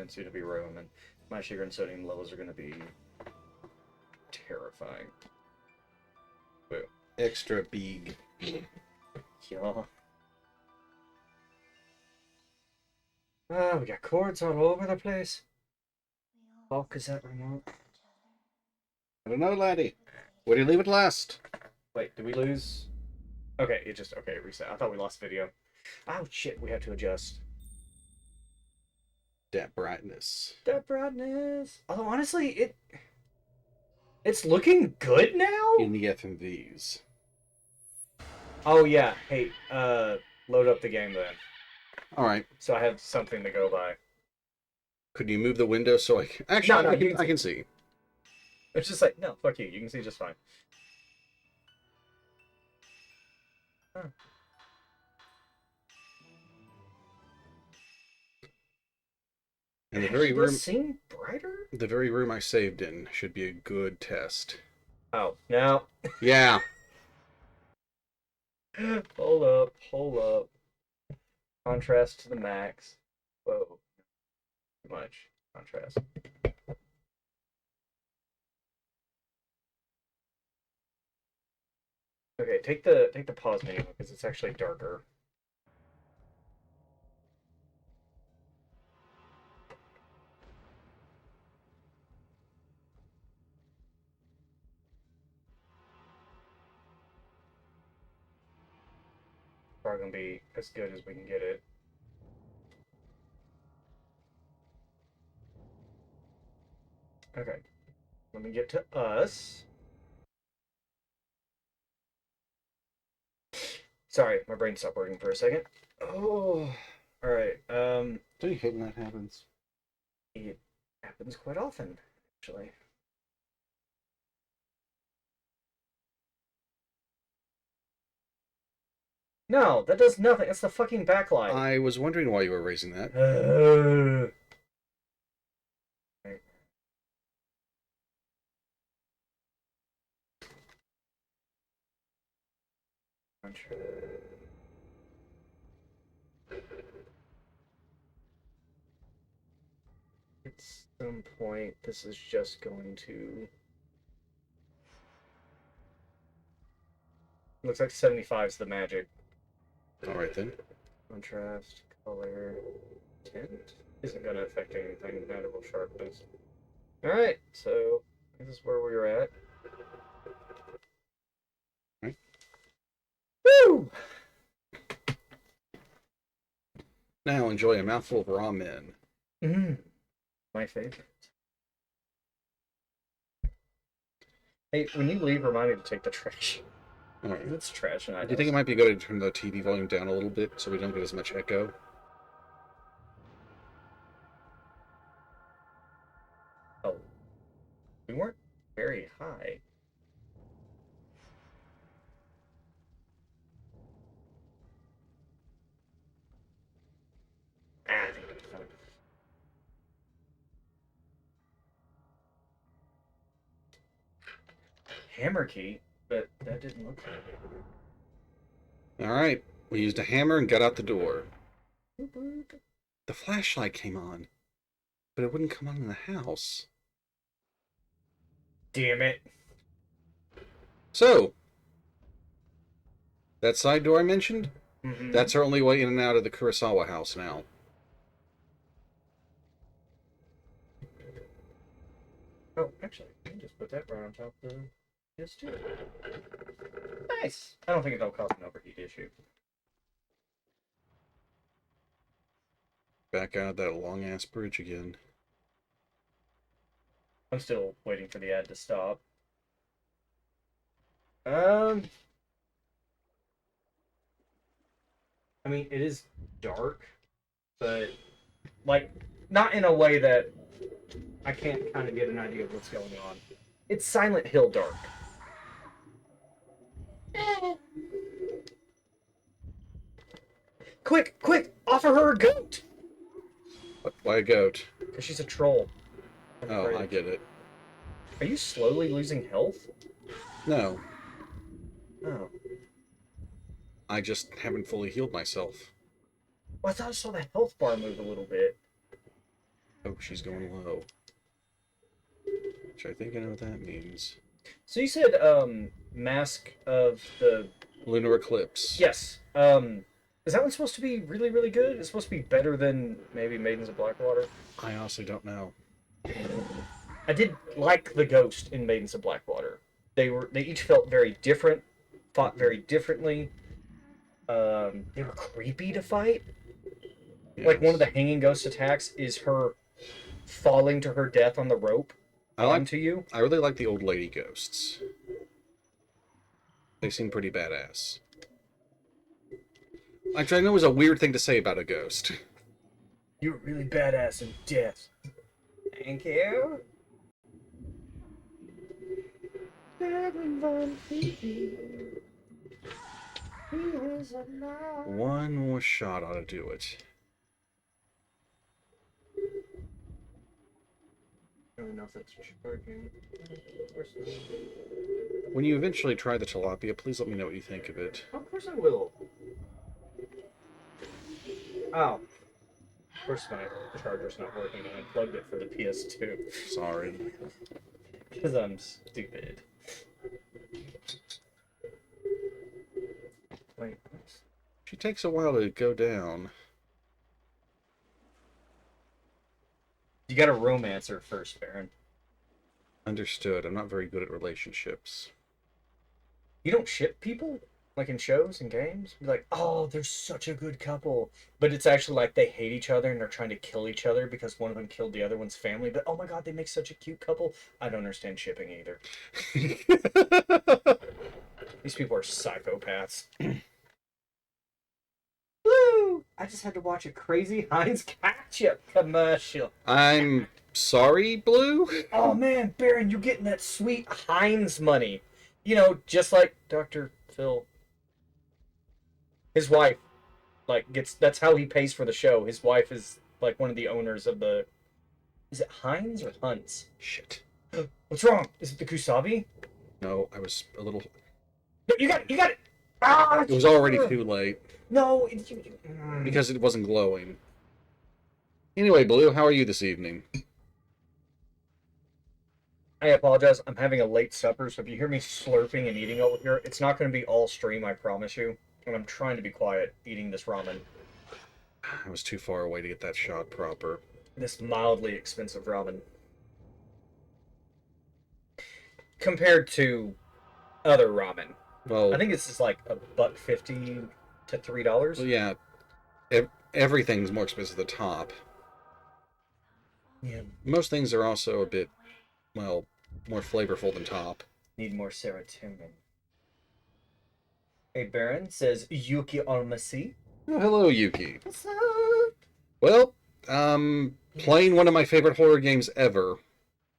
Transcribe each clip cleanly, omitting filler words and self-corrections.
convince you to be Roman. My sugar and sodium levels are going to be terrifying. Woo. Extra big. Yeah. Oh, we got cords all over the place. Fuck is that remote? I don't know, laddie. Where do you leave it last? Wait, did we lose? Okay, it just okay reset. I thought we lost video. Oh shit, we have to adjust. That brightness. That brightness. Although honestly, it's looking good now. In the FMVs. Oh yeah. Hey, load up the game then. Alright. So I have something to go by. Could you move the window so I can... Actually, No, I can see. It's just like, no, fuck you. You can see just fine. Huh. And the very room... seem brighter? The very room I saved in should be a good test. Oh, no. Yeah. Hold up, hold up. Contrast to the max. Whoa. Too much contrast. Okay, take the pause menu because it's actually darker. Probably gonna be as good as we can get it. Okay, let me get to us. Sorry, my brain stopped working for a second. Oh, all right. Don't you hate when that happens? It happens quite often, actually. No, that does nothing. That's the fucking backlight. I was wondering why you were raising that. Right. At some point, this is just going to... Looks like 75 is the magic. Alright then. Contrast, color, tint isn't going to affect anything. Notable sharpness. Alright, so this is where we were at. Right. Woo! Now enjoy a mouthful of ramen. My favorite. Hey, when you leave, remind me to take the trash. Alright. It's trash, and I Do you think it might be good to turn the TV volume down a little bit so we don't get as much echo? Oh, we weren't very high. Ah, I think that's fine. Hammer key, but that didn't look like it. Alright. We used a hammer and got out the door. Boop, boop. The flashlight came on, but it wouldn't come on in the house. Damn it. So, that side door I mentioned, Mm-hmm. that's our only way in and out of the Kurosawa house now. Oh, actually, I can just put that right on top of this too. Nice. I don't think it'll cause an overheat issue. Back out of that long-ass bridge again. I'm still waiting for the ad to stop. I mean, it is dark, but like not in a way that I can't kind of get an idea of what's going on. It's Silent Hill dark. Quick, quick! Offer her a goat! Why a goat? Because she's a troll. Oh, I get it. Are you slowly losing health? No, Oh. I just haven't fully healed myself. Well, I thought I saw the health bar move a little bit. Oh, she's going low. Which I think I know what that means. So you said Mask of the Lunar eclipse. Yes. Is that one supposed to be really, really good? It's supposed to be better than maybe Maidens of Blackwater. I honestly don't know. I did like the ghost in Maidens of Blackwater. They each felt very different, fought very differently. They were creepy to fight. Like one of the Yes. hanging ghost attacks is her falling to her death on the rope onto you. I really like the old lady ghosts. They seem pretty badass. Actually, I know it was a weird thing to say about a ghost. You were really badass in death. Thank you. One more shot ought to do it. I don't know if that's charging. When you eventually try the tilapia, please let me know what you think of it. Of course I will. Oh. Of course my charger's not working and I plugged it for the PS2. Sorry. Because I'm stupid. Wait. She takes a while to go down. You gotta romance her first, Baron. Understood. I'm not very good at relationships. You don't ship people? Like in shows and games? You're like, oh, they're such a good couple. But it's actually like they hate each other and they're trying to kill each other because one of them killed the other one's family. But oh my god, they make such a cute couple. I don't understand shipping either. These people are psychopaths. Woo! I just had to watch a crazy Heinz ketchup commercial. I'm sorry, Blue? Oh man, Baron, you're getting that sweet Heinz money. You know, just like Dr. Phil. His wife, like, that's how he pays for the show. His wife is, like, one of the owners of the. Is it Heinz or Hunt's? Shit. What's wrong? Is it the Kusabi? No, I was a little... No, you got it! Ah! It was already too late. No, Because it wasn't glowing. Anyway, Blue, how are you this evening? I apologize. I'm having a late supper, so if you hear me slurping and eating over here, it's not going to be all stream, I promise you. And I'm trying to be quiet eating this ramen. I was too far away to get that shot proper. This mildly expensive ramen. Compared to other ramen. Well, I think this is like $1.50 to $3. well, yeah. Everything's more expensive at the top. Yeah. Most things are also a bit, well, more flavorful than top. Need more serotonin. Hey, Baron says Yuki Almasi. Oh, hello, Yuki. What's up? Well, playing one of my favorite horror games ever.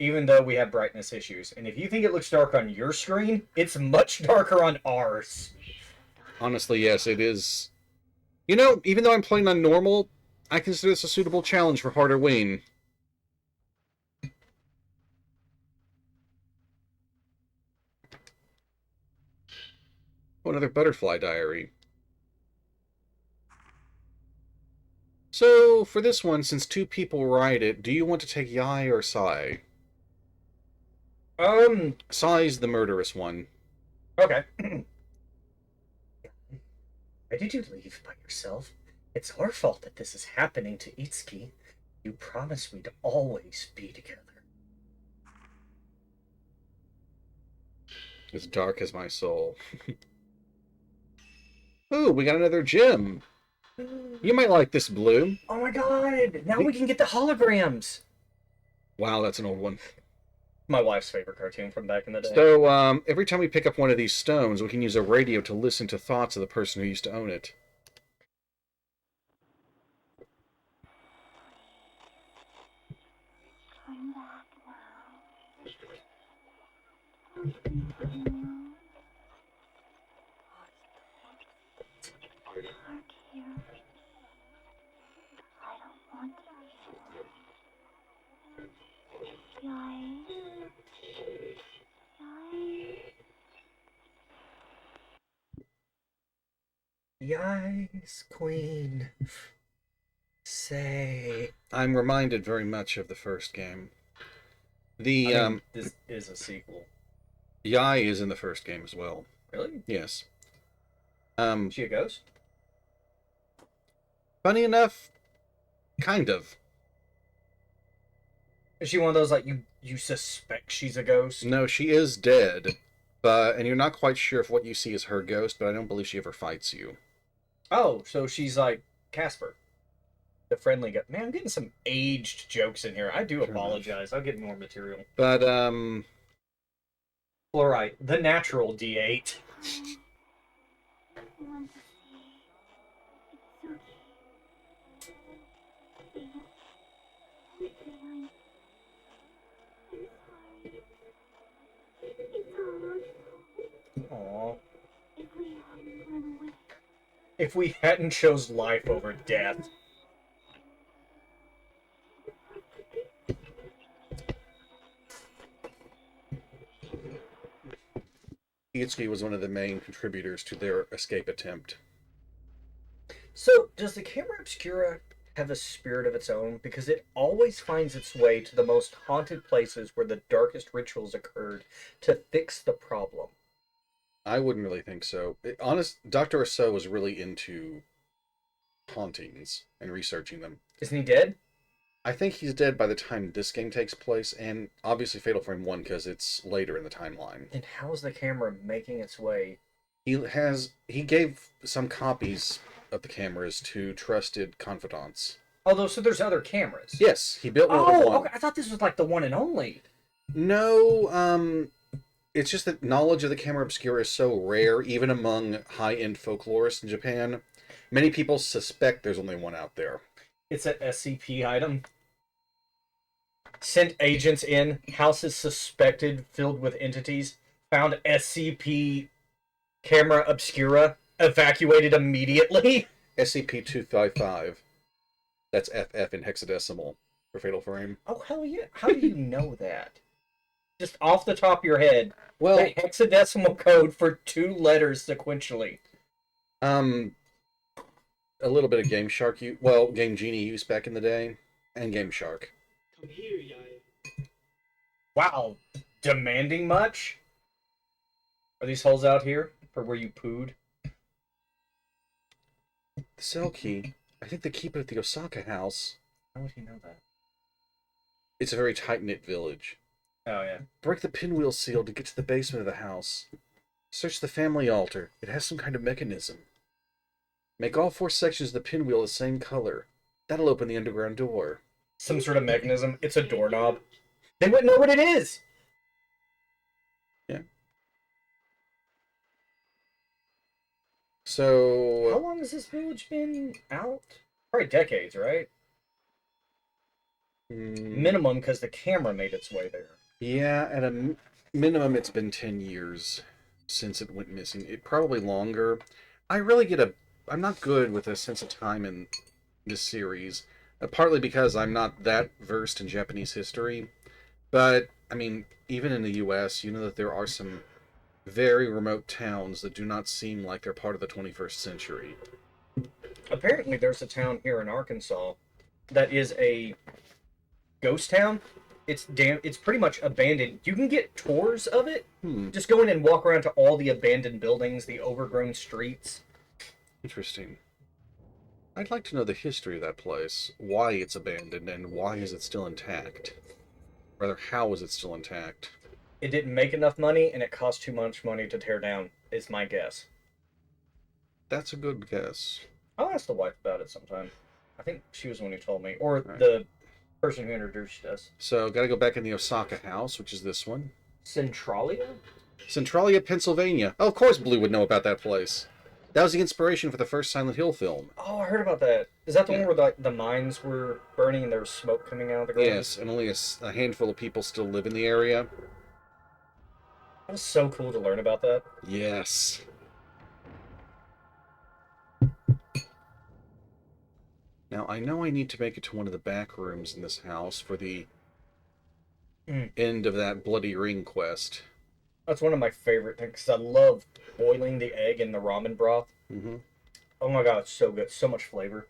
Even though we have brightness issues. And if you think it looks dark on your screen, it's much darker on ours. Honestly, yes, it is. You know, even though I'm playing on normal, I consider this a suitable challenge for harder Wayne. Oh, another butterfly diary. So, for this one, since two people write it, do you want to take Yai or Sai? Sai's the murderous one. Okay. Why did you leave by yourself? It's our fault that this is happening to Itsuki. You promised we'd always be together. As dark as my soul. Ooh, we got another gem. You might like this, Blue. Oh my god! Now we can get the holograms! Wow, that's an old one. My wife's favorite cartoon from back in the day. So, every time we pick up one of these stones, we can use a radio to listen to thoughts of the person who used to own it. Come back now. Back here. I don't want to. Yai. Yais, queen. say? I'm reminded very much of the first game. The I mean, this is a sequel. Yai is in the first game as well. Really? Yes. Is she a ghost? Funny enough, kind of. Is she one of those like you suspect she's a ghost? No, she is dead, and you're not quite sure if what you see is her ghost, but I don't believe she ever fights you. Oh, so she's like Casper, the friendly guy. Man, I'm getting some aged jokes in here. I do Fair apologize. I'll get more material. But Fluorite, the natural D8. I want to see. It's okay. I'm sorry. It's all our fault. Aw. If we hadn't run away. If we hadn't chose life over death. Itsuki was one of the main contributors to their escape attempt. So, does the camera obscura have a spirit of its own? Because it always finds its way to the most haunted places where the darkest rituals occurred to fix the problem. I wouldn't really think so. Dr. Asso was really into hauntings and researching them. Isn't he dead? I think he's dead by the time this game takes place, and obviously Fatal Frame 1 because it's later in the timeline. Then how's the camera making its way? He gave some copies of the cameras to trusted confidants. Although, so there's other cameras. Yes, he built one of the Oh, one. okay. I thought this was like the one and only. No, it's just that knowledge of the camera obscura is so rare, even among high-end folklorists in Japan. Many people suspect there's only one out there. It's an SCP item. Sent agents in, houses suspected filled with entities, found SCP camera obscura, evacuated immediately. SCP-255. That's FF in hexadecimal for Fatal Frame. Oh, hell yeah. How do you know that? Just off the top of your head. Well, The hexadecimal code for 2 letters sequentially. a little bit of Game Shark, Game Genie used back in the day, and Game Shark. Come here, Yai. Wow. Demanding much? Are these holes out here for where you pooed? The cell key. I think they keep it at the Osaka house. How would he know that? It's a very tight-knit village. Oh, yeah. Break the pinwheel seal to get to the basement of the house. Search the family altar. It has some kind of mechanism. Make all 4 sections of the pinwheel the same color. That'll open the underground door. Some sort of mechanism. It's a doorknob. They wouldn't know what it is! Yeah. How So, long has this village been out? Probably decades, right? Minimum, because the camera made its way there. yeah, at a minimum, it's been 10 years since it went missing. It probably longer. I'm not good with a sense of time in this series, partly because I'm not that versed in Japanese history. But, I mean, even in the US, you know that there are some very remote towns that do not seem like they're part of the 21st century. Apparently, there's a town here in Arkansas that is a ghost town. It's pretty much abandoned. You can get tours of it. Just go in and walk around to all the abandoned buildings, the overgrown streets. Interesting. I'd like to know the history of that place, why it's abandoned, and why is it still intact? Rather, how is it still intact? It didn't make enough money, and it cost too much money to tear down, is my guess. That's a good guess. I'll ask the wife about it sometime. I think she was the one who told me. Or Right. the person who introduced us. So, gotta go back in the Osaka house, which is this one. Centralia? Centralia, Pennsylvania. Oh, of course Blue would know about that place. That was the inspiration for the first Silent Hill film. Oh, I heard about that. Is that the Yeah. one where the mines were burning and there was smoke coming out of the ground? Yes, and only a handful of people still live in the area. That was so cool to learn about that. Yes. Now, I know I need to make it to one of the back rooms in this house for the end of that Bloody Ring quest. That's one of my favorite things, because I love boiling the egg in the ramen broth. Mm-hmm. Oh my god, it's so good. So much flavor.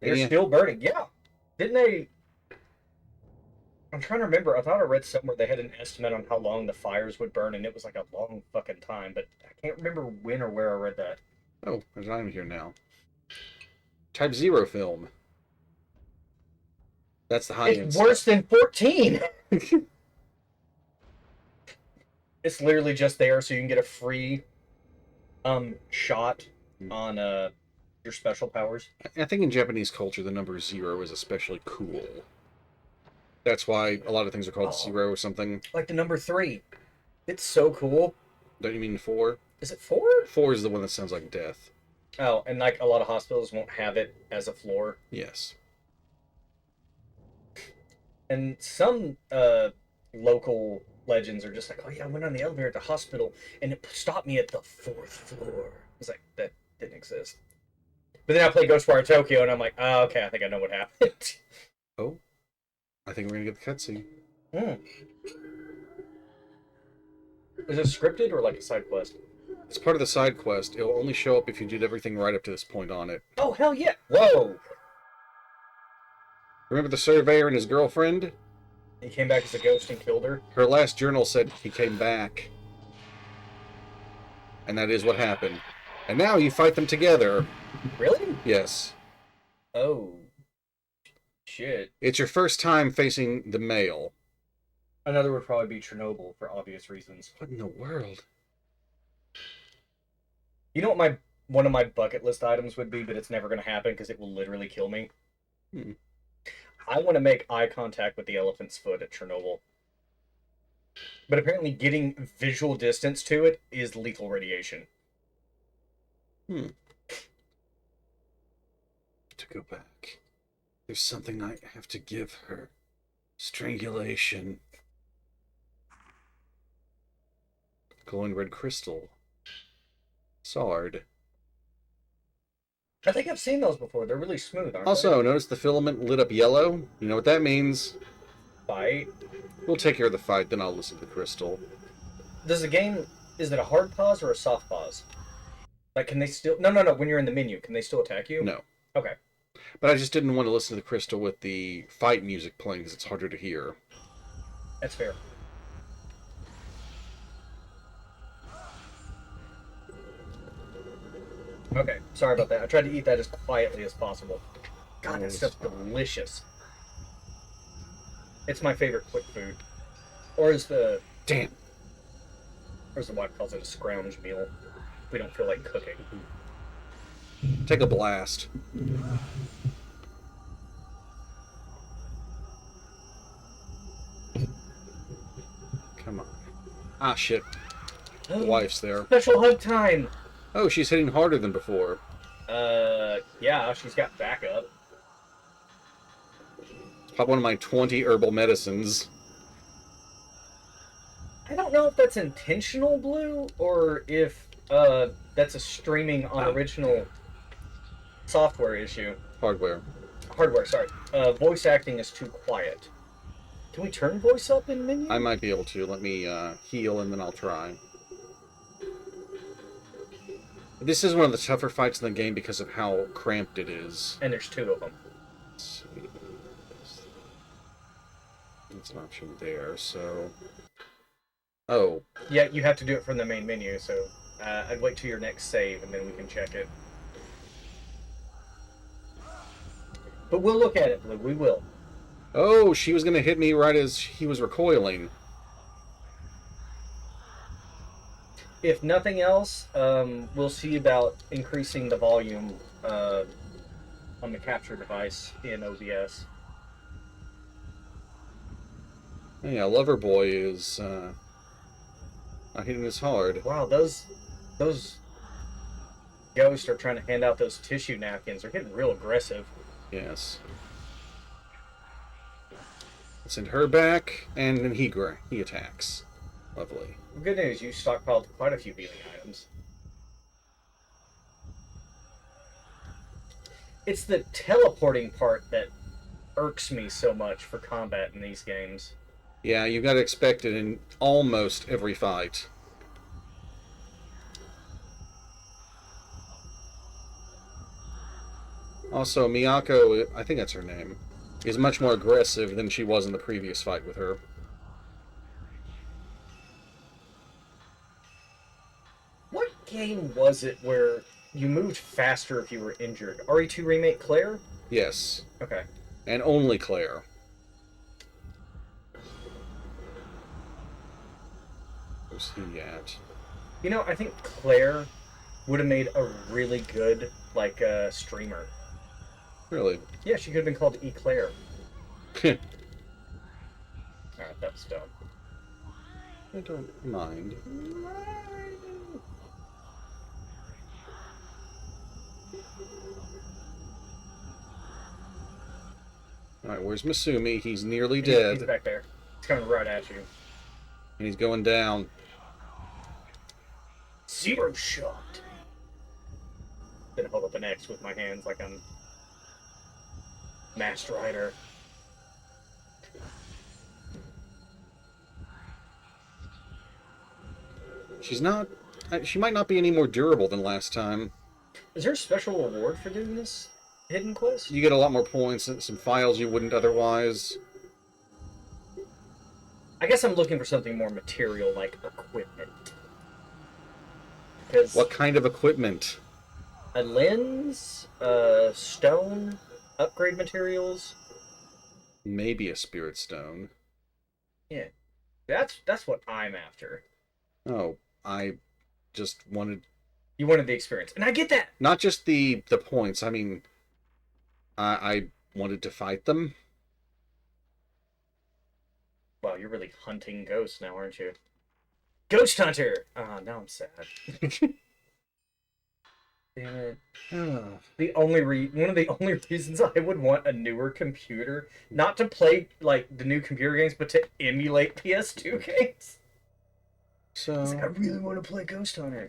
They're Yeah. still burning. Yeah. Didn't they? I'm trying to remember. I thought I read somewhere they had an estimate on how long the fires would burn, and it was like a long fucking time. But I can't remember when or where I read that. Oh, there's an item here now. Type Zero film. That's the high-end It's stuff. worse than 14. It's literally just there so you can get a free shot on your special powers. I think in Japanese culture, the number zero is especially cool. That's why a lot of things are called zero or something. Like the number 3. It's so cool. Don't you mean 4? Is it 4? 4 is the one that sounds like death. Oh, and like a lot of hospitals won't have it as a floor. Yes. And some local legends are just like, oh yeah, I went on the elevator at the hospital and it stopped me at the 4th floor. It's like, that didn't exist. But then I played Ghostwire Tokyo and I'm like, oh, okay, I think I know what happened. Oh, I think we're gonna get the cutscene. Hmm. Is it scripted or like a side quest? It's part of the side quest. It will only show up if you did everything right up to this point on it. Oh, hell yeah. Whoa. Remember the surveyor and his girlfriend? He came back as a ghost and killed her. Her last journal said he came back. And that is what happened. And now you fight them together. Really? Yes. Oh. Shit. It's your first time facing the male. Another would probably be Chernobyl for obvious reasons. What in the world? You know what one of my bucket list items would be, but it's never going to happen because it will literally kill me? Hmm. I want to make eye contact with the elephant's foot at Chernobyl. But apparently getting visual distance to it is lethal radiation. To go back. There's something I have to give her. Strangulation. Glowing red crystal. Sword. I think I've seen those before. They're really smooth, aren't Also, notice the filament lit up yellow. You know what that means? they? Fight. We'll take care of the fight, then I'll listen to the crystal. Does the game... Is it a hard pause or a soft pause? Like, can they still... No. When you're in the menu, can they still attack you? No. Okay. But I just didn't want to listen to the crystal with the fight music playing because it's harder to hear. That's fair. Okay, sorry about that. I tried to eat that as quietly as possible. God, that stuff's delicious. It's my favorite quick food. Or as the Damn. wife calls it, a scrounge meal. We don't feel like cooking. Take a blast. Come on. Ah, shit. The wife's there. Special hug time! Oh, she's hitting harder than before. Yeah, she's got backup. Pop one of my 20 herbal medicines. I don't know if that's intentional, Blue, or if, that's a streaming on original software issue. Hardware. Hardware, sorry. Voice acting is too quiet. Can we turn voice up in menu? I might be able to. Let me heal and then I'll try. This is one of the tougher fights in the game because of how cramped it is. And there's 2 of them. Let's see. That's an option there, so... Oh. Yeah, you have to do it from the main menu, so I'd wait till your next save and then we can check it. But we'll look at it, Blue. We will. Oh, she was going to hit me right as he was recoiling. If nothing else, we'll see about increasing the volume on the capture device in OBS. Yeah, Loverboy is not hitting as hard. Wow, those ghosts are trying to hand out those tissue napkins. They're getting real aggressive. Yes. Send her back, and then he attacks. Lovely. Good news, you stockpiled quite a few healing items. It's the teleporting part that irks me so much for combat in these games. Yeah, you gotta expect it in almost every fight. Also, Miyako, I think that's her name, is much more aggressive than she was in the previous fight with her. What game was it where you moved faster if you were injured? RE2 Remake Claire? Yes. Okay. And only Claire. Where's he at? You know, I think Claire would have made a really good, like, streamer. Really? Yeah, she could have been called Eclaire. I Alright, that was dumb. don't mind. Alright, where's Masumi? He's nearly dead. He's back there. He's coming right at you. And he's going down. Zero shot. Then hold up an X with my hands like I'm Masked Rider. She's not... She might not be any more durable than last time. Is there a special reward for doing this hidden quest? You get a lot more points and some files you wouldn't otherwise. I guess I'm looking for something more material, like equipment. Because What kind of equipment? a lens, stone, upgrade materials. Maybe a spirit stone. Yeah, that's what I'm after. Oh, I just wanted... You wanted the experience, and I get that. Not just the points, I mean... I wanted to fight them. Wow, you're really hunting ghosts now, aren't you? Ghost Hunter! Ah, now I'm sad. Damn it. Oh, One of the only reasons I would want a newer computer, not to play like the new computer games, but to emulate PS2 games. It's like, I so... really want to play Ghost Hunter.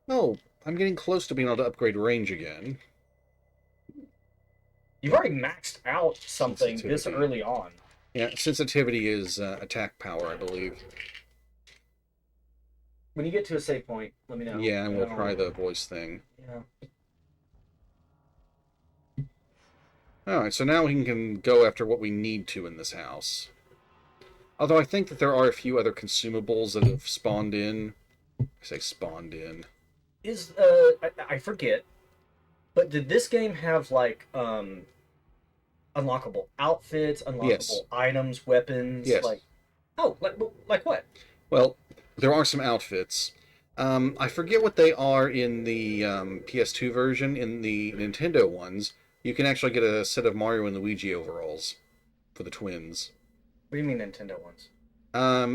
Oh, I'm getting close to being able to upgrade range again. You've already maxed out something this Sensitivity. early on. Yeah, sensitivity is attack power, I believe. When you get to a save point, let me know. Yeah, and we'll No. try the voice thing. Yeah. Alright, so now we can go after what we need to in this house. Although I think that there are a few other consumables that have spawned in. I say spawned in. Is I forget, but did this game have like unlockable outfits, unlockable Yes. items, weapons? Yes. Like what? Well, there are some outfits. I forget what they are in the PS2 version. In the Nintendo ones, you can actually get a set of Mario and Luigi overalls for the twins. What do you mean Nintendo ones?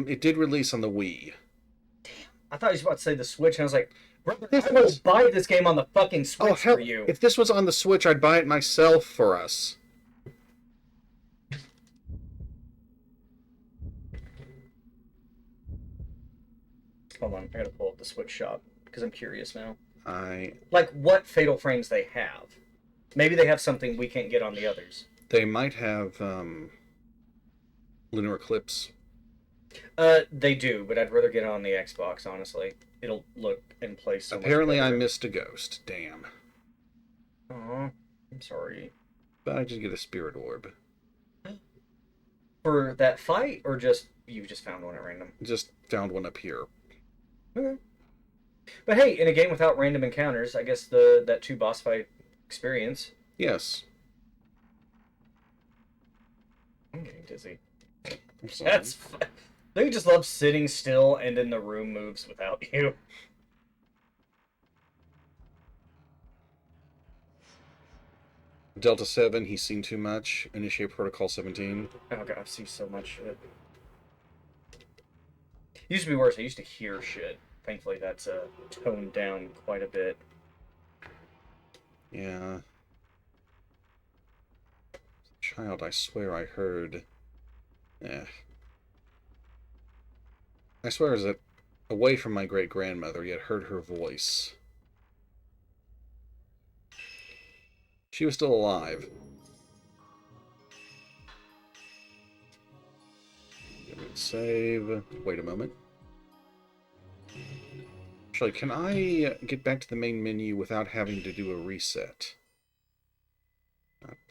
It did release on the Wii. I thought you was about to say the Switch, and I was like, brother, This I will was- buy this game on the fucking Switch Oh, hell, for you. if this was on the Switch, I'd buy it myself for us. Hold on, I gotta pull up the Switch shop because I'm curious now. I... Like what Fatal Frames they have. Maybe they have something we can't get on the others. They might have, Lunar Eclipse. They do, but I'd rather get it on the Xbox, honestly. It'll look and play so Apparently much I better. missed a ghost. Damn. Aw, I'm sorry. But I did get a spirit orb. For that fight, or just you just found one at random? Just found one up here. Okay. But hey, in a game without random encounters, I guess that 2 boss fight experience. Yes. I'm getting dizzy. I'm sorry. That's fun. Don't you just love sitting still and then the room moves without you? Delta 7, he's seen too much. Initiate Protocol 17. Oh god, I see so much shit. Used to be worse. I used to hear shit. Thankfully, that's toned down quite a bit. Yeah. Child, I swear I heard... I swear I was away from my great-grandmother, yet heard her voice. She was still alive. Save. Wait a moment. Actually, can I get back to the main menu without having to do a reset?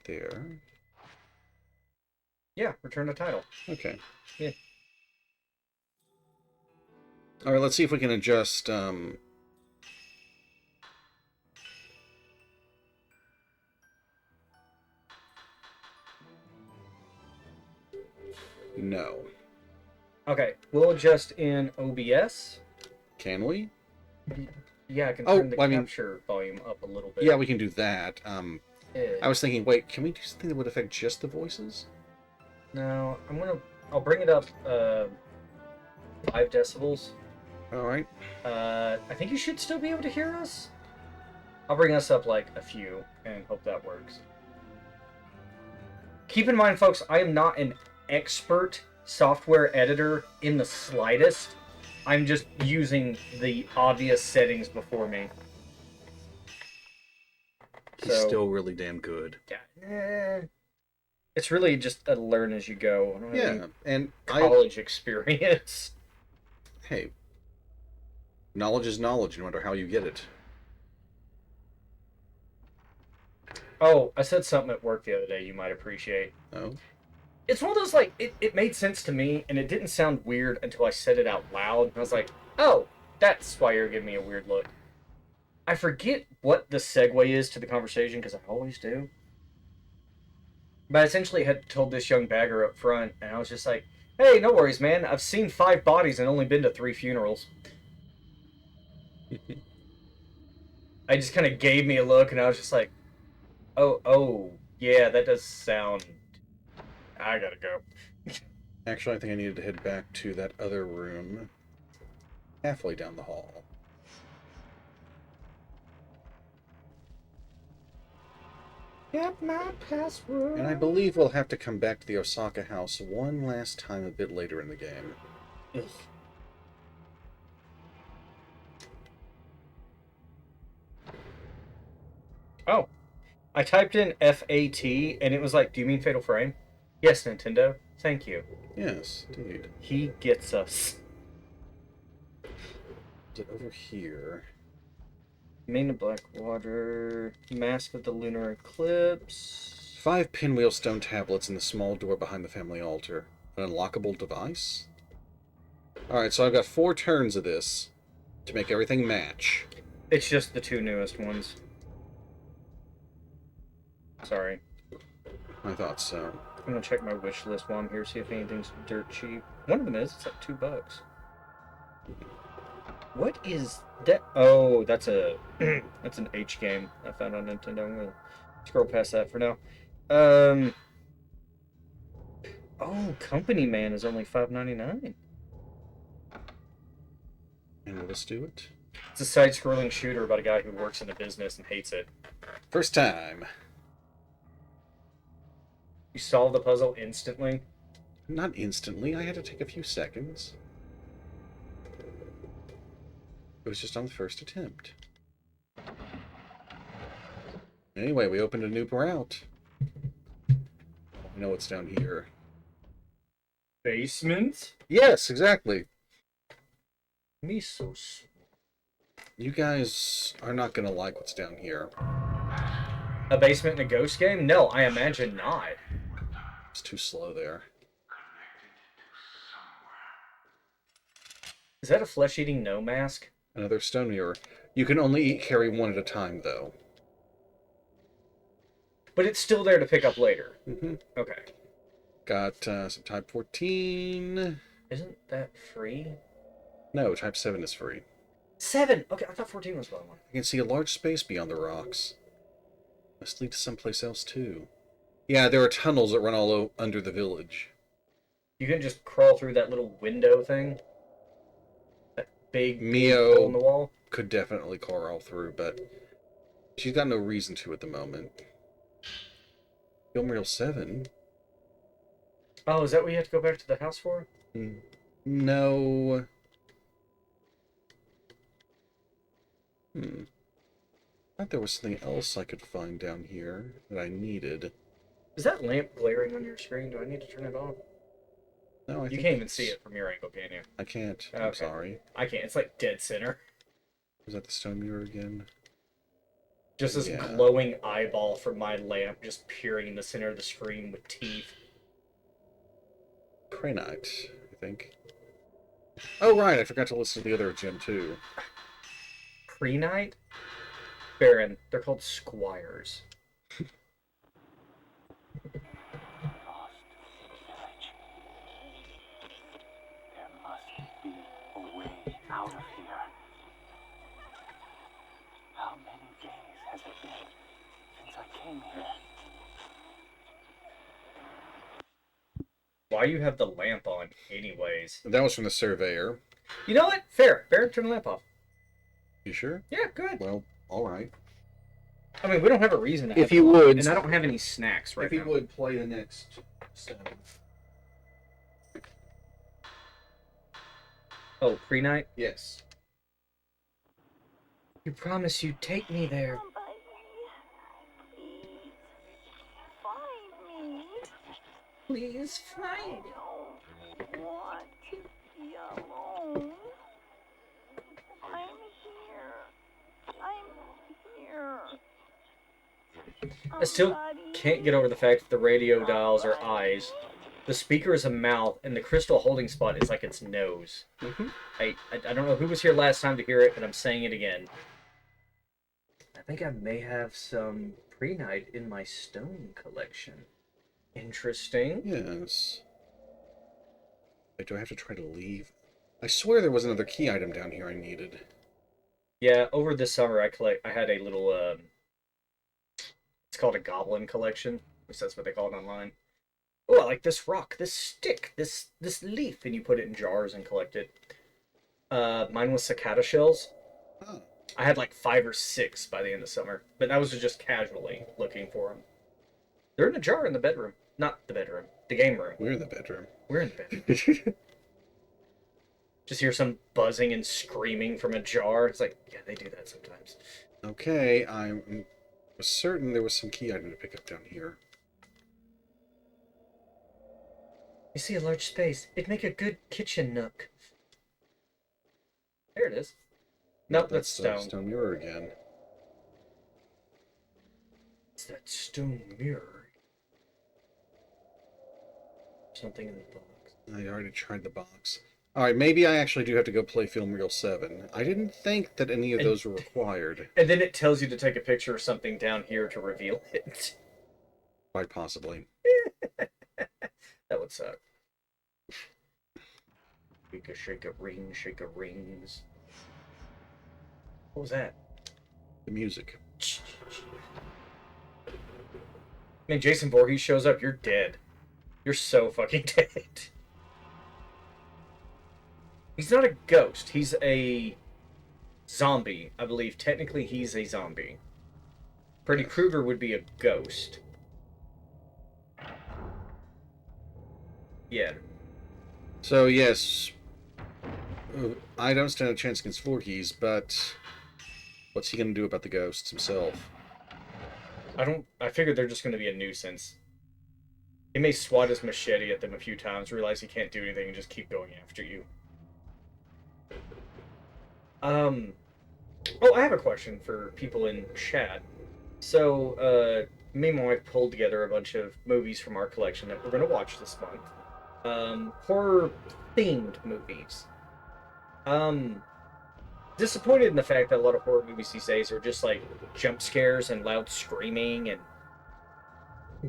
there. Yeah, return the title. Okay. Yeah. All right, let's see if we can adjust. No. Okay, we'll adjust in OBS. Can we? Yeah, I can Oh, turn the I mean- capture volume up a little bit. Yeah, we can do that. Yeah. I was thinking, wait, can we do something that would affect just the voices? No, I'll bring it up 5 decibels. All right. I think you should still be able to hear us. I'll bring us up like a few and hope that works. Keep in mind, folks, I am not an expert software editor in the slightest. I'm just using the obvious settings before me. He's still really damn good. It's really just a learn as you go. I don't have any Yeah, and college experience. hey, knowledge is knowledge, no matter how you get it. Oh, I said something at work the other day you might appreciate. Oh, It's one of those, like, it made sense to me, and it didn't sound weird until I said it out loud. And I was like, oh, that's why you're giving me a weird look. I forget what the segue is to the conversation, because I always do. But I essentially had told this young bagger up front, and I was just like, hey, no worries, man. I've seen 5 bodies and only been to 3 funerals. I just kind of gave me a look, and I was just like, oh, yeah, that does sound... I gotta go. actually, I think I needed to head back to that other room, halfway down the hall. Get my password. And I believe we'll have to come back to the Osaka house one last time a bit later in the game. Ugh. Oh, I typed in FAT and it was like, do you mean Fatal Frame? Yes, Nintendo. Thank you. Yes, indeed. He gets us. Is it over here? Main of Blackwater, Mask of the Lunar Eclipse. 5 pinwheel stone tablets in the small door behind the family altar. An unlockable device? Alright, so I've got 4 turns of this to make everything match. It's just the 2 newest ones. Sorry. I thought so. I'm gonna check my wish list while I'm here, see if anything's dirt cheap. One of them is, it's like $2. What is that? Oh, that's a that's an H game I found on Nintendo. I'm gonna scroll past that for now. Oh, Company Man is only $5.99. And let's do it. It's a side-scrolling shooter about a guy who works in a business and hates it. First time. You solve the puzzle instantly. Not instantly, I had to take a few seconds. It was just on the first attempt. Anyway, we opened a new route. I know what's down here. Basement? Yes, exactly. Me so small. You guys are not gonna like what's down here. A basement in a ghost game? No, I imagine not. It's too slow there. Is that a flesh-eating no mask? Another stone mirror. You can only carry one at a time, though. But it's still there to pick up later. Mm-hmm. Okay. Got some Type 14. Isn't that free? No, Type 7 is free. 7! Okay, I thought 14 was the one. I can see a large space beyond the rocks. Must lead to someplace else, too. Yeah, there are tunnels that run all under the village. You can just crawl through that little window thing. That big Mio hole in the wall. could definitely crawl through, but she's got no reason to at the moment. Film Reel 7? Oh, is that what you have to go back to the house for? No. I thought there was something else I could find down here that I needed. Is that lamp glaring on your screen? Do I need to turn it off? No, I You think can't even it's- see it from your angle, can you? I can't. I'm Okay. sorry. I can't. It's like dead center. Was that the stone mirror again? Just this Yeah. glowing eyeball from my lamp just peering in the center of the screen with teeth. Kranite, I think. Oh, right, I forgot to listen to the other gem, too. Pre-night? Baron, they're called squires. Lost village. There must be a way out of here. How many days has it been since I came here? Why you have the lamp on, anyways? That was from the Surveyor. You know what? Fair. Baron, turn the lamp off. You sure? Yeah, good. Well, alright. I mean, we don't have a reason to have If you it on, would- and I don't have any snacks right now. would play the next stone. Oh, pre-night? Yes. You promised you'd take me there. Somebody, please find me. Please find me. I don't want to be alone. I'm here. I'm here. I still can't get over the fact that the radio dials are eyes, the speaker is a mouth, and the crystal holding spot is like its nose. Mm-hmm. I don't know who was here last time to hear it, but I'm saying it again. I think I may have some pre-night in my stone collection. Interesting. Yes. Wait, do I have to try to leave? I swear there was another key item down here I needed. Yeah, over this summer I had a little it's called a goblin collection. At least that's what they call it online. Oh, I like this rock, this stick, this leaf, and you put it in jars and collect it. Mine was cicada shells. Oh. I had like 5 or 6 by the end of summer, but that was just casually looking for them. They're in a jar in the bedroom. Not the bedroom, the game room. We're in the bedroom. We're in the bedroom. Just hear some buzzing and screaming from a jar. It's like, yeah, they do that sometimes. Okay, I'm certain there was some key item to pick up down here. You see a large space. It'd make a good kitchen nook. There it is. Nope, that's stone. Stone mirror again. It's that stone mirror. Something in the box. I already tried the box. Alright, maybe I actually do have to go play Film Reel 7. I didn't think that any of those were required. And then it tells you to take a picture of something down here to reveal it. Quite possibly. That would suck. Shake a rings. What was that? The music. Man, Jason Voorhees shows up, you're dead. You're so fucking dead. He's not a ghost. He's a zombie. I believe technically he's a zombie. Freddy Krueger would be a ghost. Yeah. So, yes, I don't stand a chance against Voorhees, but what's he going to do about the ghosts himself? I figured they're just going to be a nuisance. He may swat his machete at them a few times, realize he can't do anything, and just keep going after you. Oh, I have a question for people in chat. So, me and my wife pulled together a bunch of movies from our collection that we're going to watch this month. Horror-themed movies. Disappointed in the fact that a lot of horror movies these days are just like jump scares and loud screaming and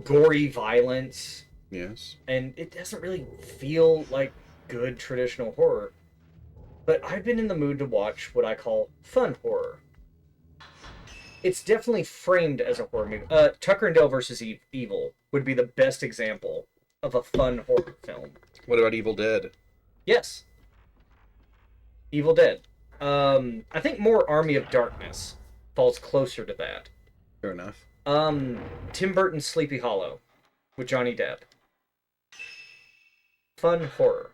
gory violence. Yes. And it doesn't really feel like good traditional horror. But I've been in the mood to watch what I call fun horror. It's definitely framed as a horror movie. Tucker and Dale versus Evil would be the best example of a fun horror film. What about Evil Dead? Yes. Evil Dead. I think more Army of Darkness falls closer to that. Fair enough. Tim Burton's Sleepy Hollow with Johnny Depp. Fun horror.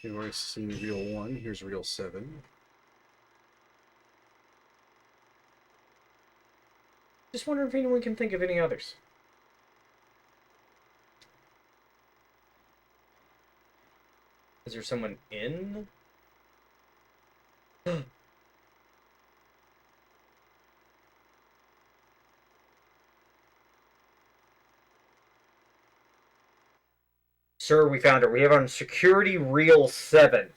You've already seen Reel 1. Here's Reel 7. Just wondering if anyone can think of any others. Is there someone in? Sir, we found her. We have her on security reel 7.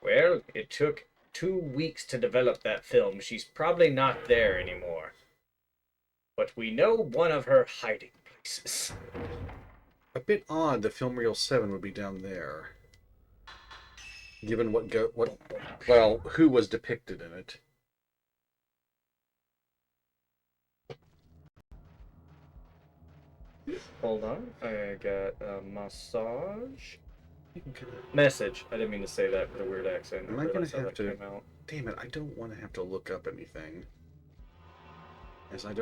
Well, it took 2 weeks to develop that film. She's probably not there anymore. But we know one of her hiding places. A bit odd the film reel 7 would be down there. Given who was depicted in it. Hold on. I got a massage. Message. I didn't mean to say that with a weird accent. Am I going realized to how have that to... came out. Damn it, I don't want to have to look up anything. As I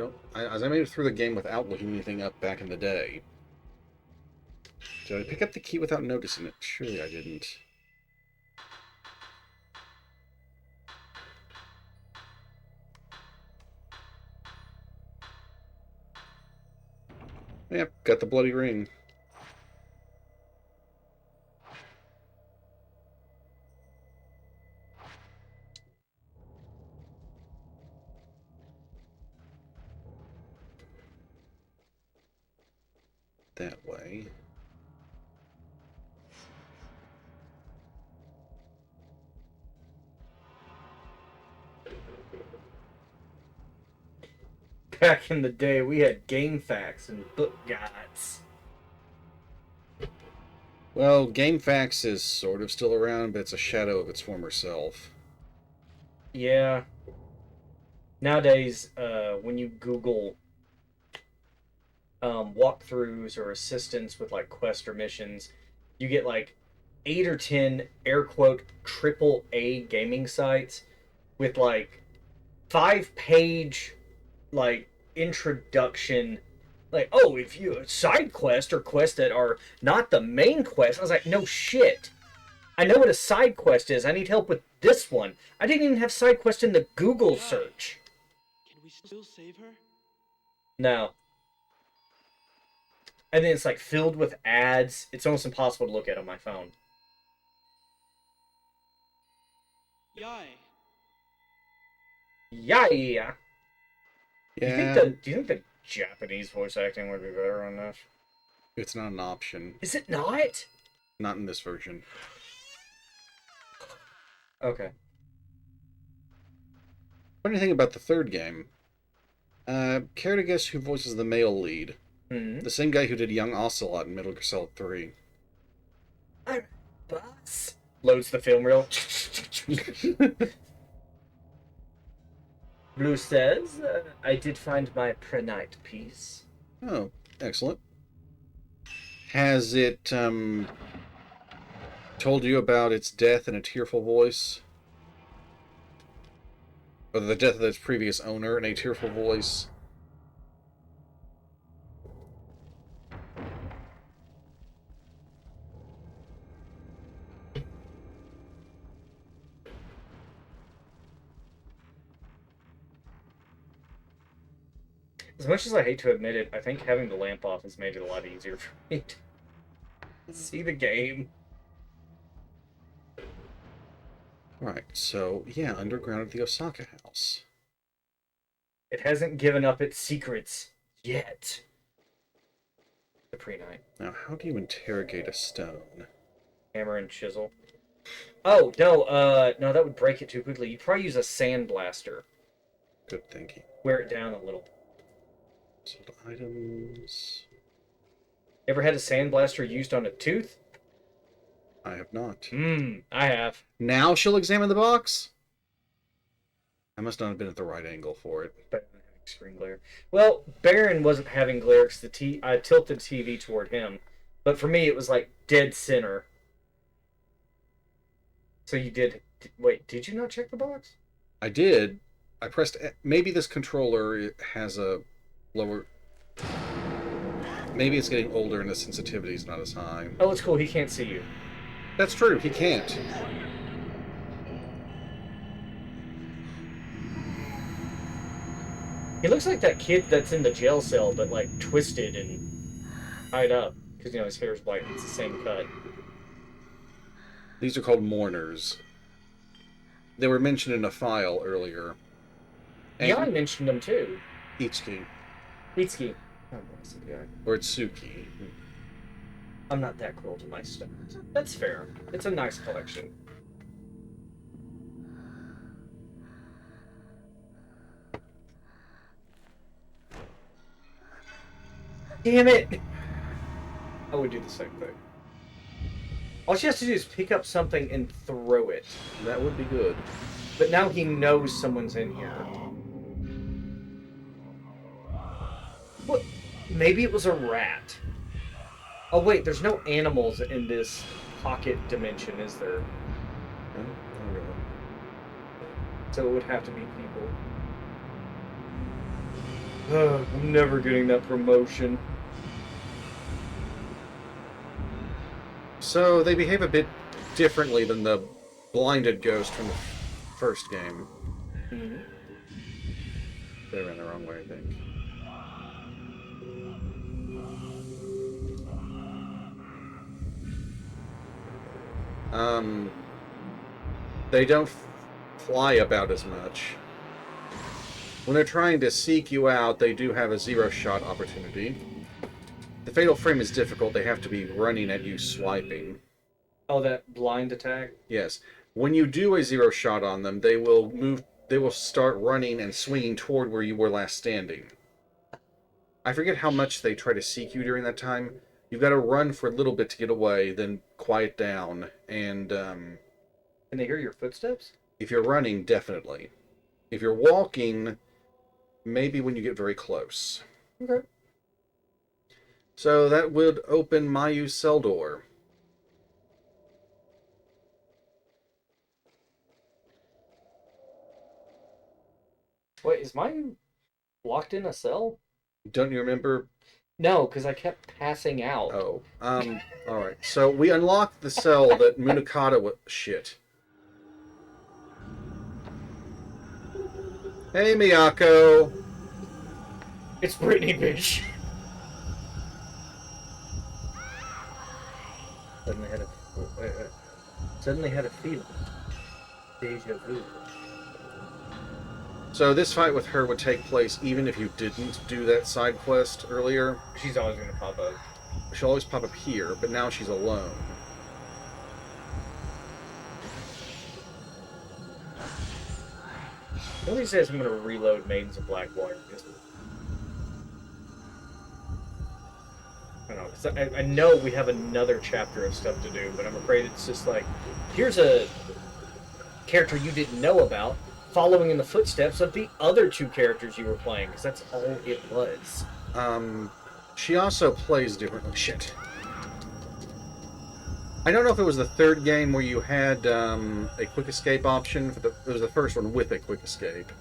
made it through the game without looking anything up back in the day. Did I pick up the key without noticing it? Surely I didn't. Yep, got the bloody ring. That way. Back in the day, we had game facts and book guides. Well, GameFAQs is sort of still around, but it's a shadow of its former self. Yeah. Nowadays, when you Google walkthroughs or assistance with like quests or missions, you get like 8 or 10 air quote AAA gaming sites with like 5-page like introduction, like, oh, if you side quest or quests that are not the main quest. I was like, no shit, I know what a side quest is. I need help with this one. I didn't even have side quest in the Google search. Can we still save her? No. And then it's like filled with ads. It's almost impossible to look at on my phone. Yai. Yeah. Yeah, Do you think the Japanese voice acting would be better on this? it's not an option. Is it not? Not in this version. Okay. Funny thing about the third game. Care to guess who voices the male lead? Hmm. The same guy who did Young Ocelot in Metal Gear Solid 3. I'm boss. Loads the film reel. Blue says, I did find my prenite piece. Oh, excellent. Has it, told you about its death in a tearful voice? Or the death of its previous owner in a tearful voice? As much as I hate to admit it, I think having the lamp off has made it a lot easier for me to see the game. Right, so, yeah, underground at the Osaka house. It hasn't given up its secrets yet. The pre-night. Now, how do you interrogate a stone? Hammer and chisel. Oh, no, no, that would break it too quickly. You'd probably use a sandblaster. Good thinking. Wear it down a little. Sold items... Ever had a sandblaster used on a tooth? I have not. I have. Now she'll examine the box? I must not have been at the right angle for it. But I'm having screen glare. Well, Baron wasn't having glare because I tilted the TV toward him. But for me, it was like dead center. So you did... Wait, did you not check the box? I did. I pressed... Maybe this controller has a lower... Maybe it's getting older and the sensitivity is not as high. Oh, it's cool. He can't see you. That's true. He can't. He looks like that kid that's in the jail cell, but like twisted and tied up. Because, you know, his hair's white. It's the same cut. These are called mourners. They were mentioned in a file earlier. And Yeah, I mentioned him too. Itsuki. Mitsuki. Oh, that's the guy. Or it's Suki. I'm not that cruel to my stuff. That's fair. It's a nice collection. Damn it! I would do the same thing. All she has to do is pick up something and throw it. That would be good. But now he knows someone's in here. What? Maybe it was a rat. Oh wait, there's no animals in this pocket dimension, is there? No, not really. So it would have to be people. Ugh, I'm never getting that promotion. So they behave a bit differently than the blinded ghost from the first game. Mm-hmm. They ran the wrong way, I think. They don't fly about as much. When they're trying to seek you out, they do have a zero-shot opportunity. The fatal frame is difficult. They have to be running at you, swiping. Oh, that blind attack? Yes. When you do a zero shot on them, they will move. They will start running and swinging toward where you were last standing. I forget how much they try to seek you during that time. You've got to run for a little bit to get away, then quiet down. And Can they hear your footsteps? if you're running, definitely. If you're walking, maybe when you get very close. Okay. So that would open Mayu's cell door. Wait, is mine locked in a cell? Don't you remember? No, because I kept passing out. Oh, all right. So we unlocked the cell that Munakata was... Shit. Hey, Miyako. It's Brittany, bitch. Suddenly had a feeling. Deja vu. So this fight with her would take place even if you didn't do that side quest earlier. She's always gonna pop up. She'll always pop up here, but now she's alone. Nobody says I'm gonna reload Maidens of Blackwater. I don't know, 'cause I know we have another chapter of stuff to do, but I'm afraid it's just like, here's a character you didn't know about, following in the footsteps of the other two characters you were playing, because that's all it was. She also plays differently. Shit. I don't know if it was the third game where you had a quick escape option. It was the first one with a quick escape.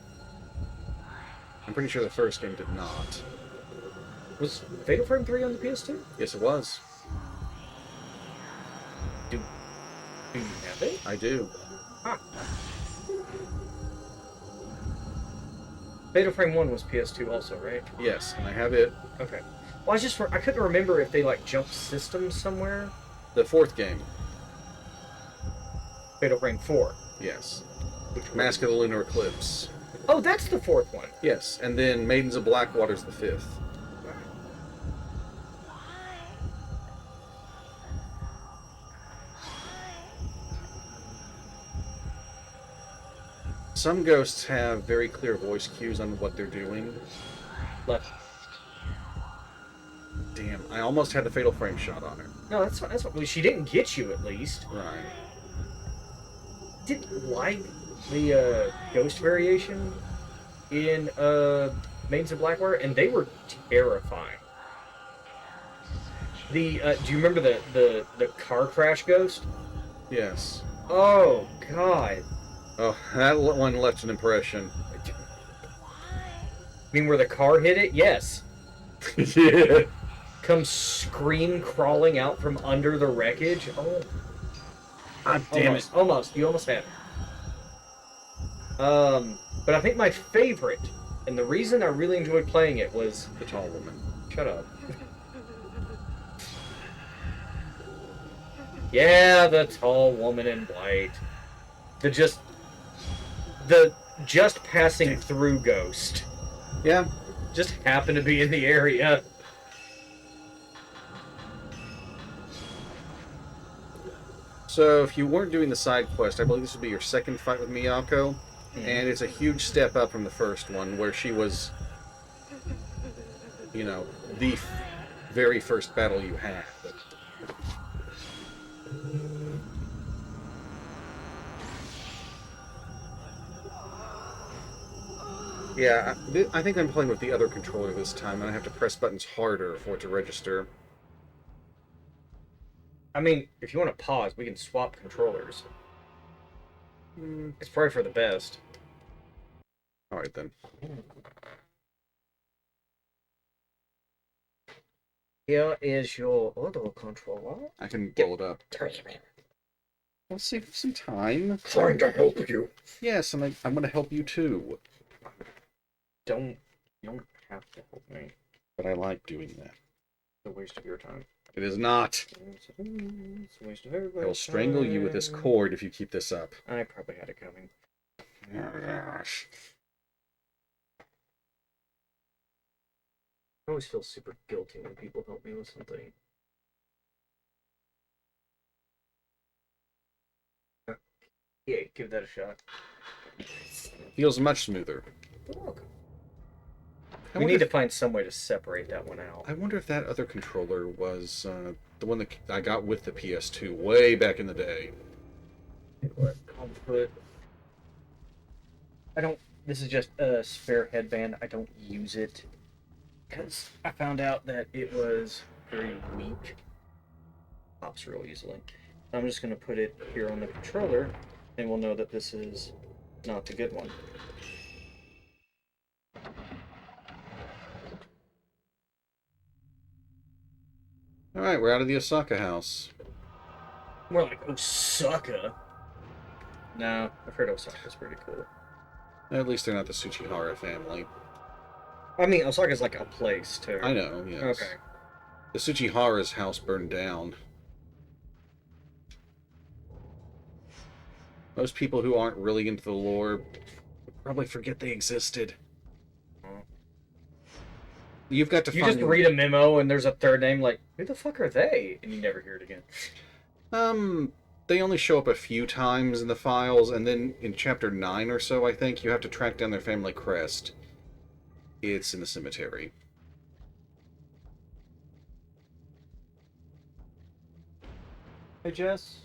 I'm pretty sure the first game did not. Was Fatal Frame 3 on the PS2? Yes, it was. Do you have it? I do. Huh. Fatal Frame 1 was PS2 also, right? Yes, and I have it. Okay. Well, I couldn't remember if they, like, jumped systems somewhere. The fourth game. Fatal Frame 4. Yes. Which one? Mask of the Lunar Eclipse. Oh, that's the fourth one. Yes, and then Maidens of Blackwater's the fifth. Some ghosts have very clear voice cues on what they're doing. Left. Damn, I almost had the fatal frame shot on her. No, that's fine. That's fine. Well, she didn't get you, at least. Right. Didn't like the ghost variation in Maidens of Blackwater, and they were terrifying. The do you remember the car crash ghost? Yes. Oh God! Oh, that one left an impression. I mean, where the car hit it? Yes. Yeah. Comes scream crawling out from under the wreckage. Oh, Damn almost, almost. You almost had it. But I think my favorite, and the reason I really enjoyed playing it was The tall woman. shut up. Yeah, the tall woman in white. The just passing through ghost. Yeah. Just happened to be in the area. So, if you weren't doing the side quest, I believe this would be your second fight with Miyako, and it's a huge step up from the first one, where she was, you know, the very first battle you had. Yeah, I think I'm playing with the other controller this time, and I have to press buttons harder for it to register. I mean, if you want to pause, we can swap controllers. It's probably for the best. Alright then. Here is your auto controller. I can blow it up. Let's save some time. Trying to help you. Yes, and I'm going to help you too. You don't have to help me. But I like doing that. It's a waste of your time. It is not. It's a waste of everybody's I will strangle you with this time. cord if you keep this up. I probably had it coming. Gosh. I always feel super guilty when people help me with something. Yeah, give that a shot. Feels much smoother. Look. I We wonder need to if- find some way to separate that one out. I wonder if that other controller was the one that I got with the PS2 way back in the day. What? I'll put. I don't. This is just a spare headband. I don't use it because I found out that it was very weak. Pops real easily. I'm just gonna put it here on the controller, and we'll know that this is not the good one. Alright, we're out of the Osaka house. More like Osaka. No, I've heard Osaka's pretty cool. At least they're not the Tsuchihara family. I mean, Osaka's like a place too. I know, yes. Okay. The Tsuchihara's house burned down. Most people who aren't really into the lore probably forget they existed. You've got to You find... just read a memo and there's a third name like, who the fuck are they? And you never hear it again. They only show up a few times in the files, and then in chapter 9 or so, I think, you have to track down their family crest. It's in the cemetery. Hey Jess,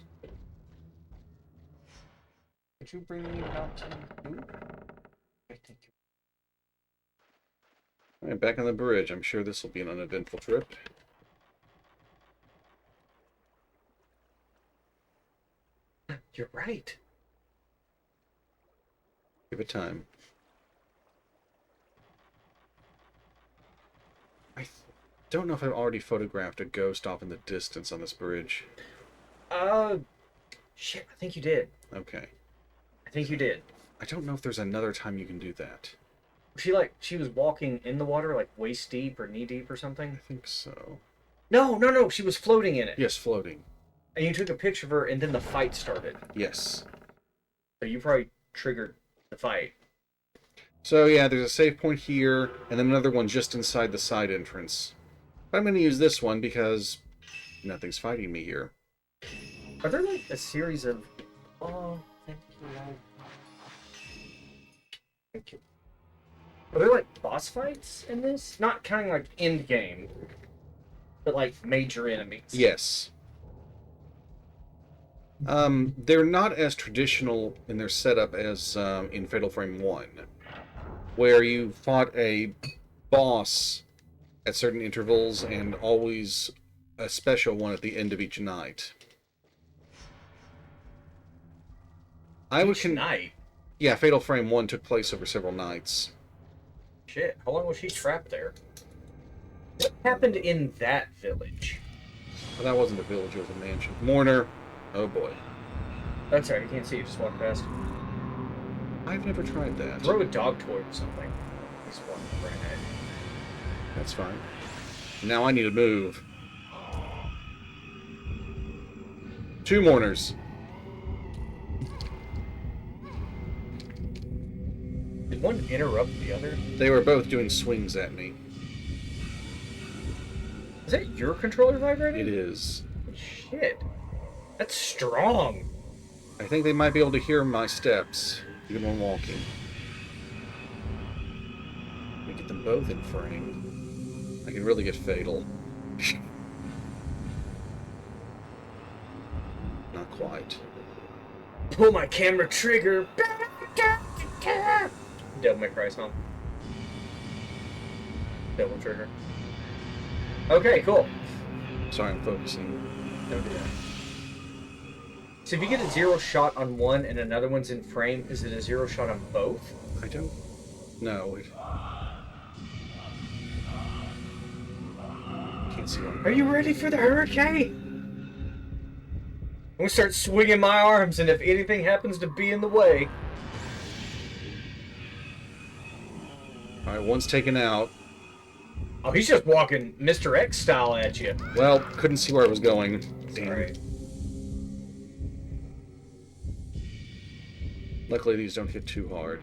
could you bring me out some food? I think you. Alright, back on the bridge. I'm sure this will be an uneventful trip. You're right. Give it time. I don't know if I've already photographed a ghost off in the distance on this bridge. Shit, I think you did. Okay. I think you did. I don't know if there's another time you can do that. She was walking in the water like waist deep or knee deep or something. I think so. No, she was floating in it. Yes, floating. And you took a picture of her and then the fight started. Yes. So you probably triggered the fight. So yeah, there's a save point here, and then another one just inside the side entrance. But I'm going to use this one because nothing's fighting me here. Are there like a series of... Oh, thank you. Thank you. Are there like boss fights in this? Not counting like end game, but like major enemies. Yes. They're not as traditional in their setup as in Fatal Frame 1, where you fought a boss at certain intervals and always a special one at the end of each night. Each night? Yeah, Fatal Frame 1 took place over several nights. Shit, how long was she trapped there? What happened in that village? Well, that wasn't a village, it was a mansion. Mourner. Oh boy. That's right, you can't see, you just walk past. I've never tried that. Throw a dog toy or something. He's one right ahead. That's fine. Now I need to move. 2 mourners. Did one interrupt the other? They were both doing swings at me. Is that your controller vibrating? It is. Shit. That's strong. I think they might be able to hear my steps, even when walking. We get them both in frame. I can really get fatal. Not quite. Pull my camera trigger. Devil May Cry song. Devil trigger. Okay, cool. Sorry, I'm focusing. Don't do that. So if you get a zero shot on one and another one's in frame, is it a zero shot on both? I don't know. Can't see one. Are you ready for the hurricane? I'm gonna start swinging my arms, and if anything happens to be in the way... Alright, one's taken out. Oh, he's just walking Mr. X style at you. Well, couldn't see where I was going. Damn. Right. Luckily, these don't hit too hard.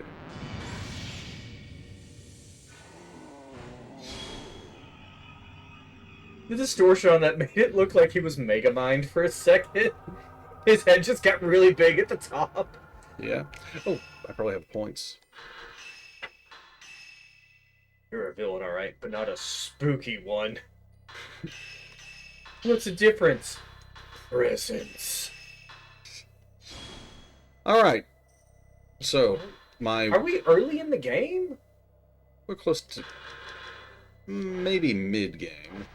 The distortion on that made it look like he was Megamind for a second. His head just got really big at the top. Yeah. Oh, I probably have points. You're a villain, alright, but not a spooky one. What's the difference? Presence. Alright. So, Are we early in the game? we're close to maybe mid-game.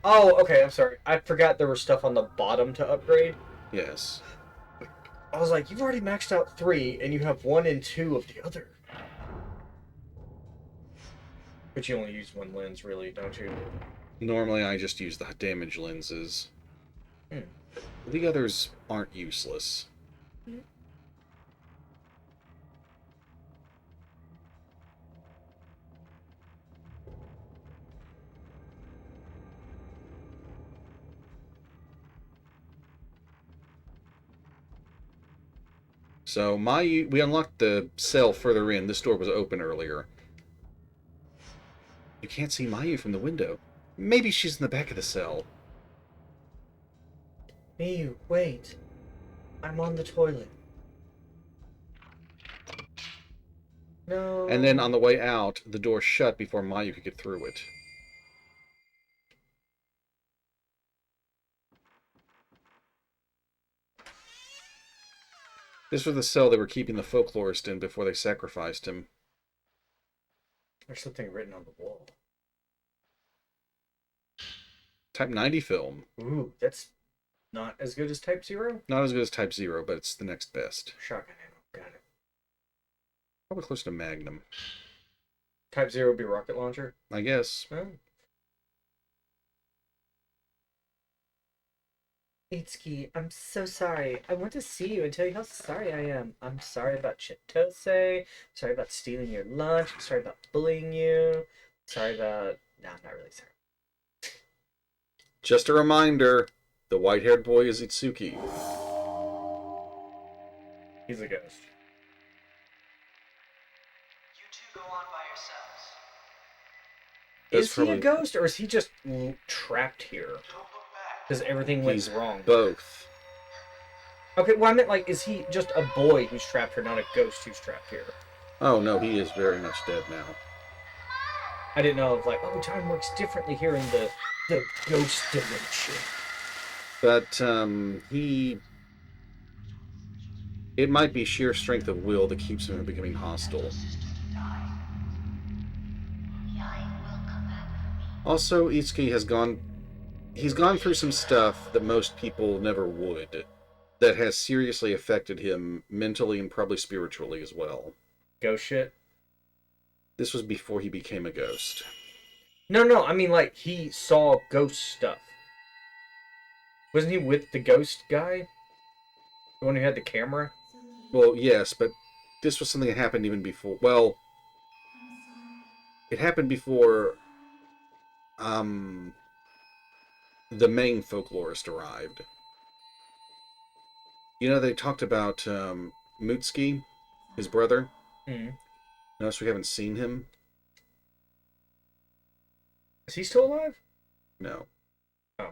Oh, okay, I'm sorry. I forgot there was stuff on the bottom to upgrade. Yes. I was like, you've already maxed out 3, and you have 1 and 2 of the other. But you only use one lens, really, don't you? Normally, I just use the damage lenses. Hmm. The others aren't useless. So, we unlocked the cell further in. This door was open earlier. You can't see Mayu from the window. Maybe she's in the back of the cell. Mayu, wait. I'm on the toilet. No. And then on the way out, the door shut before Mayu could get through it. This was the cell they were keeping the folklorist in before they sacrificed him. There's something written on the wall. Type 90 film. Ooh, that's not as good as Type 0? Not as good as Type 0, but it's the next best. Shotgun ammo, got it. Probably close to Magnum. Type 0 would be rocket launcher? I guess. Oh. Itsuki, I'm so sorry. I want to see you and tell you how sorry I am. I'm sorry about Chitose. Sorry about stealing your lunch. I'm sorry about bullying you. Sorry about... No, I'm not really sorry. Just a reminder, the white-haired boy is Itsuki. He's a ghost. You two go on by yourselves. That's Is he a probably- ghost or is he just trapped here? Don't look back. Because everything went He's wrong. both. Okay, well I meant like, is he just a boy who's trapped here, not a ghost who's trapped here? Oh no, he is very much dead now. I didn't know if like, oh, time works differently here in the ghost dimension. But, it might be sheer strength of will that keeps him from becoming hostile. Also, Itsuki has he's gone through some stuff that most people never would, that has seriously affected him mentally and probably spiritually as well. Ghost shit? This was before he became a ghost. No, I mean like, he saw ghost stuff. Wasn't he with the ghost guy? The one who had the camera? Well, yes, but this was something that happened even before. Well, it happened before the main folklorist arrived. You know, they talked about Mutsuki, his brother. Hmm. Notice we haven't seen him. Is he still alive? No. Oh.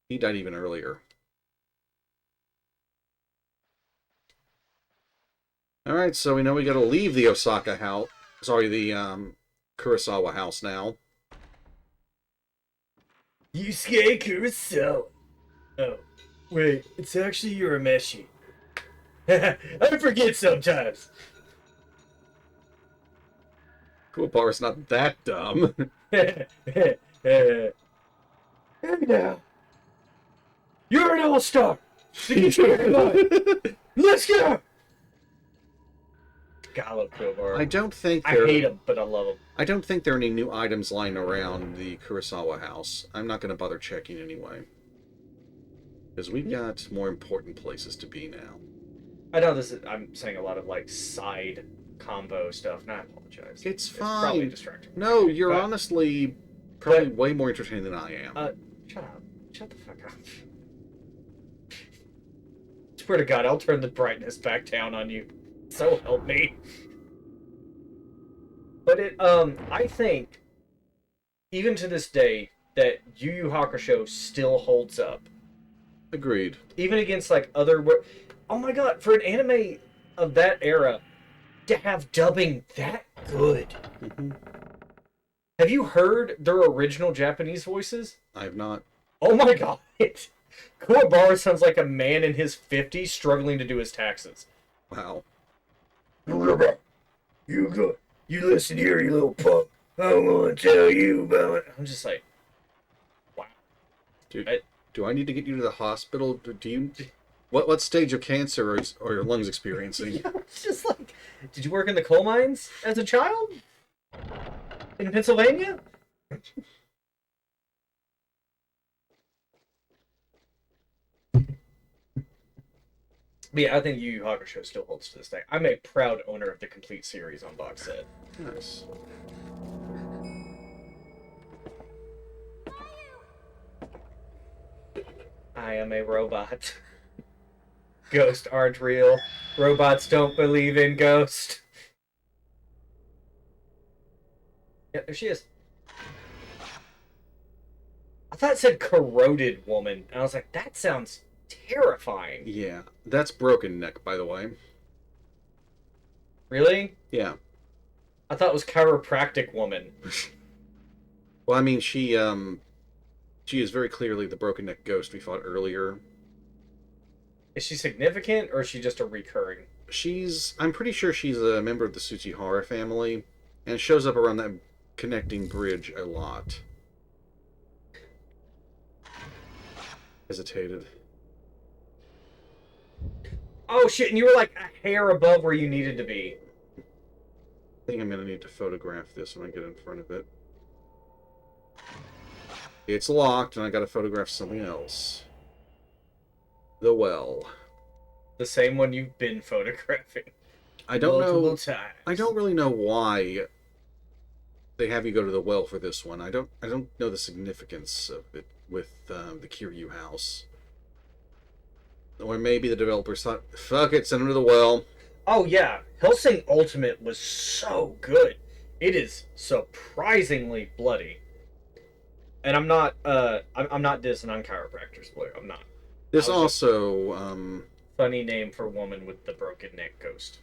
He died even earlier. Alright, so we know we gotta leave the Osaka house. Sorry, the Kurosawa house now. Yusuke Kurosawa. Oh, wait, it's actually Urameshi. I forget sometimes. Cool Bar's not that dumb. And now, you're an all-star. Let's go. God, I love Crowbar. I don't think I there. hate him, but I love him. I don't think there are any new items lying around the Kurosawa house. I'm not gonna bother checking anyway. Because we've got more important places to be now. I know this is. I'm saying a lot of like side combo stuff, and I apologize. It's Probably fine. distracting. No, you're But- honestly probably but- way more entertaining than I am. Shut up. Shut the fuck up. Swear to God, I'll turn the brightness back down on you. So help me. But I think, even to this day, that Yu Yu Hakusho still holds up. Agreed. Even against, like, other... Oh my God, for an anime of that era, to have dubbing that good. Mhm. Have you heard their original Japanese voices? I have not. Oh my God. Kuwabara sounds like a man in his 50s struggling to do his taxes. Wow. You listen here, you little punk. I'm gonna tell you about it. I'm just like, wow. Do I need to get you to the hospital? Do you? What stage of cancer are your lungs experiencing? It's just like, did you work in the coal mines as a child? In Pennsylvania? But yeah, I think Yu Yu Hakusho still holds to this day. I'm a proud owner of the complete series on box set. Nice. I am a robot. Ghosts aren't real. Robots don't believe in ghosts. Yeah, there she is. I thought it said corroded woman. And I was like, that sounds terrifying. Yeah, that's Broken Neck, by the way. Really? Yeah. I thought it was chiropractic woman. Well, I mean, she is very clearly the Broken Neck ghost we fought earlier. Is she significant or is she just a recurring? I'm pretty sure she's a member of the Tsuchihara family, and shows up around that connecting bridge a lot. Hesitated. Oh shit, and you were like a hair above where you needed to be. I think I'm gonna need to photograph this when I get in front of it. It's locked, and I gotta photograph something else. The well. The same one you've been photographing. I don't multiple know. times. I don't really know why they have you go to the well for this one. I don't know the significance of it with the Kiryu house. Or maybe the developers thought, fuck it, send them to the well. Oh yeah, Hellsing Ultimate was so good. It is surprisingly bloody. And I'm not dissing on chiropractors, Blair. I'm not. This I was also Funny name for woman with the broken neck ghost.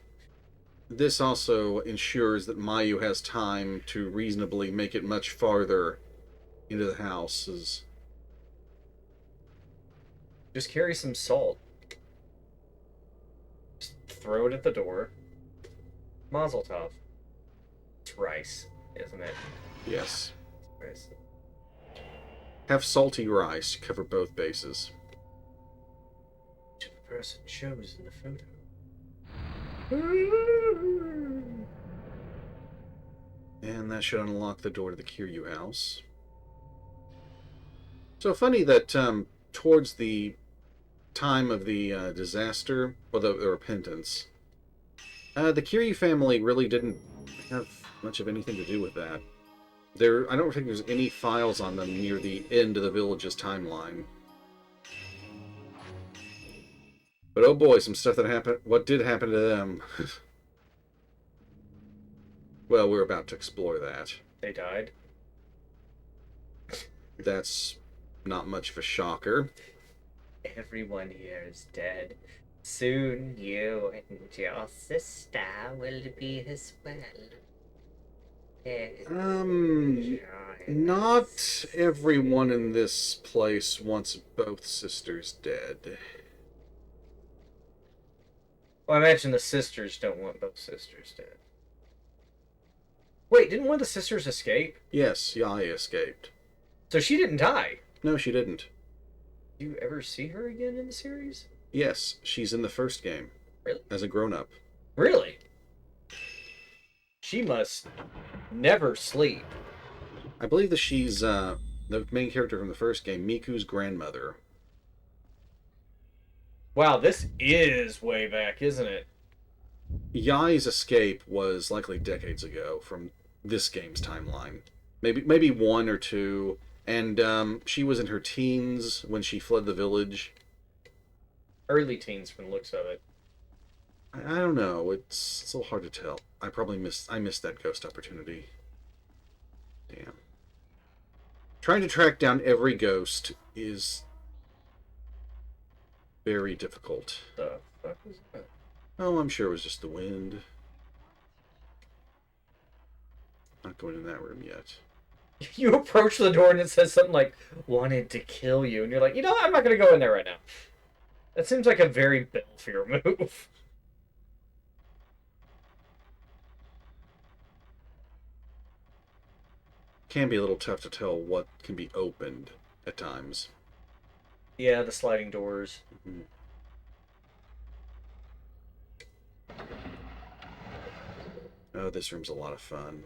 this also ensures that Mayu has time to reasonably make it much farther into the houses. Just carry some salt. Just throw it at the door. Mazel tov. It's rice, isn't it? Yes. Rice. Have salty rice to cover both bases. To the person shows in the photo. And that should unlock the door to the Kiryu house. So funny that towards the time of the disaster, or the repentance, the Kiryu family really didn't have much of anything to do with that. I don't think there's any files on them near the end of the village's timeline. But oh boy, some stuff that happened. What did happen to them? Well, we're about to explore that. They died. That's not much of a shocker. Everyone here is dead. Soon you and your sister will be as well. Not everyone in this place wants both sisters dead. Well, I imagine the sisters don't want both sisters dead. Wait, didn't one of the sisters escape? Yes, Yai escaped. So she didn't die. No, she didn't. Do you ever see her again in the series? Yes, she's in the first game. Really? As a grown-up. Really? She must never sleep. I believe that she's the main character from the first game, Miku's grandmother. Wow, this is way back, isn't it? Yai's escape was likely decades ago from this game's timeline. Maybe one or two. And she was in her teens when she fled the village. Early teens from the looks of it. I don't know. It's a little hard to tell. I missed that ghost opportunity. Damn. Trying to track down every ghost is very difficult. The fuck was that? Oh, I'm sure it was just the wind. Not going in that room yet. You approach the door and it says something like, wanted to kill you. And you're like, you know what? I'm not going to go in there right now. That seems like a very Belfier move. Can be a little tough to tell what can be opened at times. Yeah, the sliding doors. Mhm. Oh, this room's a lot of fun.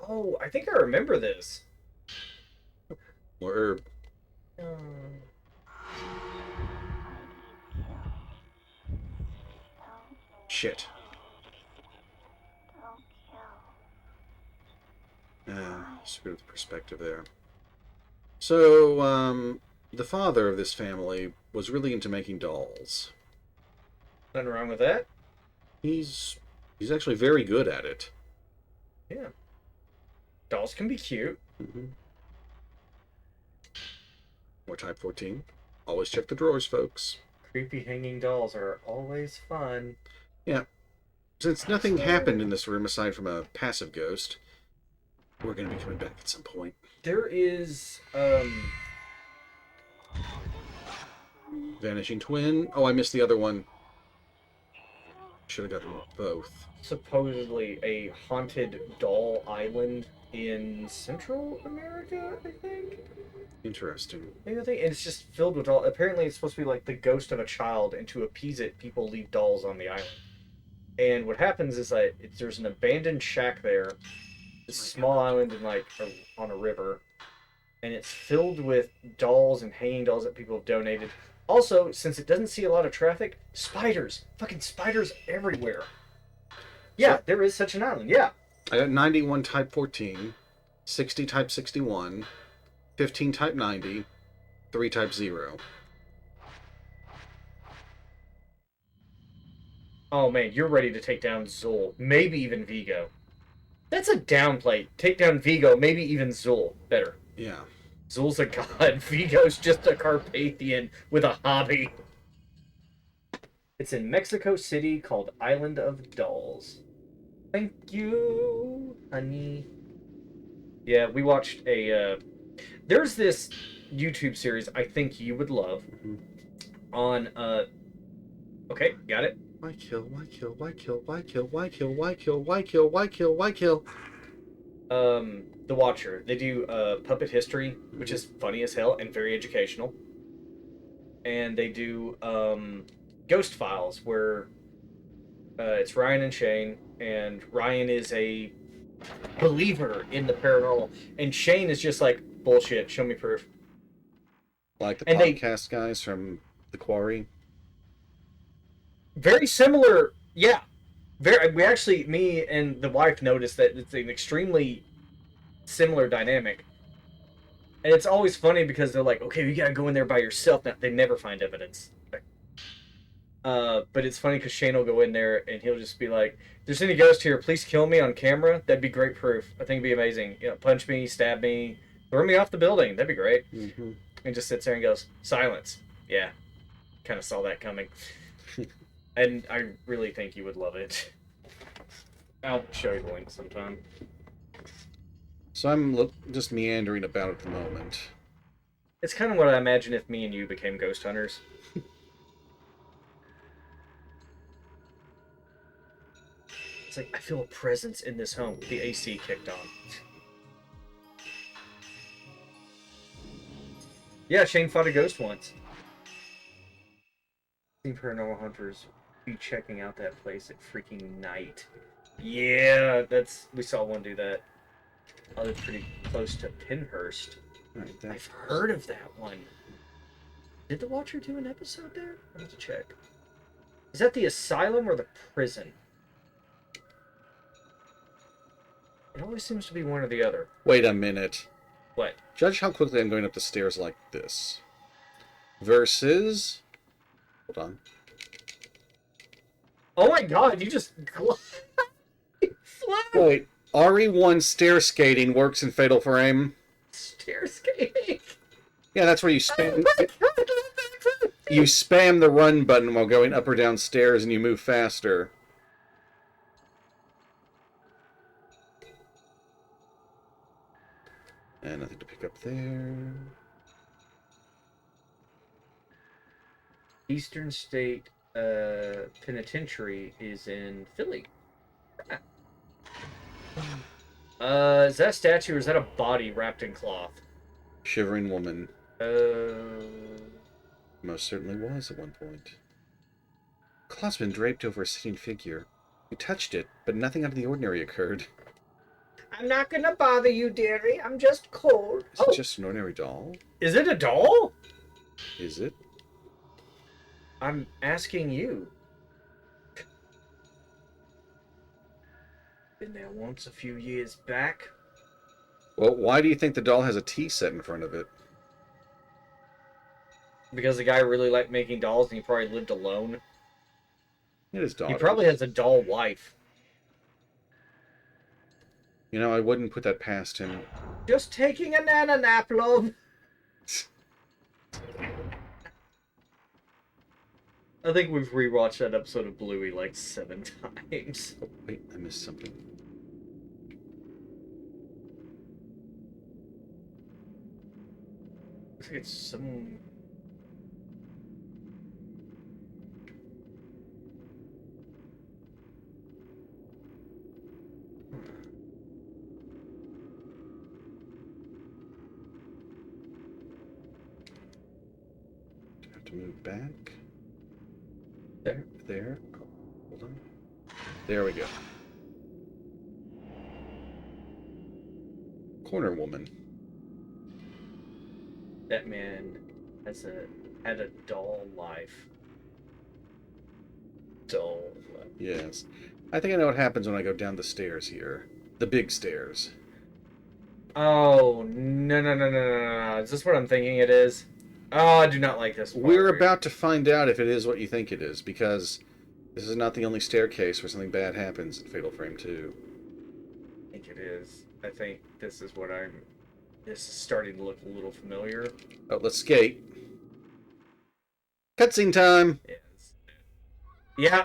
Oh, I think I remember this. More herb. Shit. Screwed with the perspective there. So, the father of this family was really into making dolls. Nothing wrong with that. He's actually very good at it. Yeah. Dolls can be cute. Mm-hmm. More Type 14. Always check the drawers, folks. Creepy hanging dolls are always fun. Yeah. Since nothing happened in this room aside from a passive ghost, we're going to be coming back at some point. There is, Vanishing Twin. Oh, I missed the other one. Should have gotten both. supposedly a haunted doll island in Central America, I think? Interesting. Maybe I think it's just filled with dolls. Apparently it's supposed to be like the ghost of a child, and to appease it, people leave dolls on the island. And what happens is that there's an abandoned shack there, this small island in on a river, and it's filled with dolls and hanging dolls that people have donated. Also, since it doesn't see a lot of traffic, spiders. Fucking spiders everywhere. Yeah, So- there is such an island, yeah. I got 91 Type 14, 60 Type 61, 15 Type 90, 3 Type 0. Oh man, you're ready to take down Zul. Maybe even Vigo. That's a downplay. Take down Vigo, maybe even Zul. Better. Yeah. Zul's a god. Vigo's just a Carpathian with a hobby. It's in Mexico City called Island of Dolls. Thank you, honey. Yeah, we watched a... there's this YouTube series I think you would love on... Okay, got it. Why kill? Why kill? Why kill? Why kill? Why kill? Why kill? Why kill? Why kill? Why kill? The Watcher. They do Puppet History, which is funny as hell and very educational. And they do Ghost Files, where it's Ryan and Shane, and Ryan is a believer in the paranormal, and Shane is just like, bullshit, show me proof. Like the And they- podcast guys from The Quarry. Very similar, yeah. We actually, me and the wife noticed that it's an extremely similar dynamic. And it's always funny because they're like, okay, you gotta go in there by yourself. Now, they never find evidence. But it's funny because Shane will go in there and he'll just be like, if there's any ghost here, please kill me on camera. That'd be great proof. I think it'd be amazing. You know, punch me, stab me, throw me off the building. That'd be great. Mm-hmm. And just sits there and goes, silence. Yeah. kind of saw that coming. And I really think you would love it. I'll show you the link sometime. So I'm just meandering about at the moment. It's kind of what I imagine if me and you became ghost hunters. It's like, I feel a presence in this home. The AC kicked on. Yeah, Shane fought a ghost once. Seen paranormal hunters be checking out that place at freaking night. Yeah, we saw one do that. I live pretty close to Pinhurst. Right, I've heard of that one. Did the Watcher do an episode there? I have to check. Is that the asylum or the prison? It always seems to be one or the other. Wait a minute. What? Judge how quickly I'm going up the stairs like this. Versus... Hold on. Oh my god, you just... Wait, RE1 stair skating works in Fatal Frame? Stair skating? Yeah, that's where you spam... You spam the run button while going up or down stairs and you move faster. And nothing to pick up there. Eastern State Penitentiary is in Philly. Is that a statue or is that a body wrapped in cloth? Shivering woman. Most certainly was at one point. Cloth's been draped over a sitting figure. We touched it, but nothing out of the ordinary occurred. I'm not gonna bother you, dearie. I'm just cold. Is it just an ordinary doll? Is it a doll? Is it? I'm asking you. Been there once a few years back. Well, why do you think the doll has a tea set in front of it? Because the guy really liked making dolls and he probably lived alone. It is doll. He probably has a doll wife. You know, I wouldn't put that past him. Just taking a nana nap, love. I think we've rewatched that episode of Bluey like 7 times. Oh, wait, I missed something. I think it's some... Do I have to move back? There. There. Oh, hold on. There we go. Corner woman. That man had a doll life. Doll life. Yes. I think I know what happens when I go down the stairs here. The big stairs. Oh, no. Is this what I'm thinking it is? Oh, I do not like this part. We're about to find out if it is what you think it is, because this is not the only staircase where something bad happens in Fatal Frame 2. I think it is. I think this is what I'm... This is starting to look a little familiar. Oh, let's skate. Cutscene time! Yes. Yeah.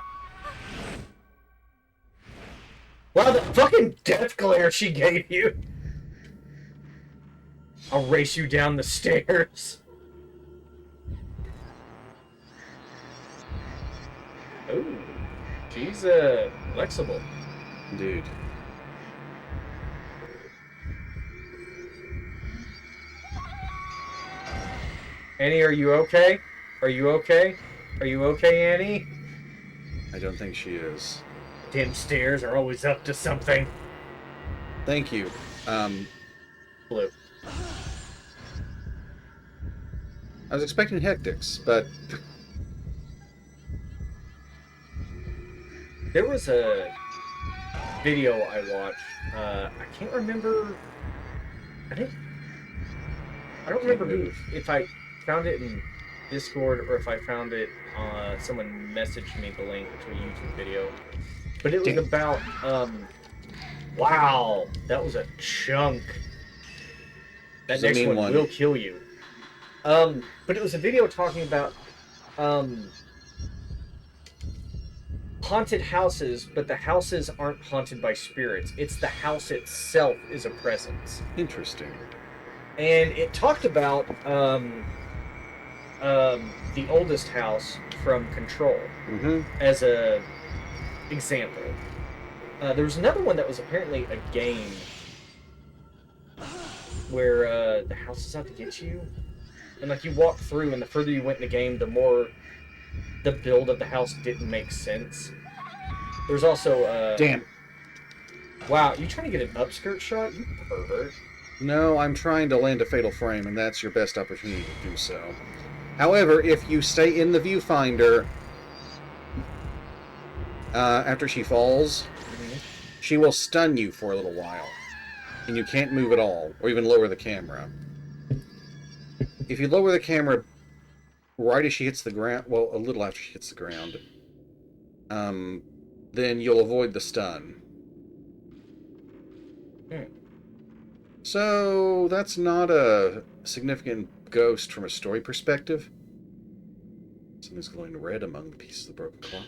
Wow, the fucking death glare she gave you! I'll race you down the stairs. Ooh, she's flexible. Dude. Annie, are you okay? Are you okay? Are you okay, Annie? I don't think she is. Damn stairs are always up to something. Thank you. Blue. I was expecting hectics, but... There was a video I watched. I can't remember. I don't remember if I found it in Discord or if I found it. Someone messaged me the link to a YouTube video, but it was about. Wow, that was a chunk. That next one will kill you. But it was a video talking about um haunted houses, but the houses aren't haunted by spirits. It's the house itself is a presence. Interesting. And it talked about the oldest house from Control Mm-hmm. as a example. There was another one that was apparently a game where the house is out to get you, and like you walk through, and the further you went in the game, the more the build of the house didn't make sense. There's also Damn. wow, you trying to get an upskirt shot, you pervert. No, I'm trying to land a fatal frame, and that's your best opportunity to do so. However, if you stay in the viewfinder after she falls, she will stun you for a little while, and you can't move at all, or even lower the camera. If you lower the camera right as she hits the ground, well, a little after she hits the ground, then you'll avoid the stun. So, that's not a significant ghost from a story perspective. Something's glowing red among the pieces of the broken clock.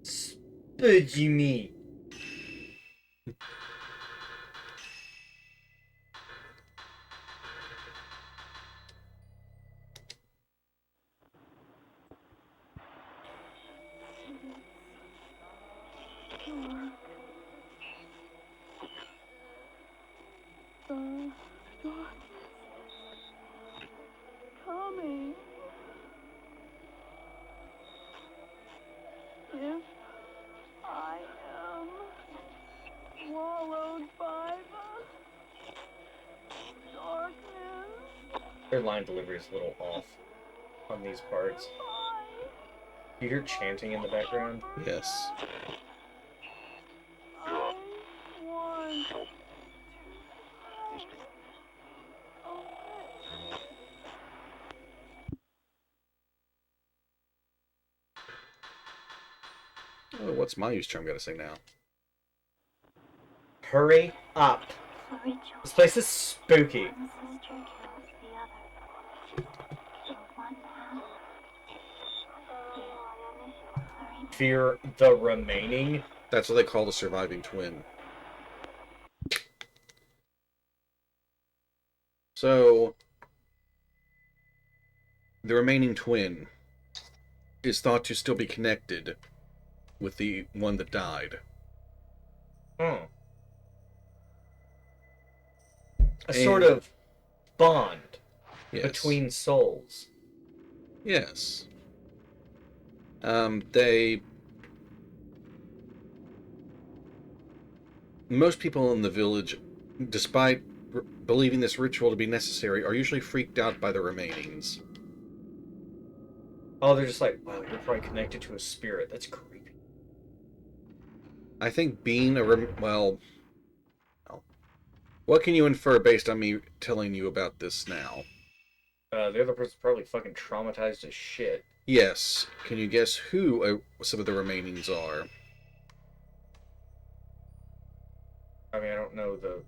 Spooky me. Coming. If I am swallowed by the darkness, Their line delivery is a little off on these parts. You hear chanting in the background? Yes. I want to away. Oh, what's Mayu's charm got to say now? Hurry up. For ritual, This place is spooky. one sister kills the other. So one half. Fear the remaining. That's what they call the surviving twin. So, the remaining twin is thought to still be connected with the one that died. A sort of bond Yes. between souls. Yes. They... Most people in the village, despite believing this ritual to be necessary, are usually freaked out by the remainings. Oh, they're just like, wow, you're probably connected to a spirit. That's creepy. I think being a well, what can you infer based on me telling you about this now? The other person's probably fucking traumatized as shit. Yes. Can you guess who some of the remainings are? I mean, I don't know the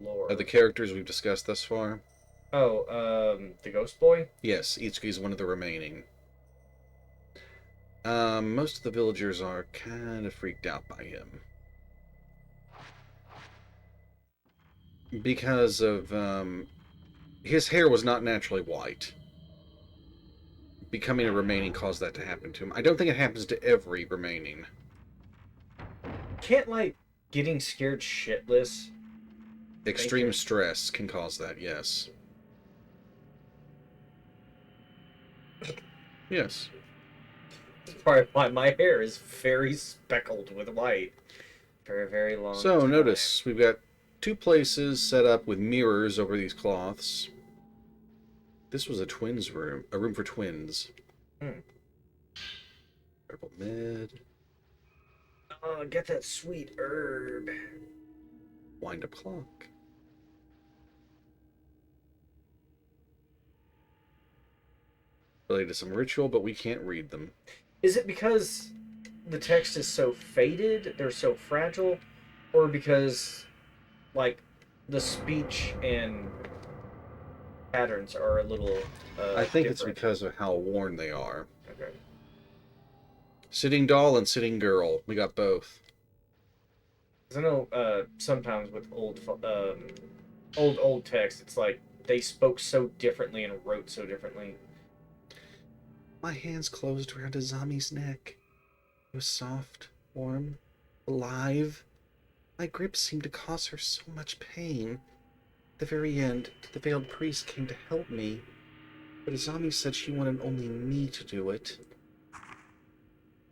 lore. Of the characters we've discussed thus far? Oh, the ghost boy? Yes, Itsuki is one of the remaining. Most of the villagers are kind of freaked out by him. Because of, his hair was not naturally white. Becoming a remaining caused that to happen to him. I don't think it happens to every remaining. Can't, like, getting scared shitless? Extreme stress can cause that, yes. Yes. That's probably why my hair is very speckled with white. For a very long So, time. notice, we've got two places set up with mirrors over these cloths. This was a twins room. A room for twins. Purple med. Oh, get that sweet herb. Wind-up clock. Related to some ritual, but we can't read them. Is it because the text is so faded, they're so fragile, or because, like, the speech and patterns are a little I think it's different. because of how worn they are. Okay. Sitting doll and sitting girl. We got both. 'Cause I know sometimes with old text, it's like they spoke so differently and wrote so differently. My hands closed around Azami's neck. It was soft, warm, alive. My grip seemed to cause her so much pain. At the very end, the veiled priest came to help me, but Azami said she wanted only me to do it.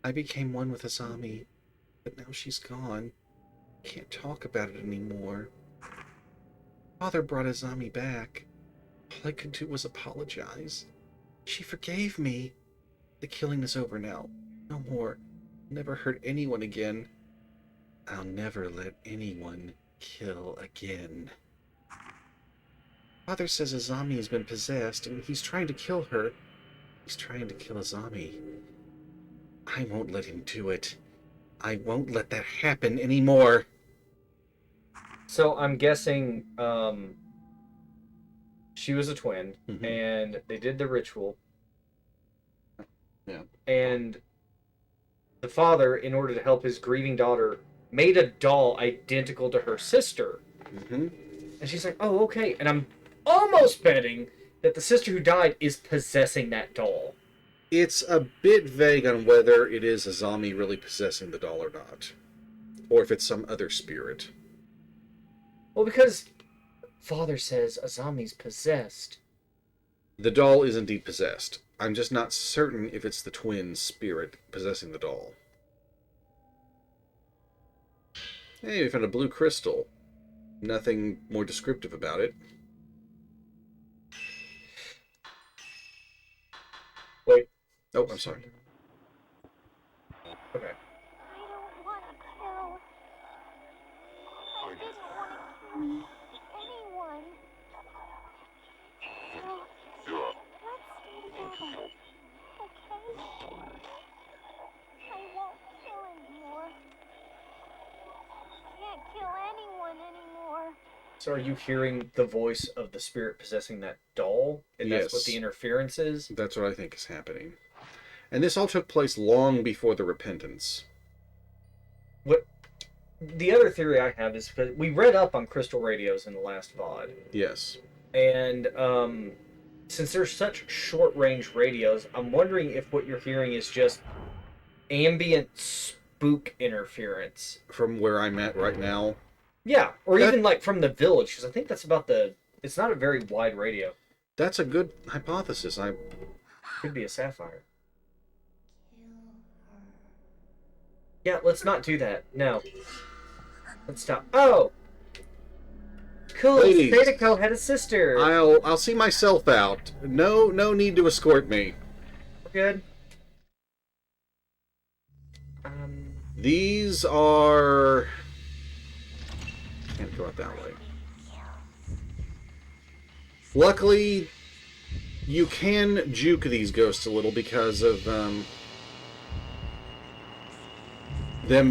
I became one with Azami, but now she's gone. I can't talk about it anymore. Father brought Azami back. All I could do was apologize. She forgave me. The killing is over now. No more. Never hurt anyone again. I'll never let anyone kill again. Father says Azami has been possessed, and he's trying to kill her. He's trying to kill Azami. I won't let him do it. I won't let that happen anymore. So I'm guessing she was a twin, Mhm. and they did the ritual. Yeah. And the father, in order to help his grieving daughter, made a doll identical to her sister. Mm-hmm. And she's like, oh, okay. And I'm almost betting that the sister who died is possessing that doll. It's a bit vague on whether it is Azami really possessing the doll or not, or if it's some other spirit. Well, because father says Azami's possessed. The doll is indeed possessed. I'm just not certain if it's the twin spirit possessing the doll. Hey, we found a blue crystal. Nothing more descriptive about it. Wait. Oh, I'm sorry. Okay. I don't want to kill. I didn't want to kill anyone. So, let's stay together, okay? I won't kill anymore. Can't kill anyone anymore. So are you hearing the voice of the spirit possessing that doll? And that's what Yes. the interference is? That's what I think is happening. And this all took place long before the repentance. What the other theory I have is because we read up on crystal radios in the last VOD. Yes. And since they're such short range radios, I'm wondering if what you're hearing is just ambient spook interference. From where I'm at right now. Yeah, or That- even like from the village, because I think that's about it's not a very wide radio. That's a good hypothesis. Could be a sapphire. Yeah, let's not do that. No. Let's stop. Oh! Cool, Ladies, Sadako had a sister. I'll see myself out. No need to escort me. We're good. These are... Can't go out that way. Luckily, you can juke these ghosts a little because of them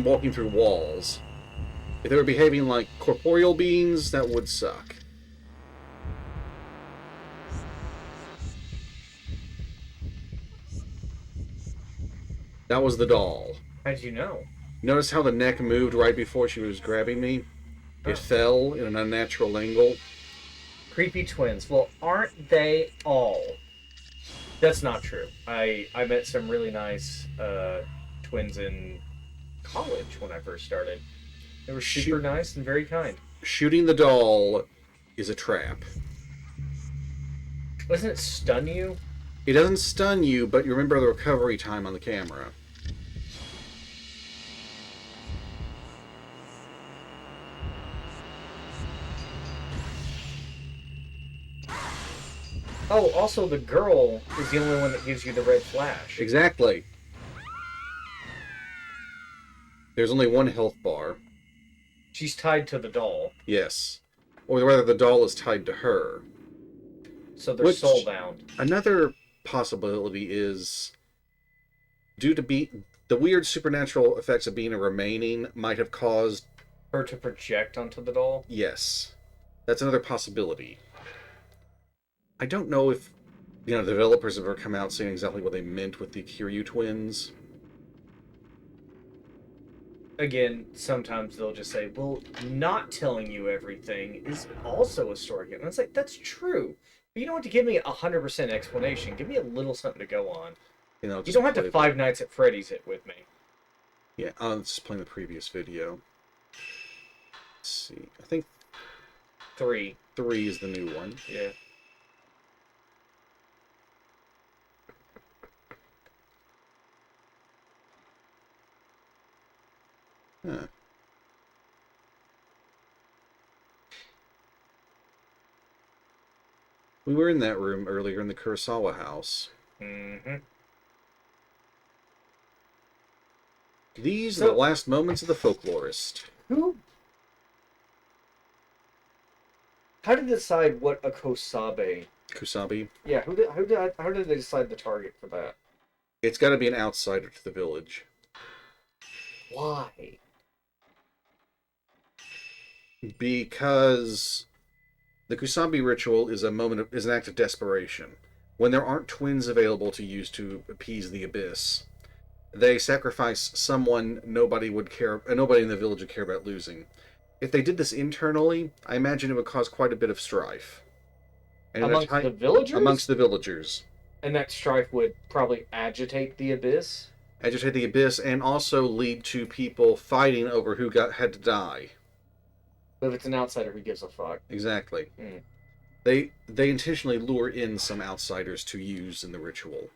walking through walls. If they were behaving like corporeal beings, that would suck. That was the doll. How did you know? Notice how the neck moved right before she was grabbing me? Oh. It fell in an unnatural angle. Creepy twins. Well, aren't they all? That's not true. I met some really nice twins in college when I first started. They were super Shoot. nice and very kind. Shooting the doll is a trap. Doesn't it stun you? It doesn't stun you, but you remember the recovery time on the camera. Oh, also the girl is the only one that gives you the red flash. Exactly. There's only one health bar. She's tied to the doll, Yes. Or rather, the doll is tied to her. so they're Which- soulbound. Another possibility is due to the weird supernatural effects of being a remaining might have caused... Her to project onto the doll. Yes. That's another possibility. I don't know if, the developers have ever come out saying exactly what they meant with the Kiryu twins. Again, sometimes they'll just say, well, not telling you everything is also a story. And it's like, that's true. But you don't have to give me 100% explanation. Give me a little something to go on. You Just don't have to play Five Nights at Freddy's it with me. Yeah, I'm just playing the previous video. Let's see. I think 3. 3 is the new one. Yeah. Huh. We were in that room earlier in the Kurosawa house. Mm-hmm. These are the last moments of the folklorist. Who? How did they decide what a Kosabe? Kusabi. Yeah, how did they decide the target for that? It's got to be an outsider to the village. Why? Because the Kusabi ritual is is an act of desperation. When there aren't twins available to use to appease the abyss, they sacrifice someone nobody in the village would care about losing. If they did this internally, I imagine it would cause quite a bit of strife. And Amongst the villagers? Amongst the villagers. And that strife would probably agitate the abyss? Agitate the abyss and also lead to people fighting over who had to die. But if it's an outsider, who gives a fuck? Exactly. Mm. They intentionally lure in some outsiders to use in the ritual.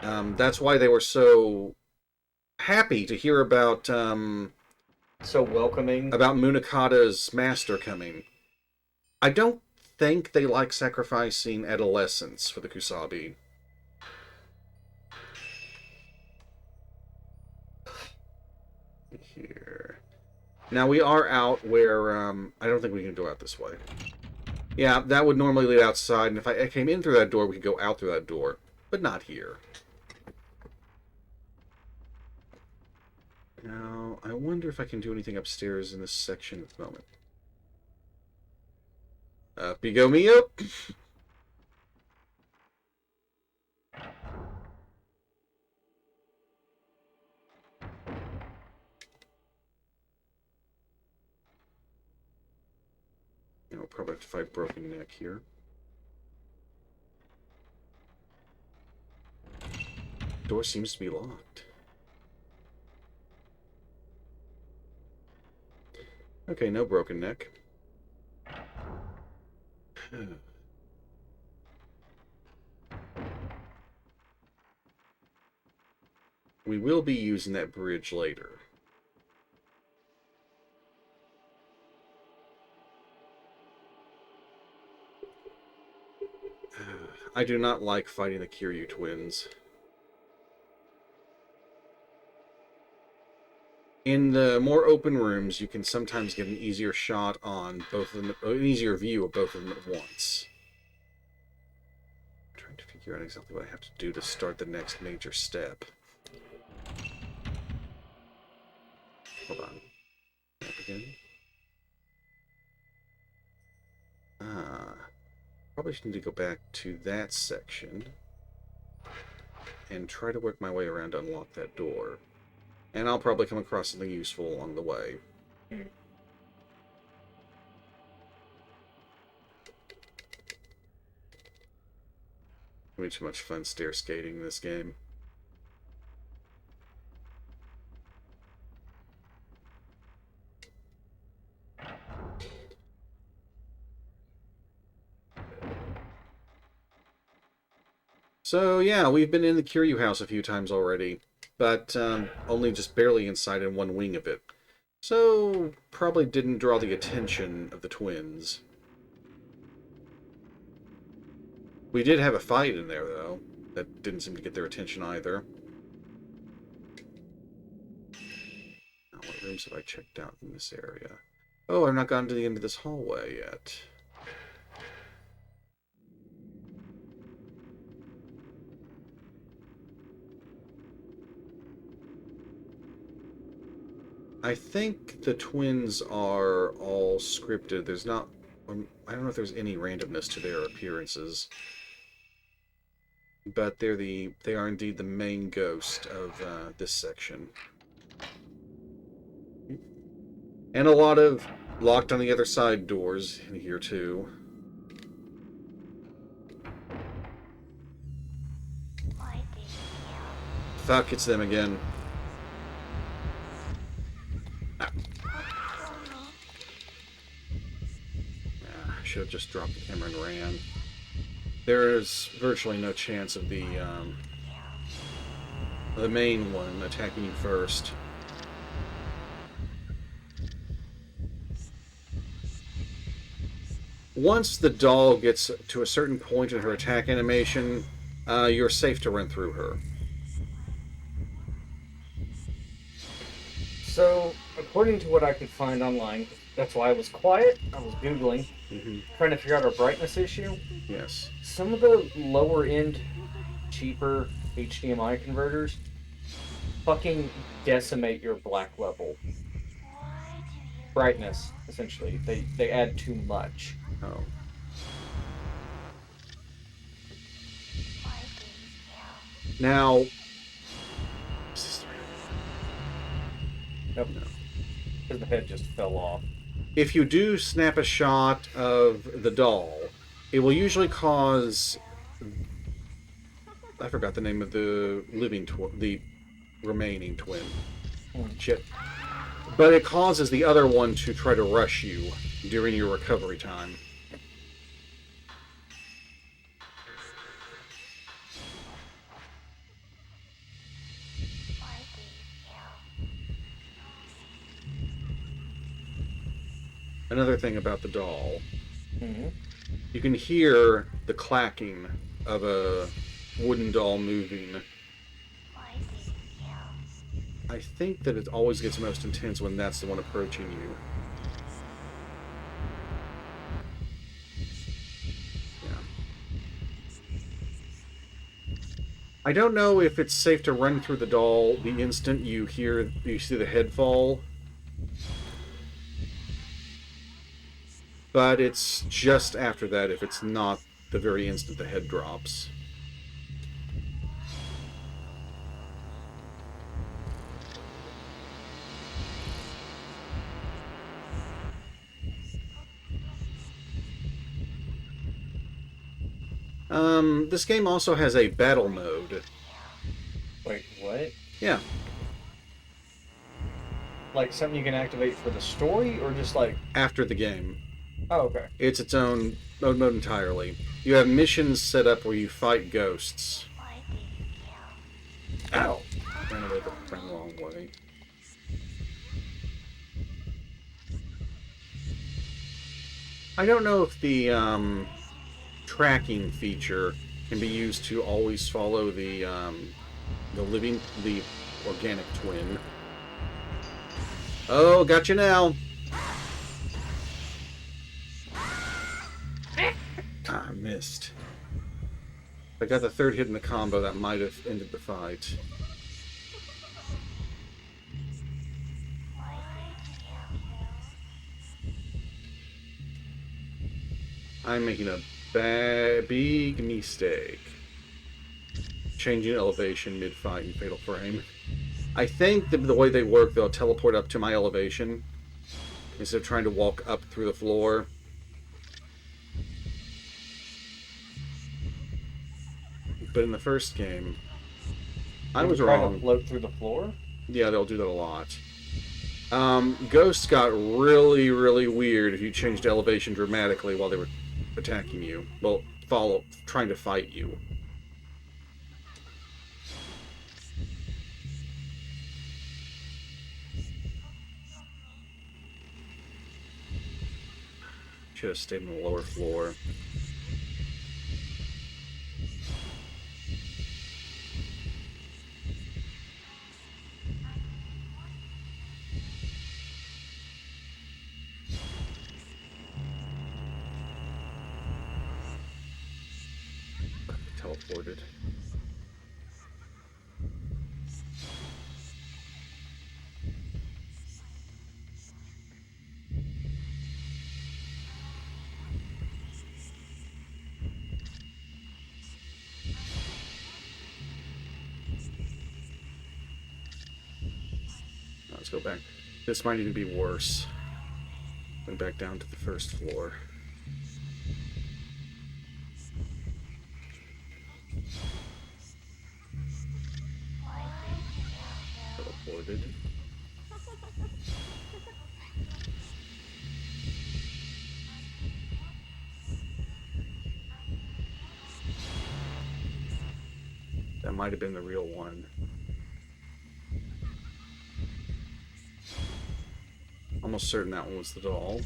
That's why they were so happy to hear about so welcoming about Munakata's master coming. I don't think they like sacrificing adolescents for the Kusabi. Here. Now we are out where I don't think we can go out this way. Yeah, that would normally lead outside, and if I came in through that door, we could go out through that door. But not here. Now, I wonder if I can do anything upstairs in this section at the moment. Up you go, Mio! We'll probably have to fight Broken Neck here. Door seems to be locked. Okay, no Broken Neck. We will be using that bridge later. I do not like fighting the Kiryu twins. In the more open rooms, you can sometimes get an easier shot on both of them, an easier view of both of them at once. I'm trying to figure out exactly what I have to do to start the next major step. Hold on. Up again. Probably should need to go back to that section and try to work my way around to unlock that door. And I'll probably come across something useful along the way. Way too much fun stair skating in this game. So yeah, we've been in the Kiryu house a few times already, but only just barely inside in one wing of it. So probably didn't draw the attention of the twins. We did have a fight in there, though. That didn't seem to get their attention either. Now, what rooms have I checked out in this area? Oh, I've not gotten to the end of this hallway yet. I think the twins are all scripted. There's not... I don't know if there's any randomness to their appearances, but they are indeed the main ghost of this section, and a lot of locked on the other side doors in here too. Fuck, it's them again. Ah. I should have just dropped the camera and ran. There is virtually no chance of the main one attacking you first. Once the doll gets to a certain point in her attack animation, you're safe to run through her. So, according to what I could find online, that's why I was quiet. I was Googling, trying to figure out our brightness issue. Yes. Some of the lower end, cheaper HDMI converters fucking decimate your black level. Brightness, essentially. They add too much. Oh. Now. Nope. No. Because the head just fell off. If you do snap a shot of the doll, it will usually cause. I forgot the name of the the remaining twin. Shit. But it causes the other one to try to rush you during your recovery time. Another thing about the doll, you can hear the clacking of a wooden doll moving. I think that it always gets most intense when that's the one approaching you. Yeah. I don't know if it's safe to run through the doll the instant you see the head fall. But it's just after that if it's not the very instant the head drops. This game also has a battle mode. Wait, what? Yeah. Like something you can activate for the story, or just like... After the game. Oh, okay. It's its own mode entirely. You have missions set up where you fight ghosts. Ow! Ran away the wrong way. I don't know if the tracking feature can be used to always follow the organic twin. Oh, gotcha now. Ah, I missed. If I got the third hit in the combo, that might have ended the fight. I'm making a big mistake. Changing elevation mid-fight in Fatal Frame. I think the way they work, they'll teleport up to my elevation instead of trying to walk up through the floor. But in the first game, I was try wrong. to float through the floor? Yeah, they'll do that a lot. Ghosts got really, really weird if you changed elevation dramatically while they were attacking you. Well, trying to fight you. Should have stayed on the lower floor. Teleported. Let's go back. This might even be worse. Went back down to the first floor. Teleported. That might have been the real one. Almost certain that one was the doll.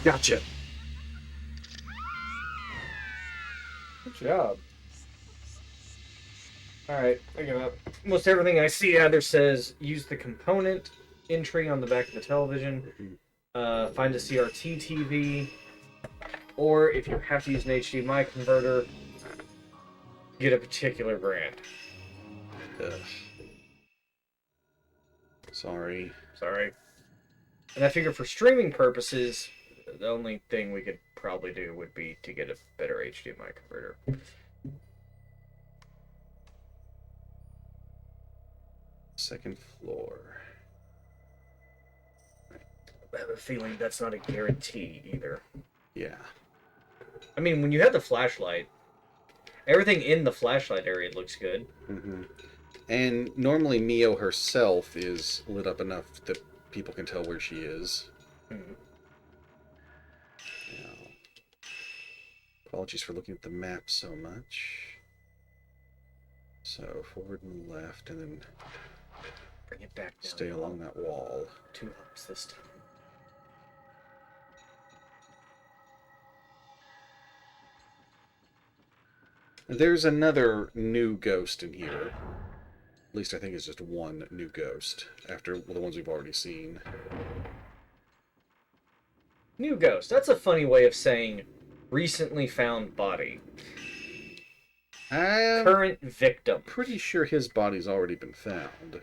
Gotcha. Good job. Alright, I give up. Almost everything I see either says use the component entry on the back of the television, find a CRT TV, or if you have to use an HDMI converter, get a particular brand. Ugh. Sorry. Sorry. And I figure for streaming purposes, the only thing we could probably do would be to get a better HDMI converter. Second floor. I have a feeling that's not a guarantee either. Yeah. I mean, when you have the flashlight, everything in the flashlight area looks good. Mm-hmm. And normally Mio herself is lit up enough that people can tell where she is. Mm-hmm. Now, apologies for looking at the map so much. So forward and left, and then Bring it back down. stay along that wall. 2 hops this time. There's another new ghost in here. At least I think it's just one new ghost after the ones we've already seen. New ghost. That's a funny way of saying recently found body. I'm Current victim. pretty sure his body's already been found.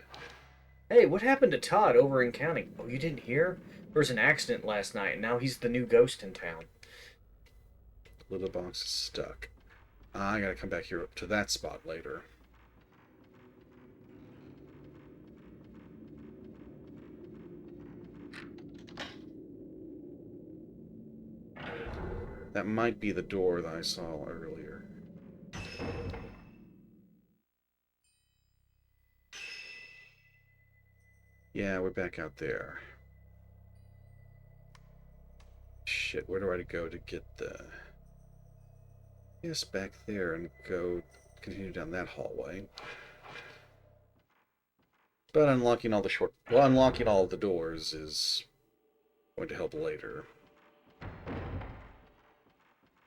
Hey, what happened to Todd over in county? Oh, you didn't hear? There was an accident last night, and now he's the new ghost in town. Little box is stuck. I gotta come back here up to that spot later. That might be the door that I saw earlier. Yeah, we're back out there. Shit, where do I go to get the... Yes, back there and go continue down that hallway. But unlocking all the unlocking all of the doors is going to help later.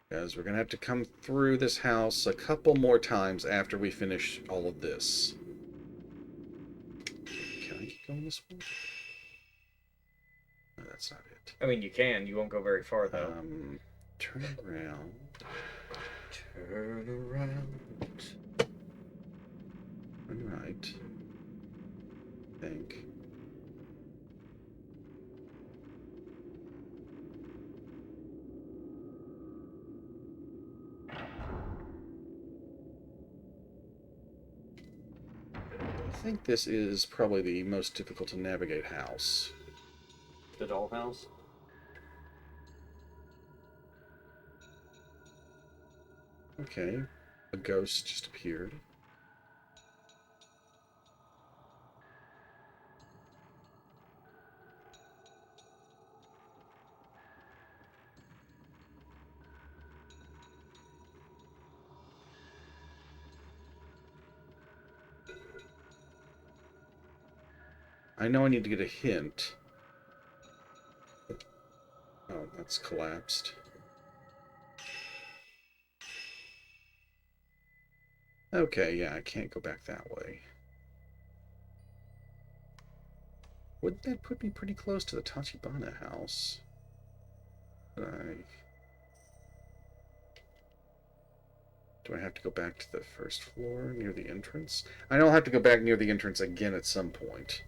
Because we're going to have to come through this house a couple more times after we finish all of this. Can I keep going this way? No, that's not it. I mean, you can. You won't go very far, though. Turn around. Turn around. Turn right. I think. I think this is probably the most difficult to navigate house. The dollhouse? Okay, a ghost just appeared. I know I need to get a hint. Oh, that's collapsed. Okay, yeah, I can't go back that way. Would that put me pretty close to the Tachibana house? But I Do I have to go back to the first floor near the entrance? I know I'll have to go back near the entrance again at some point.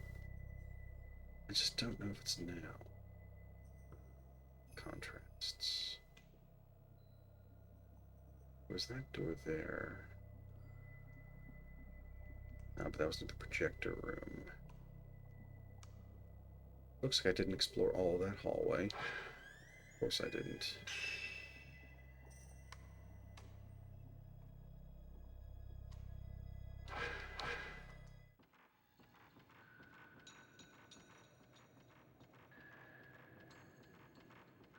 I just don't know if it's now. Contrasts. Was that door there? No, but that was in the projector room. Looks like I didn't explore all of that hallway. Of course I didn't.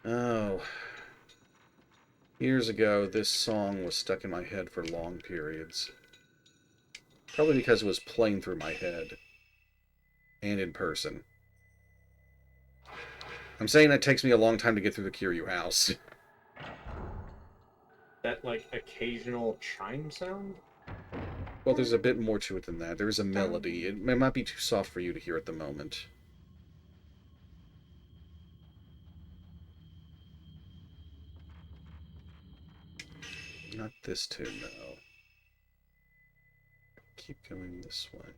Oh. Years ago, this song was stuck in my head for long periods. Probably because it was playing through my head. And in person. I'm saying that takes me a long time to get through the Kiryu house. That, like, occasional chime sound? Well, there's a bit more to it than that. There is a melody. It might be too soft for you to hear at the moment. Not this tune, though. Keep going this way.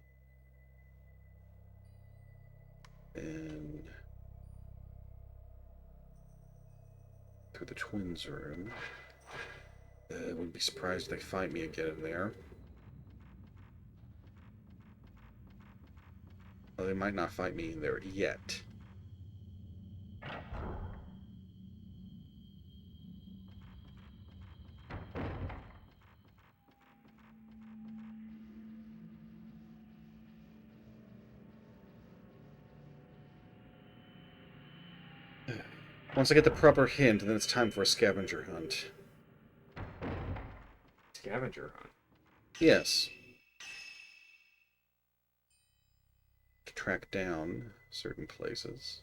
And through the twins' room. I wouldn't be surprised if they fight me again in there. Well, they might not fight me in there yet. Once I get the proper hint, then it's time for a scavenger hunt. Scavenger hunt? Yes. To track down certain places.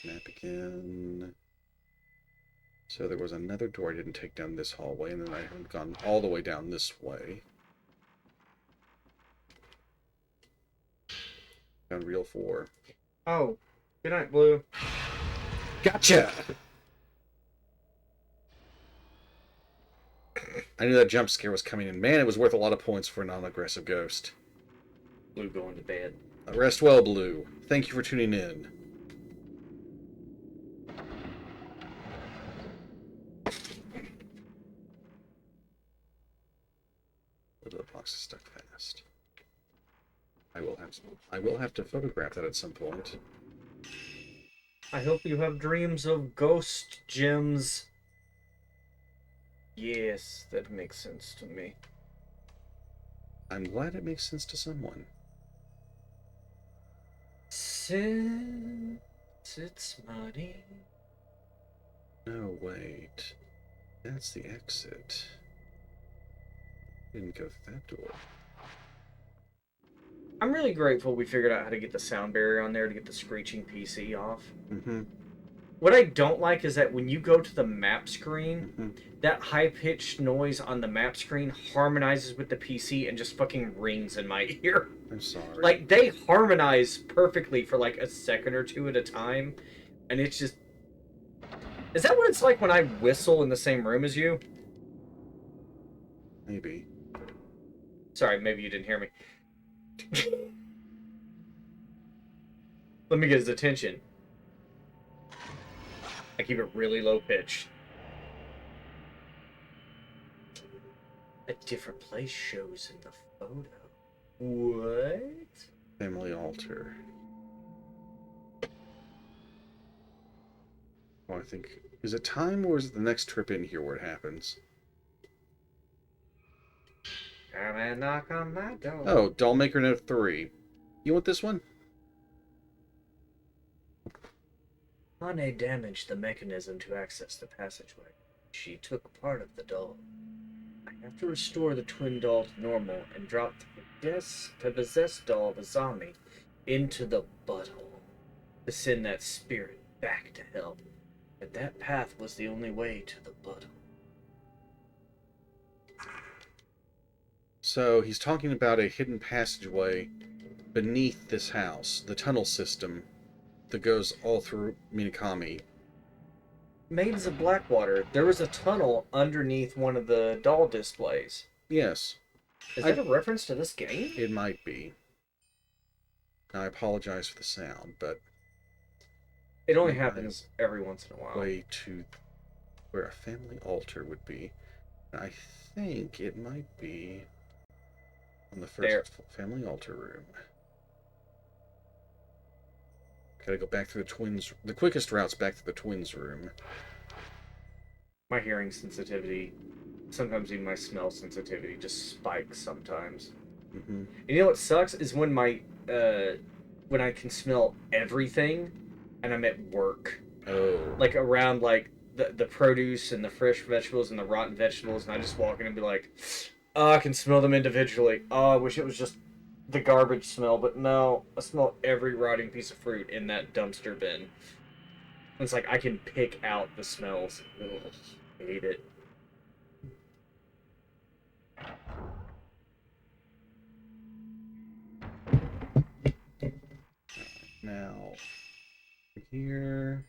Map again. So there was another door I didn't take down this hallway, and then I haven't gone all the way down this way. Found reel 4. Oh, good night, Blue. Gotcha! I knew that jump scare was coming in. Man, it was worth a lot of points for a non-aggressive ghost. Blue going to bed. Rest well, Blue. Thank you for tuning in. The box is stuck fast. I will have to photograph that at some point. I hope you have dreams of ghost gems. Yes, that makes sense to me. I'm glad it makes sense to someone. Since it's money. No, wait. That's the exit. Didn't go through that door. I'm really grateful we figured out how to get the sound barrier on there to get the screeching PC off. Mm-hmm. What I don't like is that when you go to the map screen, that high-pitched noise on the map screen harmonizes with the PC and just fucking rings in my ear. I'm sorry. Like, they harmonize perfectly for like a second or two at a time, and it's just... Is that what it's like when I whistle in the same room as you? Maybe. Sorry, maybe you didn't hear me. Let me get his attention. I keep it really low pitched. A different place shows in the photo. What? Family altar. Oh, I think... Is it time, or is it the next trip in here where it happens? Come and knock on my door. Oh, Dollmaker Note 3. You want this one? Hane damaged the mechanism to access the passageway. She took part of the doll. I have to restore the twin doll to normal and drop the possessed doll of Azami into the butthole to send that spirit back to hell. But that path was the only way to the butthole. So, he's talking about a hidden passageway beneath this house, the tunnel system that goes all through Minakami. Maidens of Blackwater, there was a tunnel underneath one of the doll displays. Yes, Is I- that a reference to this game? it might be. I apologize for the sound, but It only my happens every once in a while. way to where a family altar would be. I think it might be on the first There. family altar room. Gotta go back through the twins. The quickest route's back to the twins room. My hearing sensitivity, sometimes even my smell sensitivity, just spikes sometimes. Mm-hmm. And you know what sucks is when when I can smell everything, and I'm at work, Oh. like around like the produce and the fresh vegetables and the rotten vegetables, and I just walk in and be like, oh, I can smell them individually. Oh, I wish it was just the garbage smell, but no, I smell every rotting piece of fruit in that dumpster bin. And it's like I can pick out the smells. Ugh, I hate it. Now, here.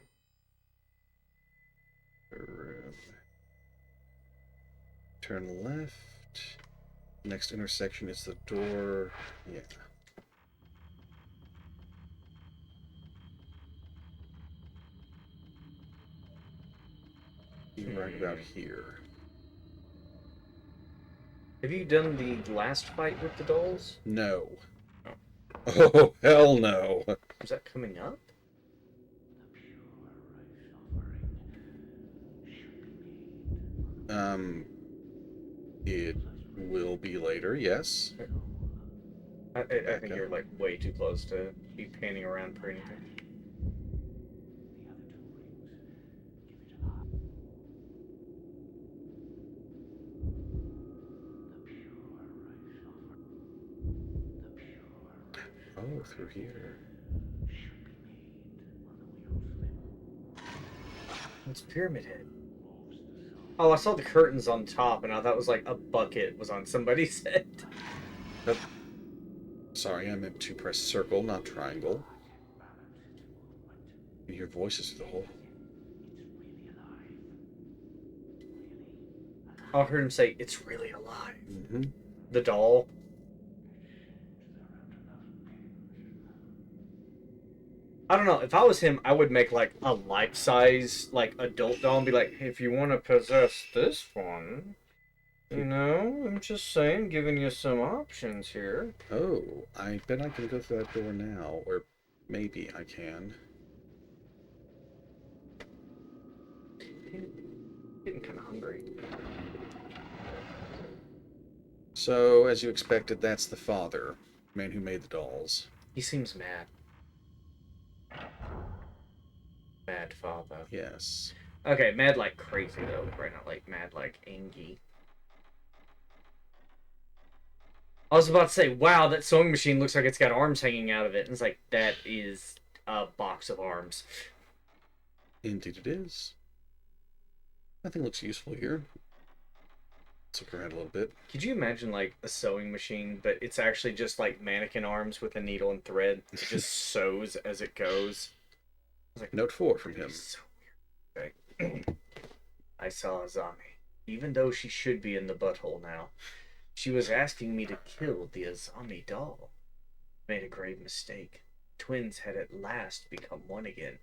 Room. Turn left. Next intersection is the door. Yeah. Be right about here. Have you done the last fight with the dolls? No. Oh, hell no. Is that coming up? It will be later, yes. I think you're like way too close to be panning around for anything. Oh, through here. It's Pyramid Head. Oh, I saw the curtains on top, and I thought it was like a bucket was on somebody's head. Sorry, I meant to press circle, not triangle. You hear voices through the hole. I heard him say, "It's really alive." Mm-hmm. The doll. I don't know. If I was him, I would make like a life-size, like adult doll and be like, "If you want to possess this one, you know, I'm just saying, giving you some options here." Oh, I bet I can go through that door now, or maybe I can. Getting kind of hungry. So, as you expected, that's the father, man who made the dolls. He seems mad. Mad father. Yes. Okay, mad like crazy though, right? Not like mad like angry. I was about to say, wow, that sewing machine looks like it's got arms hanging out of it. And it's like, that is a box of arms. Indeed it is. Nothing looks useful here. Let's look around a little bit. Could you imagine like a sewing machine, but it's actually just like mannequin arms with a needle and thread? It just sews as it goes. I was like, Note 4 from him. so weird. Okay. I saw Azami. Even though she should be in the butthole now, she was asking me to kill the Azami doll. Made a grave mistake. Twins had at last become one again.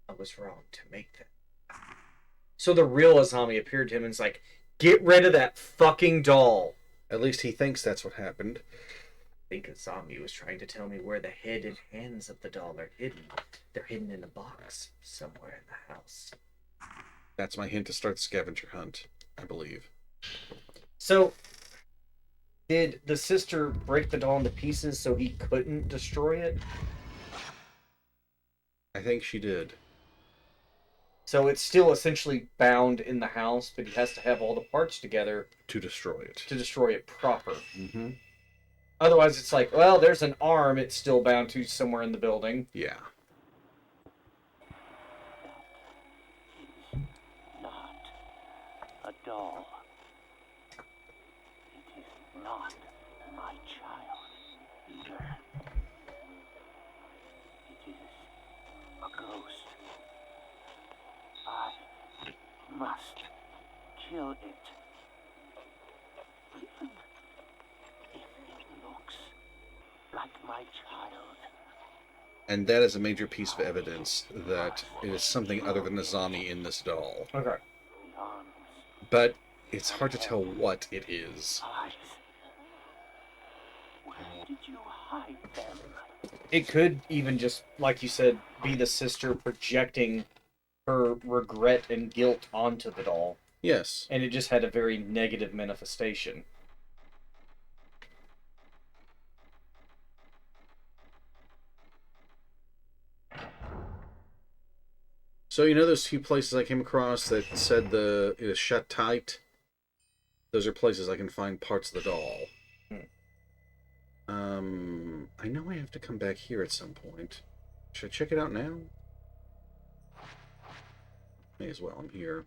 I was wrong to make them. So the real Azami appeared to him and was like, get rid of that fucking doll. At least he thinks that's what happened. I think Azami was trying to tell me where the head and hands of the doll are hidden. They're hidden in a box somewhere in the house. That's my hint to start the scavenger hunt, I believe. So, did the sister break the doll into pieces so he couldn't destroy it? I think she did. So it's still essentially bound in the house, but he has to have all the parts together To destroy it. to destroy it proper. Mm-hmm. Otherwise, it's like, well, there's an arm it's still bound to somewhere in the building. Yeah. Not a doll. It is not my child either. It is a ghost. I my child. And that is a major piece of evidence that it is something other than a zombie in this doll. Okay. The arms, But it's hard to tell what it is. eyes. Where did you hide them? It could even just, like you said, be the sister projecting her regret and guilt onto the doll. Yes. And it just had a very negative manifestation. So you know those few places I came across that said it is shut tight? Those are places I can find parts of the doll. I know I have to come back here at some point. Should I check it out now? May as well, I'm here.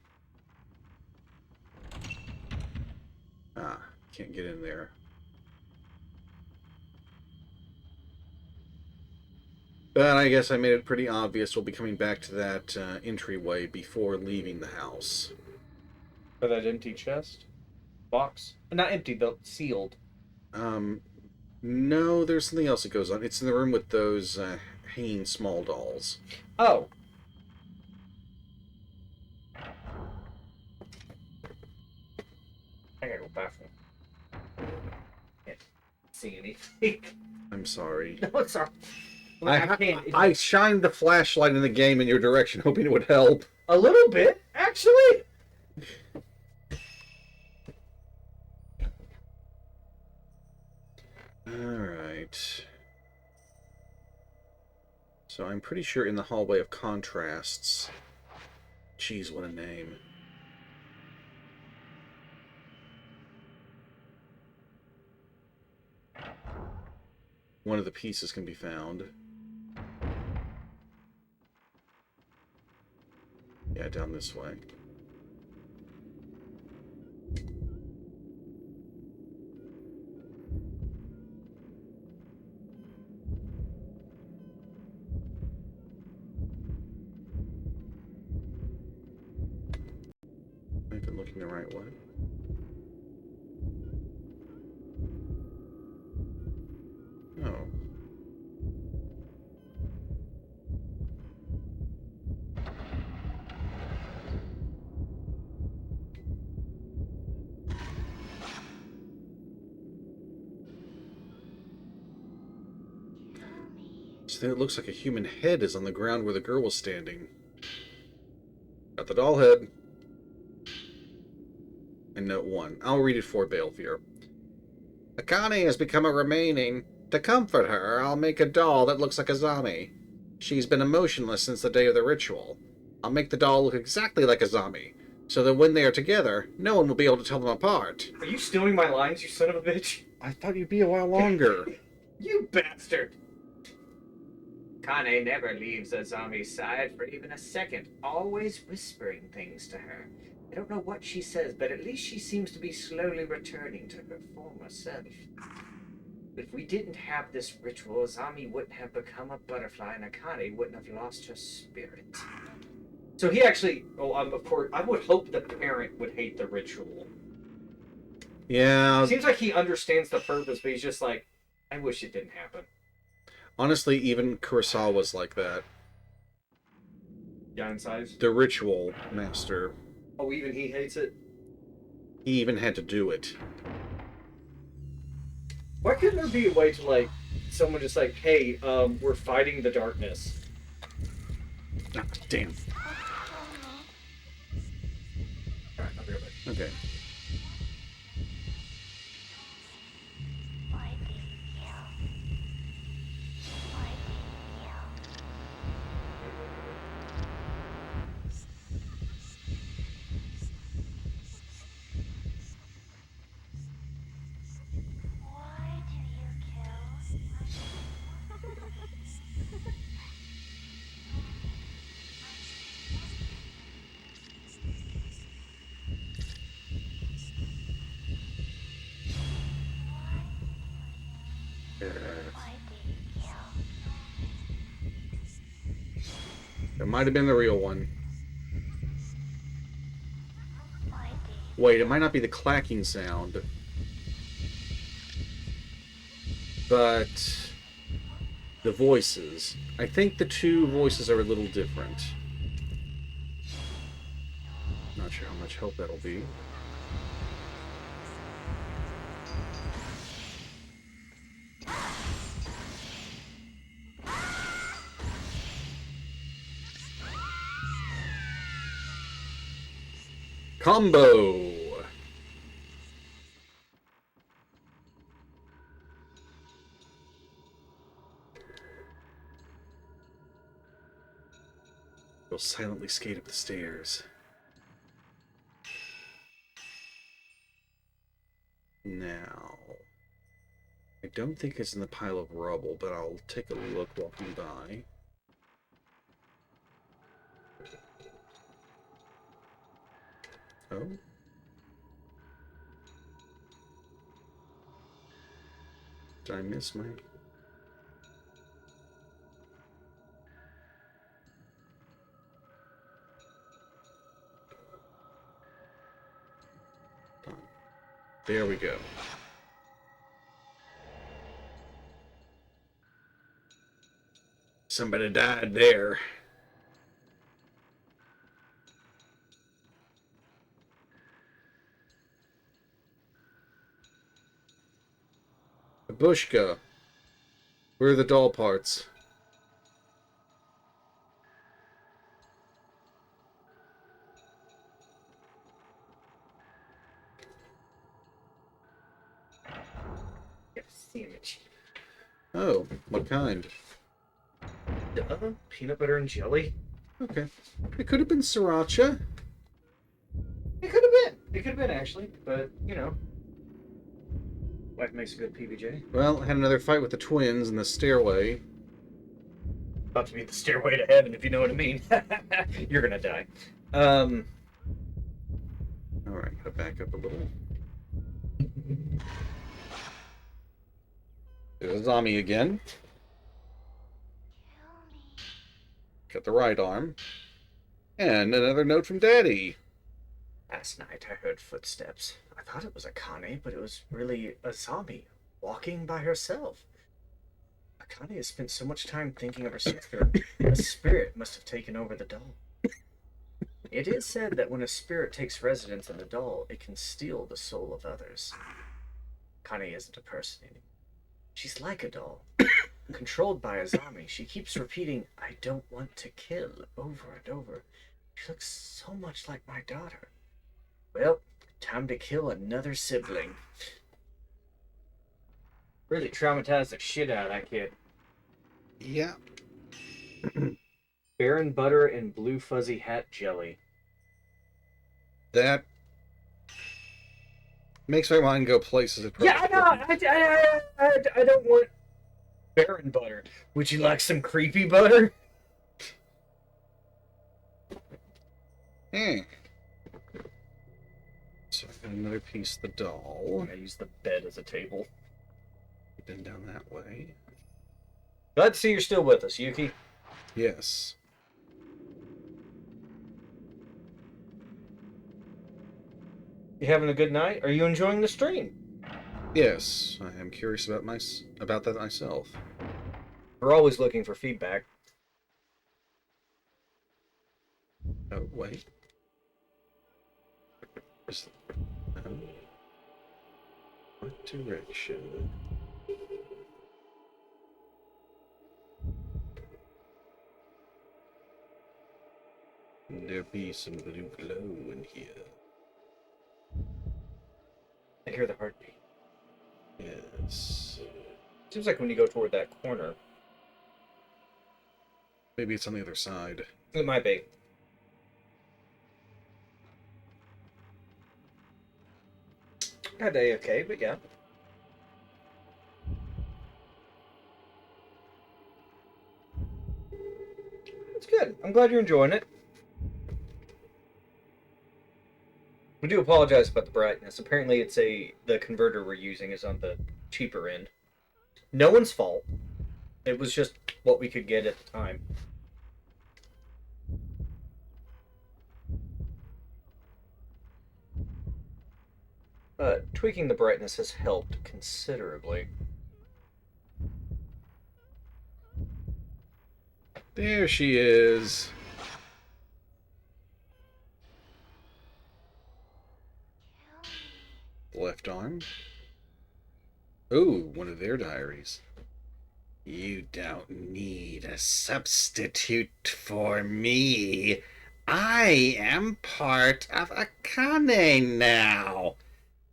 Ah, can't get in there. But I guess I made it pretty obvious we'll be coming back to that entryway before leaving the house. For that empty chest? Box? Not empty, but sealed. No, there's something else that goes on. It's in the room with those hanging small dolls. Oh. I gotta go bathroom. Can't see anything. I'm sorry. No, it's alright. I can't. I shined the flashlight in the game in your direction, hoping it would help. A little bit, actually. Alright. So I'm pretty sure in the hallway of contrasts. Jeez, what a name. One of the pieces can be found. Yeah, down this way. I've been looking the right way. Oh. So then it looks like a human head is on the ground where the girl was standing. Got the doll head. And note 1. I'll read it for Balefear. Akane has become a remaining. To comfort her, I'll make a doll that looks like a zombie. She's been emotionless since the day of the ritual. I'll make the doll look exactly like a zombie, so that when they are together, no one will be able to tell them apart. Are you stealing my lines, you son of a bitch? I thought you'd be a while longer. You bastard! Kane never leaves a zombie's side for even a second, always whispering things to her. I don't know what she says, but at least she seems to be slowly returning to her former self. If we didn't have this ritual, Azami wouldn't have become a butterfly and Akane wouldn't have lost her spirit. So he actually, of course, I would hope the parent would hate the ritual. Yeah. Seems like he understands the purpose, but he's just like, I wish it didn't happen. Honestly, even Kurosawa's like that. Yeah, in size? The ritual master. Oh, even he hates it? He even had to do it. Why couldn't there be a way to, like, someone just like, hey, we're fighting the darkness. Ah, damn. Alright, I'll be right back. Okay. It might have been the real one. Wait, it might not be the clacking sound. But the voices. I think the two voices are a little different. Not sure how much help that'll be. Combo! We'll silently skate up the stairs. Now, I don't think it's in the pile of rubble, but I'll take a look walking by. Oh? Did I miss my... There we go. Somebody died there. Babushka. Where are the doll parts? Sandwich. Oh, what kind? Peanut butter and jelly. Okay. It could have been sriracha. It could have been. It could have been actually, but you know, wife makes a good PBJ. Well, I had another fight with the twins in the stairway. About to be the stairway to heaven, if you know what I mean. You're gonna die. Alright, gotta back up a little. There's Zami again. Got the right arm. And another note from Daddy. Last night I heard footsteps. I thought it was Akane, but it was really a zombie walking by herself. Akane has spent so much time thinking of her sister, a spirit must have taken over the doll. It is said that when a spirit takes residence in a doll, it can steal the soul of others. Akane isn't a person anymore. She's like a doll, controlled by a zombie. She keeps repeating, "I don't want to kill," over and over. She looks so much like my daughter. Well, time to kill another sibling. Really traumatized the shit out of that kid. Yeah. Baron butter and blue fuzzy hat jelly. That makes my mind go places. It Yeah, I probably know. I don't want Baron butter. Would you like some creepy butter? shouldn't. So I got another piece of the doll. I use the bed as a table. Been down that way. Glad to see you're still with us, Yuki. Yes. You having a good night? Are you enjoying the stream? Yes, I am curious about that myself. We're always looking for feedback. Oh wait. What direction? There be some blue glow in here. I hear the heartbeat. Yes. Seems like when you go toward that corner. Maybe it's on the other side. It might be. Had a okay, but yeah. It's good. I'm glad you're enjoying it. We do apologize about the brightness. Apparently it's the converter we're using is on the cheaper end. No one's fault. It was just what we could get at the time. But tweaking the brightness has helped considerably. There she is. Left arm. Ooh, one of their diaries. You don't need a substitute for me. I am part of Akane now.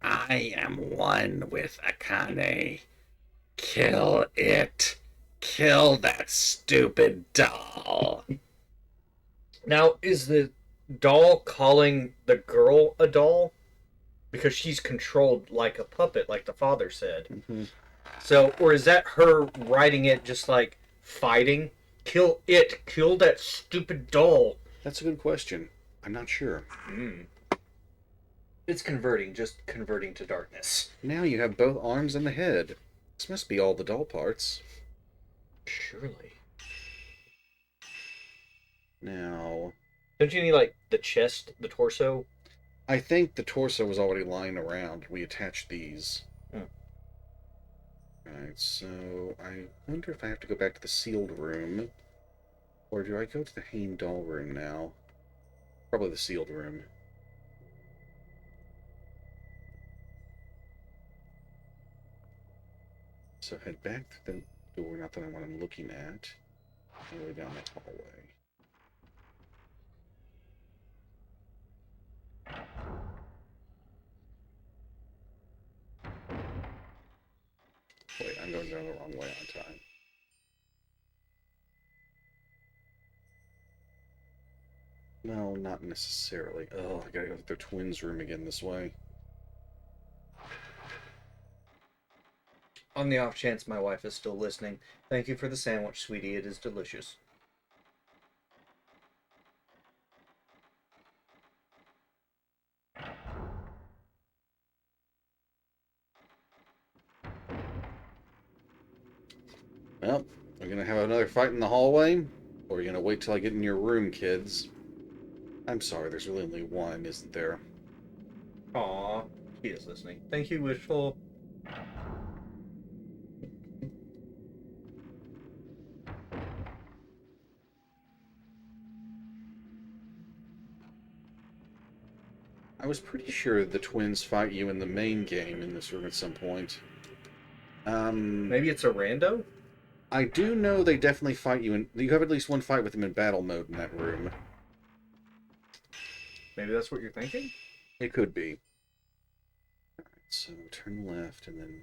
I am one with Akane. Kill it. Kill that stupid doll. Now, is the doll calling the girl a doll? Because she's controlled like a puppet, like the father said. Mm-hmm. So, or is that her writing it just like fighting? Kill it. Kill that stupid doll. That's a good question. I'm not sure. It's converting, just converting to darkness. Now you have both arms and the head. This must be all the doll parts. Surely. Now, Don't you need like the chest, the torso? I think the torso was already lying around. We attached these. Alright, so I wonder if I have to go back to the sealed room. Or do I go to the Hane doll room now? Probably the sealed room. So head back to the door, not the one I'm looking at. All the way down the hallway. Wait, I'm going down the wrong way on time. No, not necessarily. Oh, I gotta go to their twins' room again this way. On the off chance my wife is still listening, thank you for the sandwich, sweetie. It is delicious. Well, we're gonna have another fight in the hallway, or are you gonna wait till I get in your room, kids? I'm sorry, there's really only one, isn't there? Aw, he is listening. Thank you, Wishful. I was pretty sure the twins fight you in the main game in this room at some point. Maybe it's a rando? I do know they definitely fight you in... You have at least one fight with them in battle mode in that room. Maybe that's what you're thinking? It could be. Alright, so turn left and then...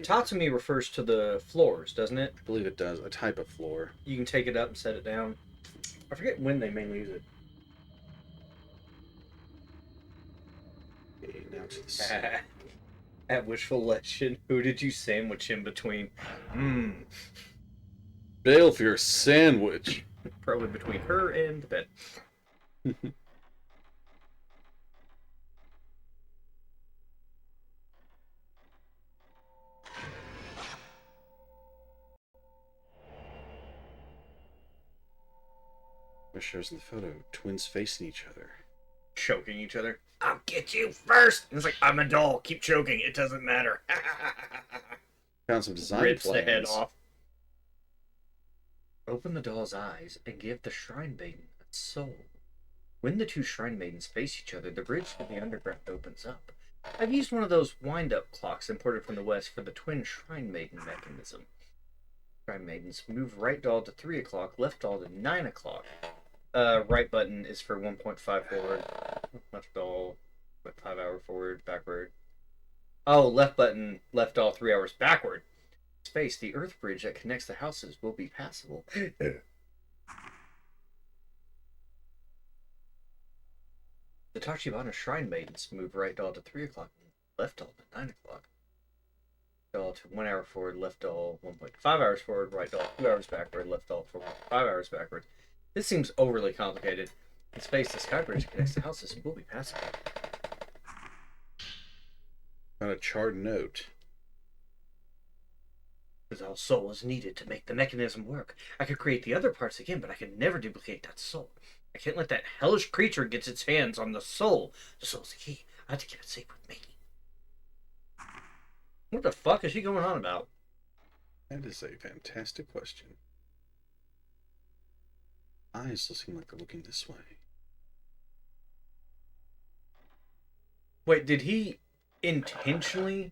Tatsumi refers to the floors, doesn't it? I believe it does. A type of floor. You can take it up and set it down. I forget when they mainly use it. Okay, now to the side. At Wishful Legend, who did you sandwich in between? Bail for your sandwich! Probably between her and the bed. What shows in the photo? Twins facing each other. Choking each other. I'll get you first! And it's like, I'm a doll. Keep choking. It doesn't matter. Found some design Rips plans. the head off. Open the doll's eyes and give the shrine maiden a soul. When the two shrine maidens face each other, the bridge to the underground opens up. I've used one of those wind-up clocks imported from the west for the twin shrine maiden mechanism. Shrine maidens move right doll to 3 o'clock, left doll to 9 o'clock. Right button is for 1.5 forward. Left doll, 5 hour forward, backward. Oh, left button, left doll 3 hours backward. Space, the earth bridge that connects the houses will be passable. The Tachibana Shrine Maidens move right doll to 3 o'clock, left doll to 9 o'clock. Doll to 1 hour forward, left doll 1.5 hours forward, right doll 2 hours backward, left doll 4.5 hours backward. This seems overly complicated. In space, the sky bridge connects the houses and will be passable. Found a charred note. Rizal's soul is needed to make the mechanism work. I could create the other parts again, but I could never duplicate that soul. I can't let that hellish creature get its hands on the soul. The soul's the key. I have to keep it safe with me. What the fuck is she going on about? That is a fantastic question. eyes still seem like they're looking this way. Wait, did he intentionally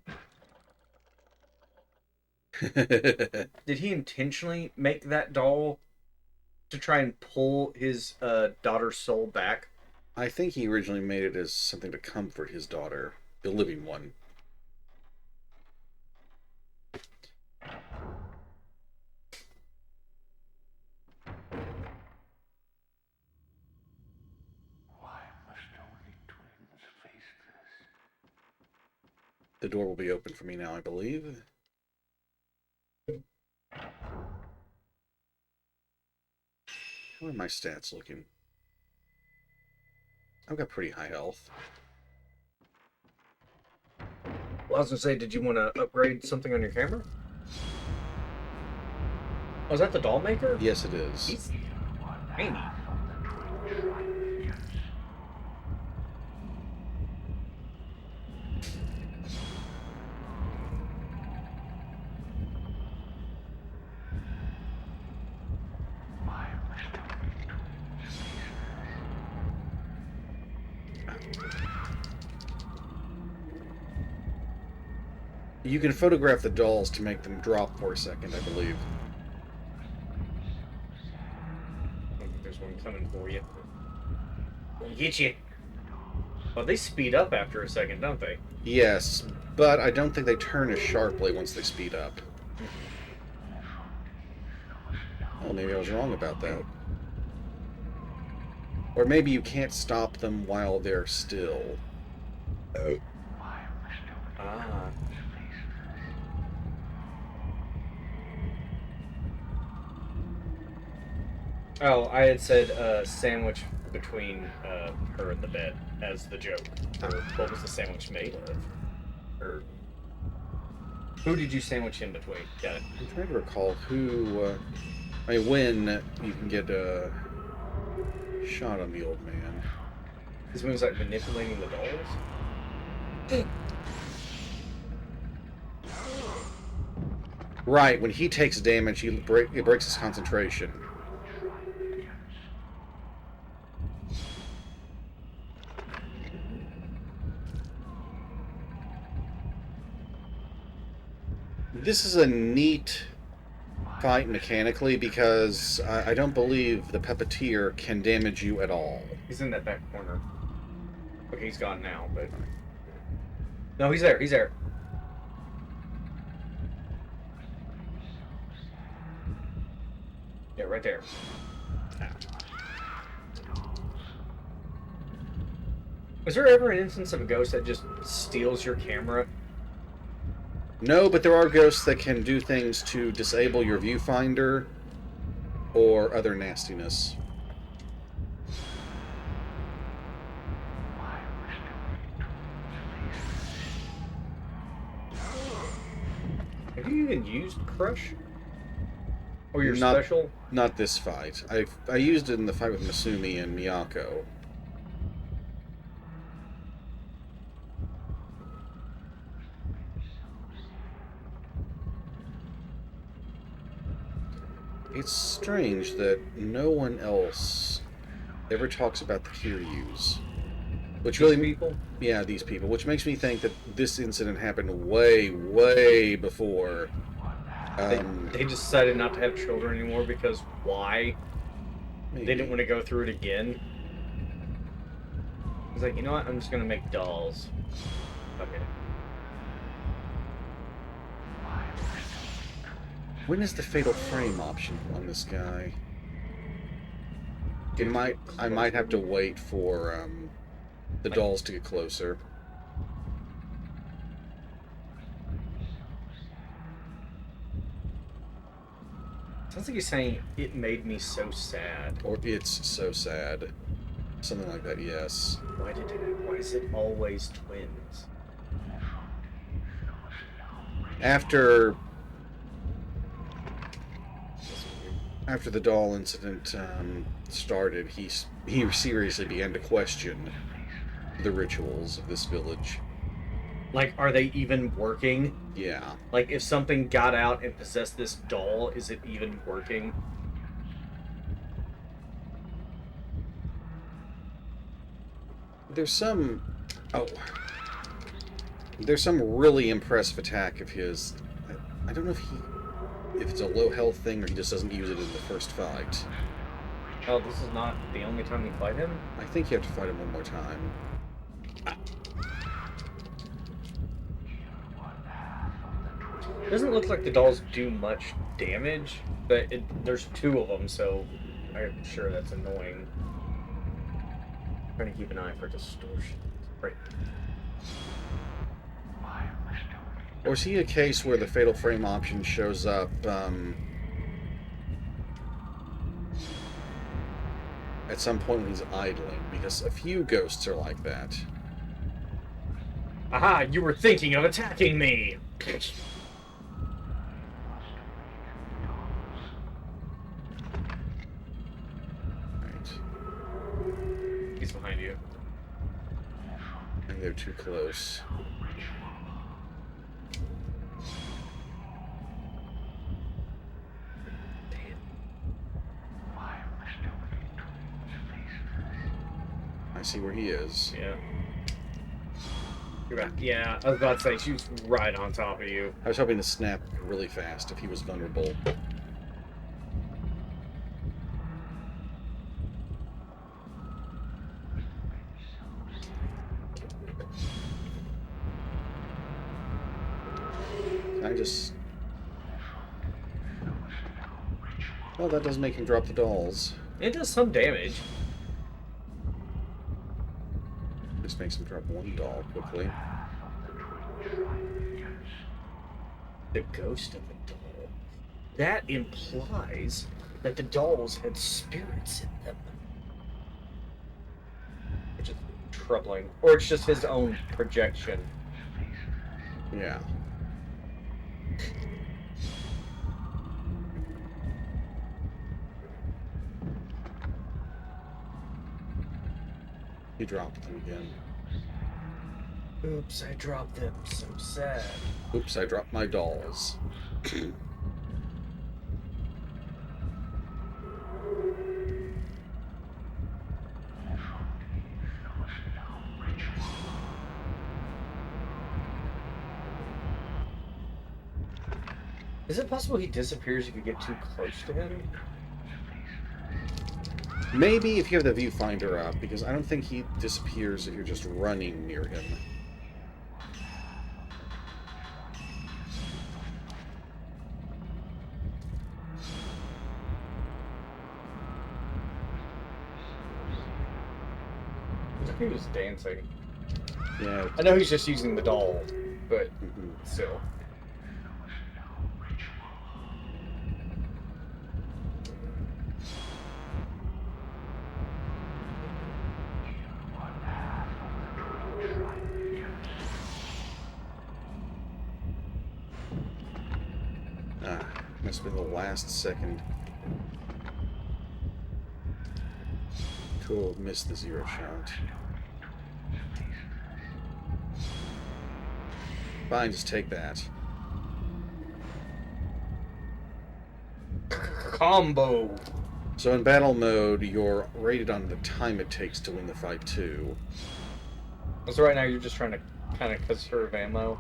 make that doll to try and pull his daughter's soul back? I think he originally made it as something to comfort his daughter, the living one. Why must only twins face this? The door will be open for me now, I believe. How are my stats looking? I've got pretty high health. Well, I was gonna say, did you want to upgrade something on your camera? Oh, is that the doll maker? Yes, it is. He's tiny. Why must only twins face You can photograph the dolls to make them drop for a second, I believe. I think there's one coming for you. Gonna get you. Oh, they speed up after a second, don't they? Yes, but I don't think they turn as sharply once they speed up. Oh, maybe I was wrong about that. Or maybe you can't stop them while they're still. Ah. Oh, I had said sandwich between her and the bed as the joke. Or what was the sandwich made of? Or who did you sandwich in between? Got it. I'm trying to recall who. When you can get a shot on the old man. This one's like manipulating the dolls. Right, when he takes damage, it breaks his concentration. This is a neat fight mechanically because I don't believe the puppeteer can damage you at all. He's in that back corner. Okay, he's gone now, but no, he's there. He's there. Yeah, right there. Was there ever an instance of a ghost that just steals your camera? No, but there are ghosts that can do things to disable your viewfinder or other nastiness. Have you even used Crush? Or your Not- special? Not this fight. I used it in the fight with Masumi and Miyako. It's strange that no one else ever talks about the Kiryus. Which really, People? yeah, these people. Which makes me think that this incident happened way, way before. They decided not to have children anymore because why? Maybe. They didn't want to go through it again. He's like, you know what? I'm just gonna make dolls. Okay. When is the fatal frame option on this guy? I might have to wait for the dolls to get closer. Sounds like he's saying it made me so sad. Or it's so sad. Something like that, yes. Why is it always twins? After the doll incident started, he seriously began to question the rituals of this village. Like, are they even working? Yeah. Like, if something got out and possessed this doll, is it even working? There's some... Oh. There's some really impressive attack of his. I don't know if it's a low health thing or he just doesn't use it in the first fight. Oh, this is not the only time you fight him? I think you have to fight him one more time. It doesn't look like the dolls do much damage, but there's two of them, so I'm sure that's annoying. Trying to keep an eye for distortion. Right. Or is he a case where the Fatal Frame option shows up at some point when he's idling? Because a few ghosts are like that. Aha! You were thinking of attacking me! Right. He's behind you. I think they're too close. I see where he is. Yeah. You're back. Yeah, I was about to say, she was right on top of you. I was hoping to snap really fast if he was vulnerable. Can I just... Well, that does make him drop the dolls. It does some damage. Just makes him drop one doll quickly. The ghost of a doll. That implies that the dolls had spirits in them. Which is troubling. Or it's just his own projection. Yeah. He dropped them again. Oops, I dropped them. So sad. Oops, I dropped my dolls. Is it possible he disappears if you get too close to him? Maybe if you have the viewfinder up, because I don't think he disappears if you're just running near him. I think he was dancing. Yeah. I know he's just using the doll, but still. Must have been the last second. Cool, missed the zero shot. Fine, just take that. Combo! So in battle mode, you're rated on the time it takes to win the fight too. So right now you're just trying to kind of conserve ammo.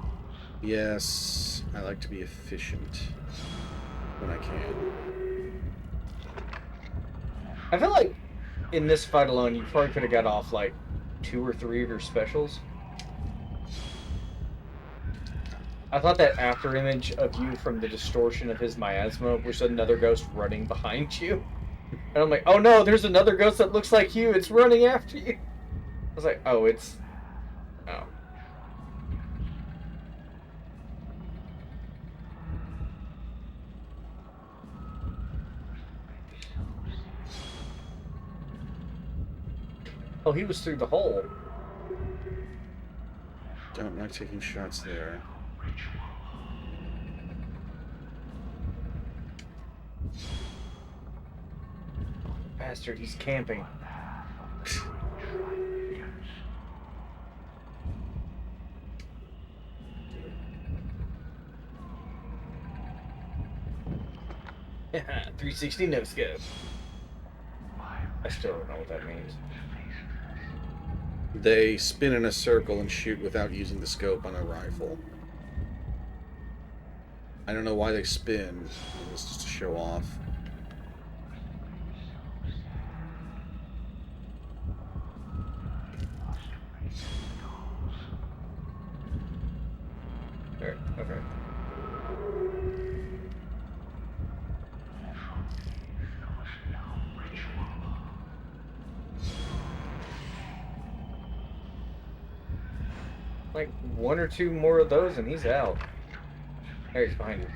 Yes, I like to be efficient when I can. I feel like in this fight alone, you probably could have got off like 2 or 3 of your specials. I thought that after image of you from the distortion of his miasma was another ghost running behind you. And I'm like, oh no, there's another ghost that looks like you. It's running after you. I was like, oh, it's... Oh. Oh, he was through the hole. Don't like taking shots there. Bastard, he's camping. Yeah, 360 no scope. I still don't know what that means. They spin in a circle and shoot without using the scope on a rifle. I don't know why they spin. It's just to show off. Alright, okay. Like one or two more of those and he's out. There, he's behind you.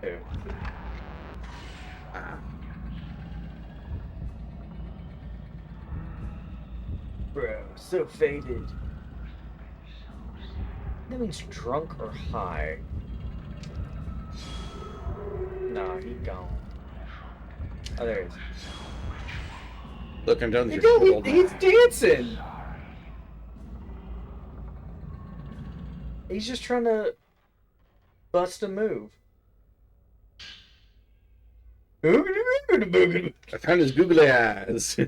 Two. Ah. Bro, so faded. That means drunk or high. Nah, he gone. Oh, there he is. Look, I'm done with your Dude, old he's dancing! He's just trying to bust a move. I found his googly eyes. I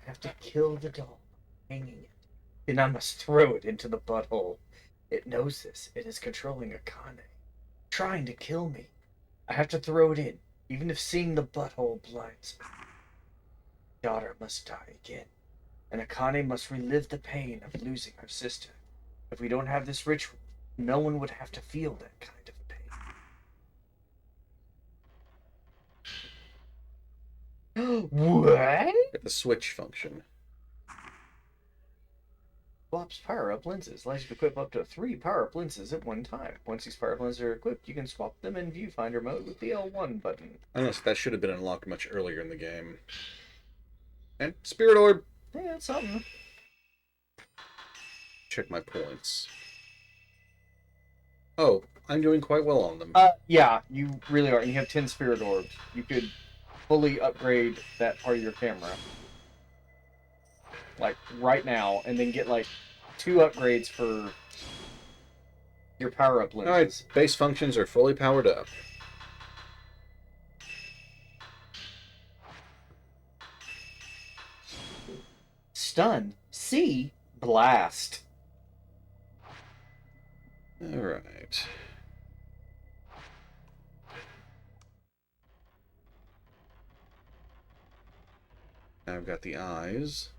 have to kill the doll, hanging it. Then I must throw it into the butthole. It knows this. It is controlling Akane, trying to kill me. I have to throw it in, even if seeing the butthole blinds me. Daughter must die again, and Akane must relive the pain of losing her sister. If we don't have this ritual, no one would have to feel that kind of pain. What? The switch function. Swaps power-up lenses. Allows you to equip up to 3 power-up lenses at one time. Once these power-up lenses are equipped, you can swap them in viewfinder mode with the L1 button. I don't know, that should have been unlocked much earlier in the game. And Spirit Orb. Yeah, that's something. Check my points. Oh, I'm doing quite well on them. Yeah, you really are. And you have 10 spirit orbs. You could fully upgrade that part of your camera. Like, right now, and then get, like, 2 upgrades for your power-up lenses. Alright, base functions are fully powered up. Stun. C. Blast. Alright. Now I've got the eyes.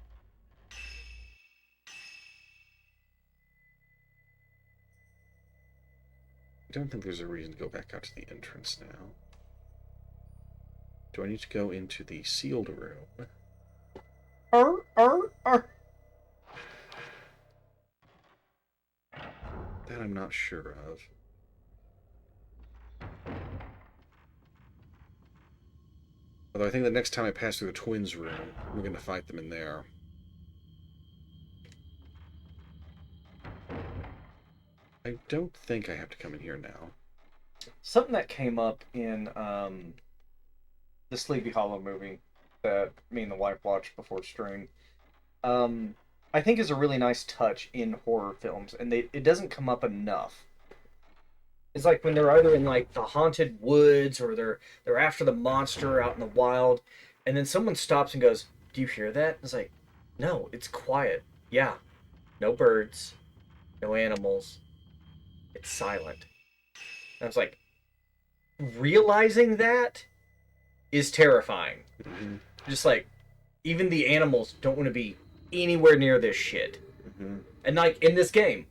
I don't think there's a reason to go back out to the entrance now. Do I need to go into the sealed room? That I'm not sure of. Although I think the next time I pass through the twins' room, we're going to fight them in there. I don't think I have to come in here now. Something that came up in the Sleepy Hollow movie that me and the wife watched before stream, I think is a really nice touch in horror films, and it doesn't come up enough. It's like when they're either in like the haunted woods or they're after the monster out in the wild, and then someone stops and goes, "Do you hear that?" It's like, "No, it's quiet. Yeah, no birds, no animals. It's silent." And I was like, realizing that is terrifying. Mm-hmm. Just like, even the animals don't want to be anywhere near this shit. Mm-hmm. And like in this game,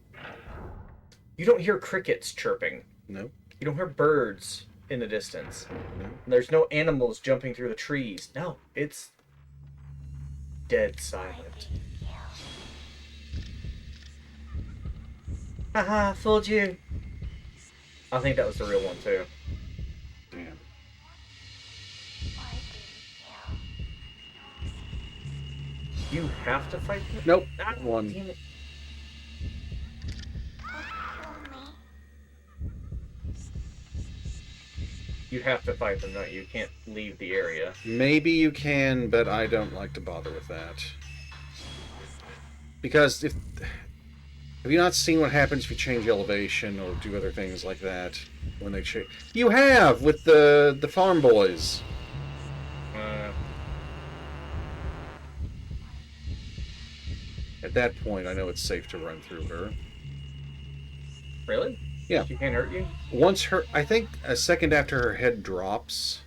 you don't hear crickets chirping. No. You don't hear birds in the distance. No. There's no animals jumping through the trees. No, it's dead silent. Haha, fooled you. I think that was the real one too. Damn. You have to fight them? Nope. Ah, One. damn it. You have to fight them, don't you? You can't leave the area. Maybe you can, but I don't like to bother with that. Because if Have you not seen what happens if you change elevation or do other things like that when they change? You have with the farm boys. Uh, At that point, I know it's safe to run through her. really? Yeah. She can't hurt you? Once her, I think a second after her head drops,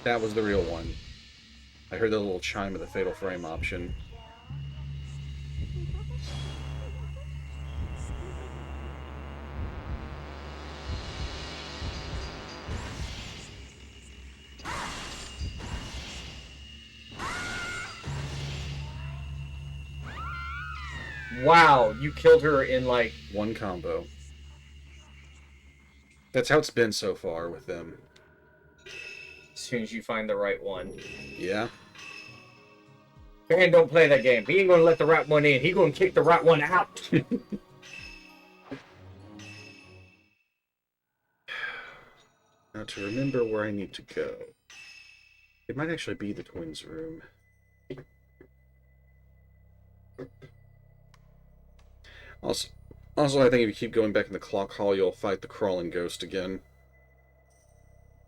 that was the real one. I heard the little chime of the fatal frame option. Wow, you killed her in like... One combo. That's how it's been so far with them. As soon as you find the right one. Yeah. Man, don't play that game. He ain't gonna let the right one in. He gonna kick the right one out. Now to remember where I need to go. It might actually be the twins' room. Also, I think if you keep going back in the clock hall, you'll fight the crawling ghost again.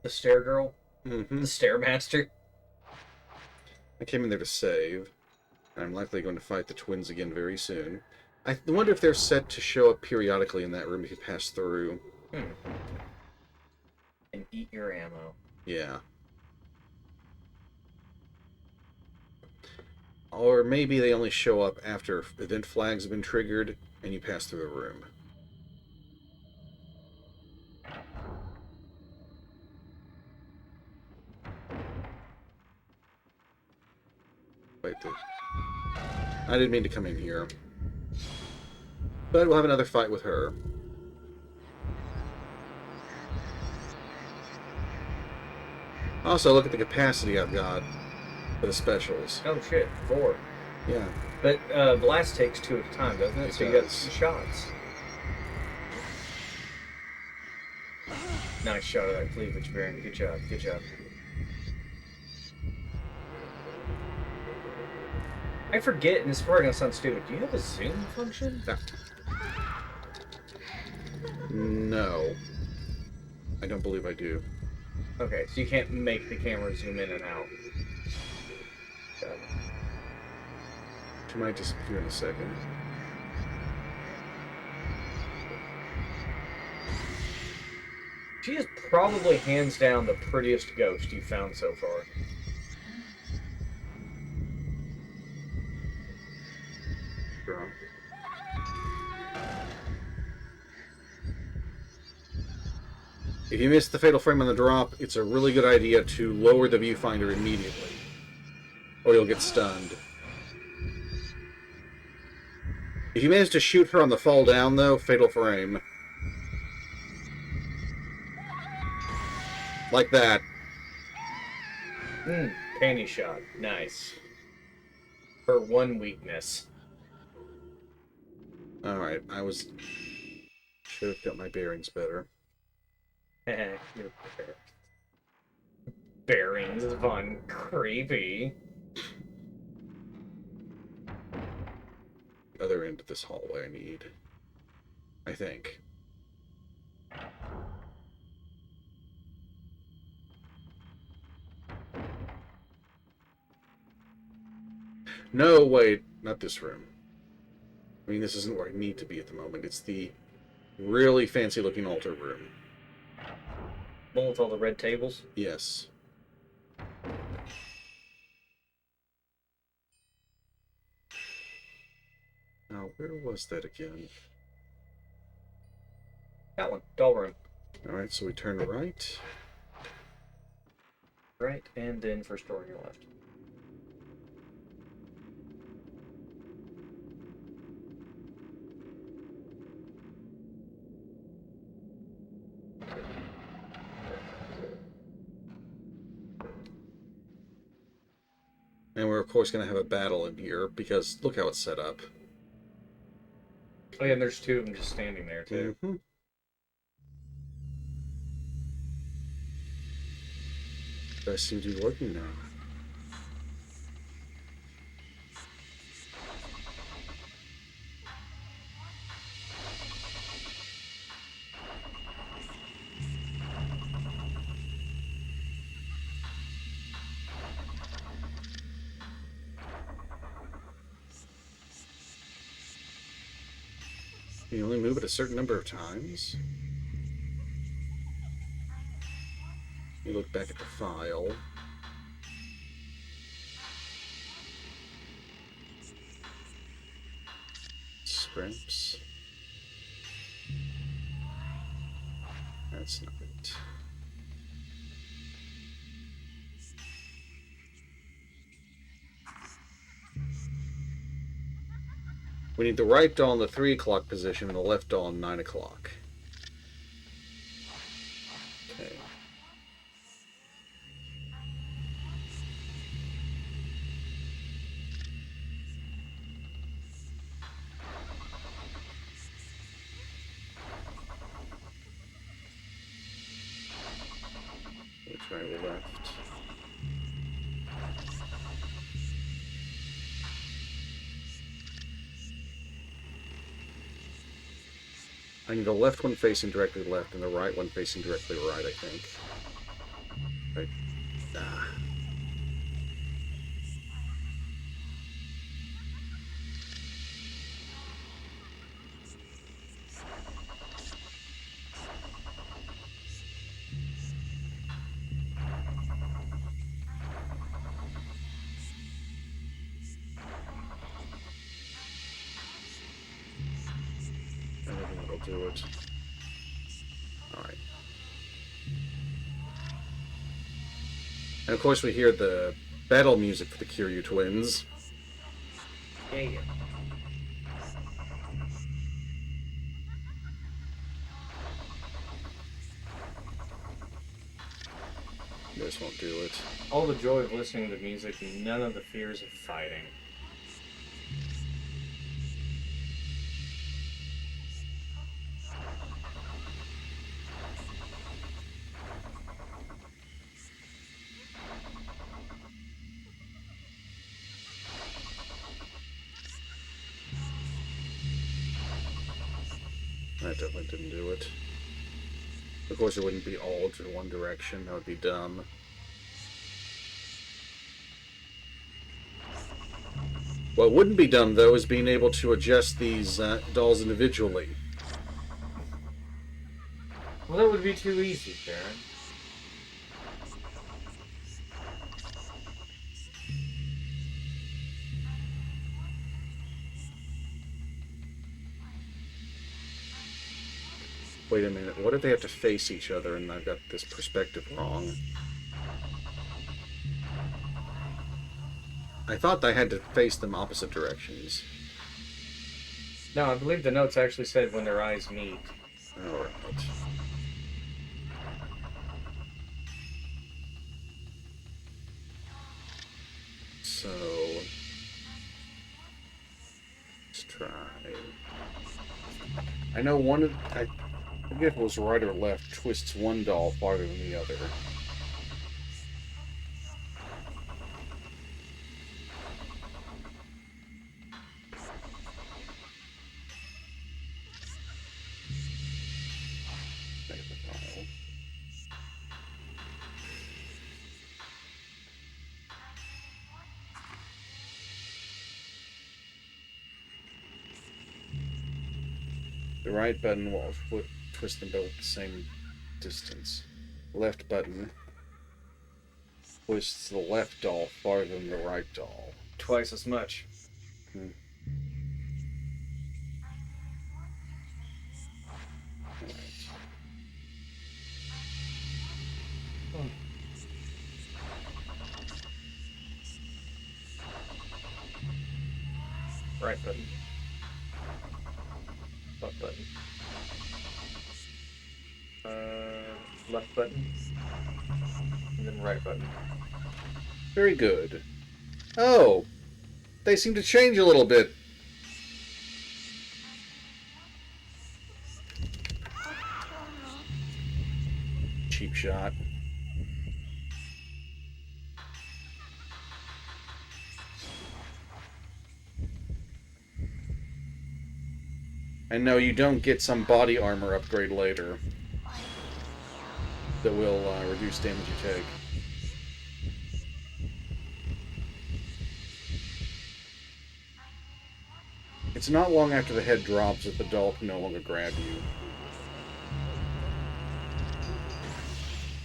The stair girl? Mm-hmm. The stairmaster? I came in there to save. I'm likely going to fight the twins again very soon. I wonder if they're set to show up periodically in that room if you pass through. And eat your ammo. Yeah. Or maybe they only show up after event flags have been triggered and you pass through the room. Wait, I didn't mean to come in here. But we'll have another fight with her. Also, look at the capacity I've got for the specials. Oh shit, 4. Yeah. But blast takes 2 at a time, doesn't it? It So you got does. 2 shots. Nice shot of that cleavage, Baron. Good job, good job. I forget, and this is probably gonna sound stupid. Do you have a zoom function? No. I don't believe I do. Okay, so you can't make the camera zoom in and out. Got it. She might disappear in a second. She is probably hands down the prettiest ghost you've found so far. Girl. If you miss the fatal frame on the drop, it's a really good idea to lower the viewfinder immediately, or you'll get stunned. If you manage to shoot her on the fall down, though, fatal frame. Like that. Panty shot. Nice. Her one weakness. Alright, should have got my bearings better. Your bearings is fun. Creepy. Other end of this hallway I need. I think. No, wait, not this room. I mean, this isn't where I need to be at the moment. It's the really fancy looking altar room. One with all the red tables. Yes. Now, where was that again? That one. Doll room. Alright, so we turn right. Right, and then first door on your left. And we're, of course, going to have a battle in here, because look how it's set up. Oh yeah, and there's 2 of them just standing there, too. Mm-hmm. That seems to be working now. You only move it a certain number of times. You look back at the file. Scraps. That's not it. We need the right doll in the 3 o'clock position and the left doll in 9 o'clock. Okay. Which right or left? I need the left one facing directly left and the right one facing directly right, I think. Right. Ah. I don't think that'll do it. Alright. And of course we hear the battle music for the Kiryu twins. Yeah. This won't do it. All the joy of listening to music, none of the fears of fighting. That definitely didn't do it. Of course it wouldn't be all to one direction, that would be dumb. What wouldn't be dumb, though, is being able to adjust these dolls individually. Well, that would be too easy, Karen. Wait a minute, what if they have to face each other and I've got this perspective wrong? I thought I had to face them opposite directions. No, I believe the notes actually said when their eyes meet. Alright. So... let's try... I know one of... I forget if it was right or left, twists one doll farther than the other. The right button will twist them both at the same distance. Left button twists the left doll farther than the right doll. Twice as much. Hmm. Right button. Left button. Left button. And then right button. Very good. Oh! They seem to change a little bit. Cheap shot. And no, you don't get some body armor upgrade later that will reduce damage you take. It's not long after the head drops that the doll can no longer grab you.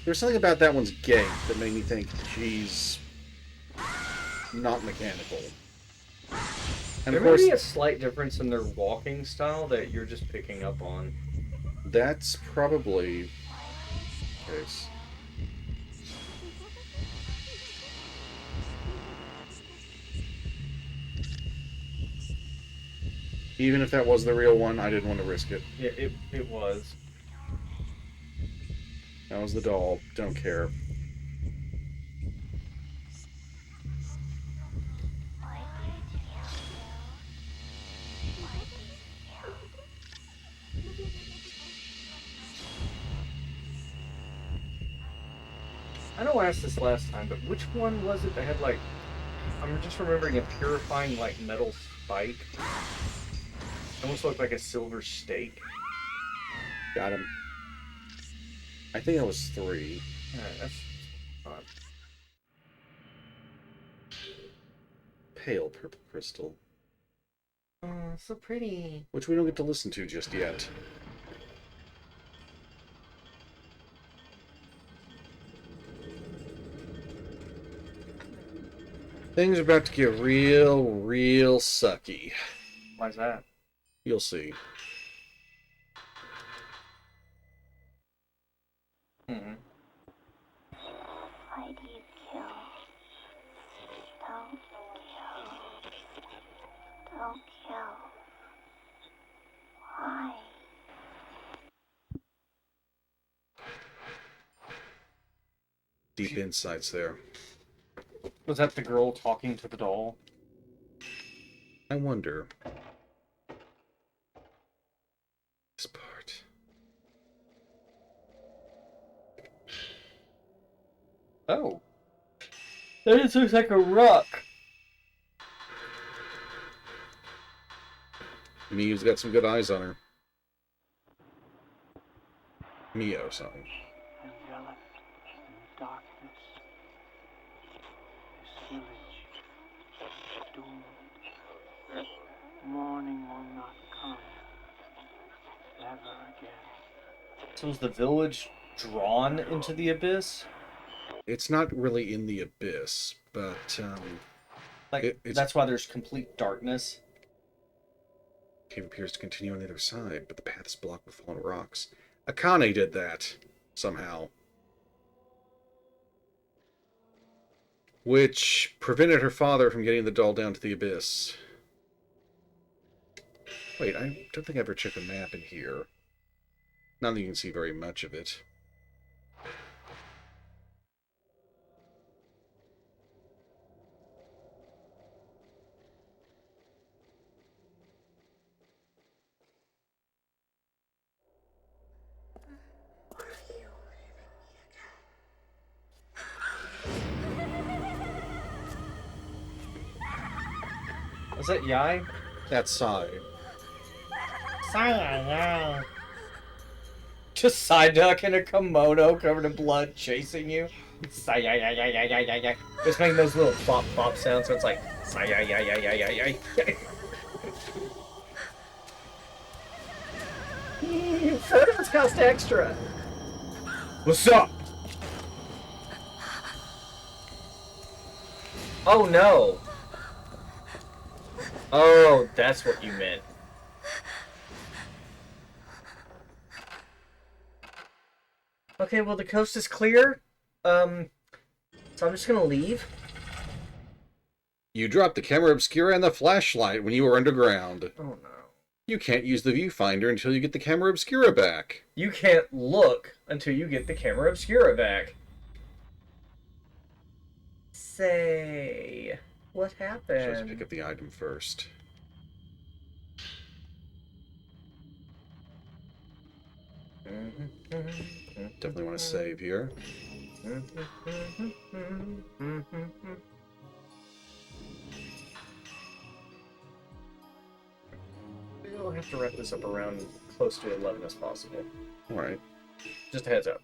There's something about that one's gait that made me think she's not mechanical. And There of may course, be a slight difference in their walking style that you're just picking up on. that's probably the case. Even if that was the real one, I didn't want to risk it. Yeah, it was. That was the doll. Don't care. I know I asked this last time, but which one was it that had like? I'm just remembering a purifying like metal spike. It almost looked like a silver stake. Got him. I think that was 3. Alright, that's odd. Pale purple crystal. Oh, so pretty. Which we don't get to listen to just yet. Things are about to get real sucky. Why's that? You'll see. Mm-hmm. Why do you kill? Don't kill. Don't kill. Why? Deep insights there. Was that the girl talking to the doll? I wonder. This part. Oh. That just looks like a rock. Miyu's got some good eyes on her. Mio, sorry. Enveloped in darkness. This village doomed. Morning will not come ever again. So is the village drawn into the abyss? It's not really in the abyss, but Like, that's why there's complete darkness. cave appears to continue on the other side, but the path is blocked with fallen rocks. Akane did that, somehow. Which prevented her father from getting the doll down to the abyss. Wait, I don't think I ever checked a map in here. Not that you can see very much of it. Was that Yai? That's Sai. Just Psyduck in a kimono covered in blood chasing you. Just making those little bop bop sounds, so it's like Photos cost extra. What's up? Oh no. Oh, that's what you meant. Okay, well the coast is clear. So I'm just gonna leave. You dropped the camera obscura and the flashlight when you were underground. Oh no. You can't use the viewfinder until you get the camera obscura back. You can't look until you get the camera obscura back. Say, what Supposed to pick happened? up the item first. Definitely want to save here. We'll have to wrap this up around close to 11 as possible. Alright. Just a heads up.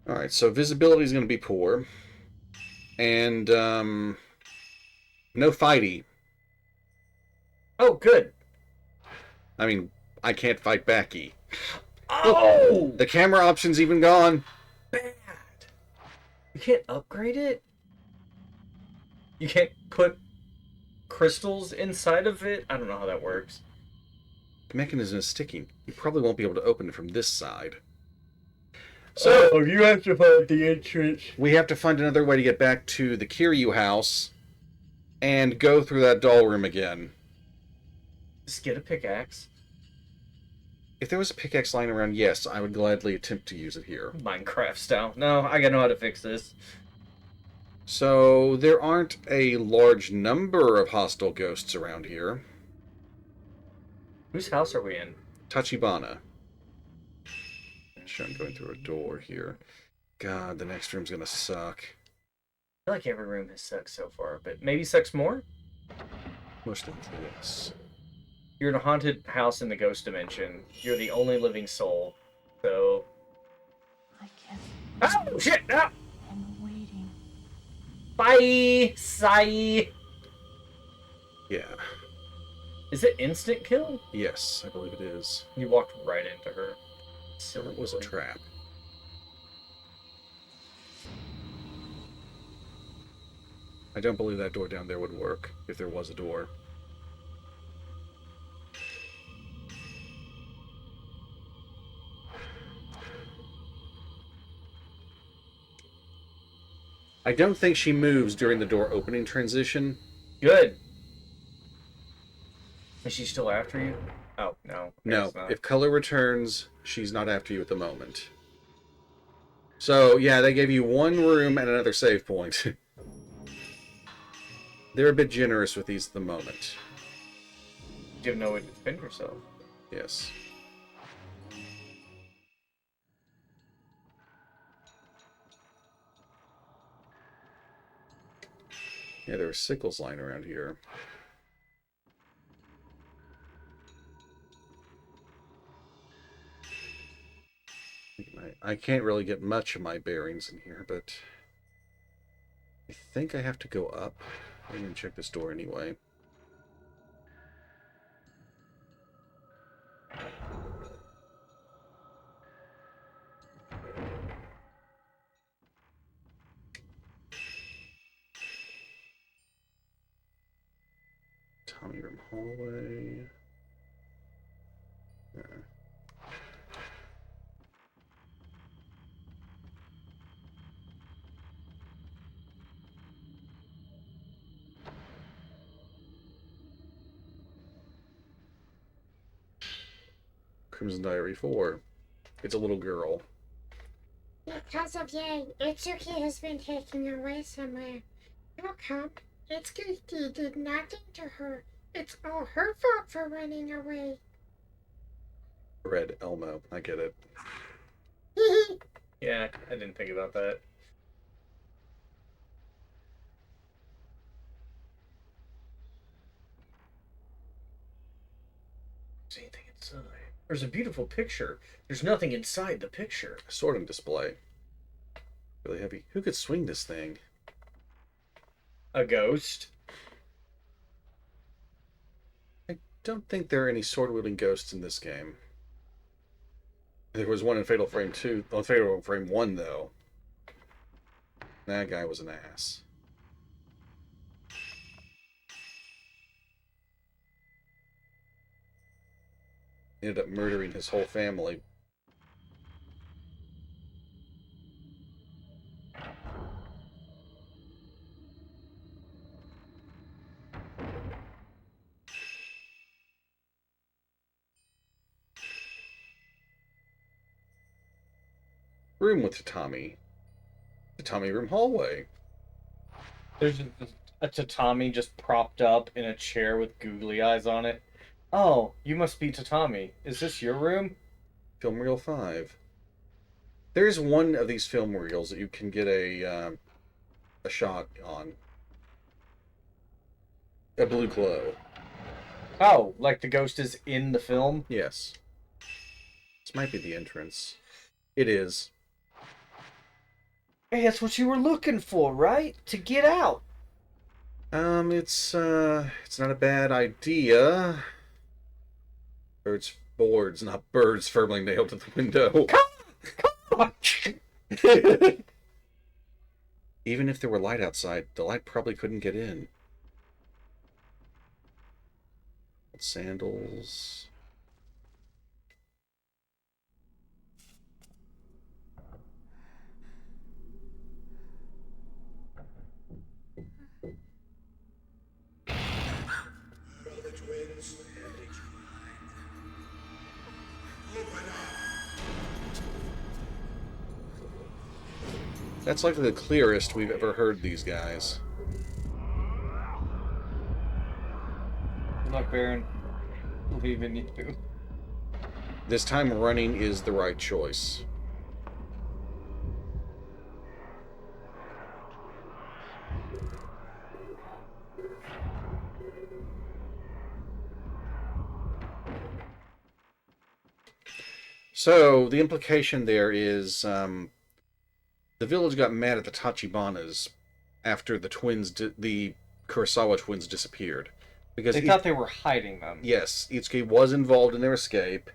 Alright, so visibility is going to be poor. And, no fighty. Oh, good. I mean, I can't fight Becky. Oh! The camera option's even gone. Bad. You can't upgrade it? You can't put crystals inside of it? I don't know how that works. The mechanism is sticking. You probably won't be able to open it from this side. So, Oh, you have to find the entrance. we have to find another way to get back to the Kiryu house and go through that doll room again. Just get a pickaxe. If there was a pickaxe lying around, yes, I would gladly attempt to use it here. Minecraft style. No, I gotta know how to fix this. So, there aren't a large number of hostile ghosts around here. Whose house are we in? Tachibana. Sure, I'm going through a door here. God, the next room's gonna suck. I feel like every room has sucked so far, but maybe sucks more? Most of this. You're in a haunted house in the ghost dimension. You're the only living soul. So... I can't. Oh, shit! Ah! I'm waiting. Bye! Sigh! Yeah. Is it instant kill? Yes, I believe it is. You walked right into her. So it was a trap. I don't believe that door down there would work, if there was a door. I don't think she moves during the door opening transition. Good. Is she still after you? Oh, no. I No, guess not. if color returns, she's not after you at the moment. So, yeah, they gave you one room and another save point. They're a bit generous with these at the moment. You have no way to defend yourself. Yes. Yeah, there are sickles lying around here. I can't really get much of my bearings in here, but I think I have to go up. I'm going to check this door anyway. Tommy room hallway. Yeah. Crimson Diary 4. It's a little girl. Because of Yang, Itsuki has been taken away somewhere. How come? It's because he did nothing to her. It's all her fault for running away. Red Elmo. I get it. Yeah, I didn't think about that. Is anything inside? There's a beautiful picture. There's nothing inside the picture. Sword and display. Really heavy. Who could swing this thing? A ghost. I don't think there are any sword-wielding ghosts in this game. There was one in Fatal Frame 2. Oh, Fatal Frame 1, though. That guy was an ass. He ended up murdering his whole family. Room with Tatami. Tatami room hallway. There's a tatami just propped up in a chair with googly eyes on it. Oh, you must be Tatami. Is this your room? Film reel 5. There's one of these film reels that you can get a shot on. A blue glow. Oh, like the ghost is in the film? Yes. This might be the entrance. It is. Hey, that's what you were looking for, right? To get out. It's not a bad idea. Boards, not birds firmly nailed to the window. Even if there were light outside, the light probably couldn't get in. Sandals. That's likely the clearest we've ever heard these guys. Good luck, Baron. Believe in you. This time running is the right choice. So, the implication there is the village got mad at the Tachibanas after the Kurosawa twins disappeared. Because They thought they were hiding them. yes, Itsuki was involved in their escape,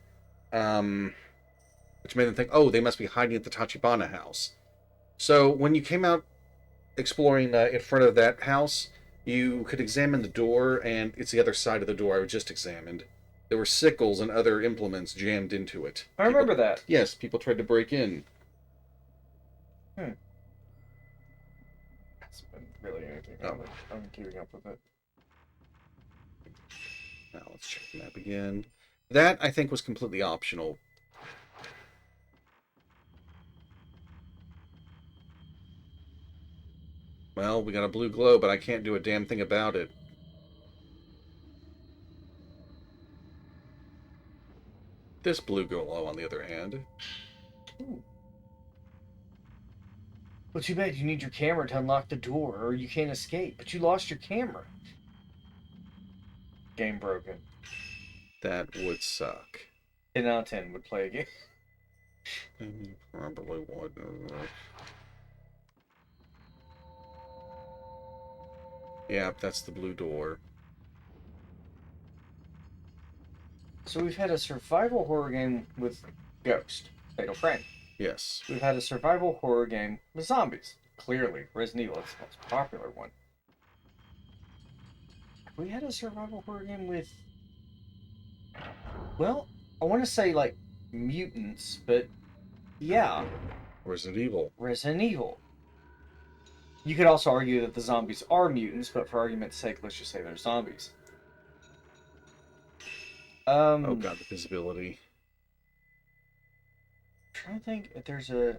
which made them think, oh, they must be hiding at the Tachibana house. So, when you came out exploring in front of that house, you could examine the door, and it's the other side of the door I just examined. There were sickles and other implements jammed into it. I remember that. Yes, people tried to break in. That's been really anything. I'm keeping up with it. Now let's check the map again. That, I think, was completely optional. Well, we got a blue glow, but I can't do a damn thing about it. This blue glow, on the other hand. Ooh. Well, too bad you need your camera to unlock the door, or you can't escape. But you lost your camera. Game broken. That would suck. 10 out of 10 would play again. Probably would. Yeah, that's the blue door. So we've had a survival horror game with Ghost, Fatal Frame. Yes. We've had a survival horror game with zombies. Clearly, Resident Evil is the most popular one. We had a survival horror game with... Well, I want to say, like, mutants, but... Yeah. Resident Evil. Resident Evil. You could also argue that the zombies are mutants, but for argument's sake, let's just say they're zombies. Oh god, the visibility. I'm trying to think if there's a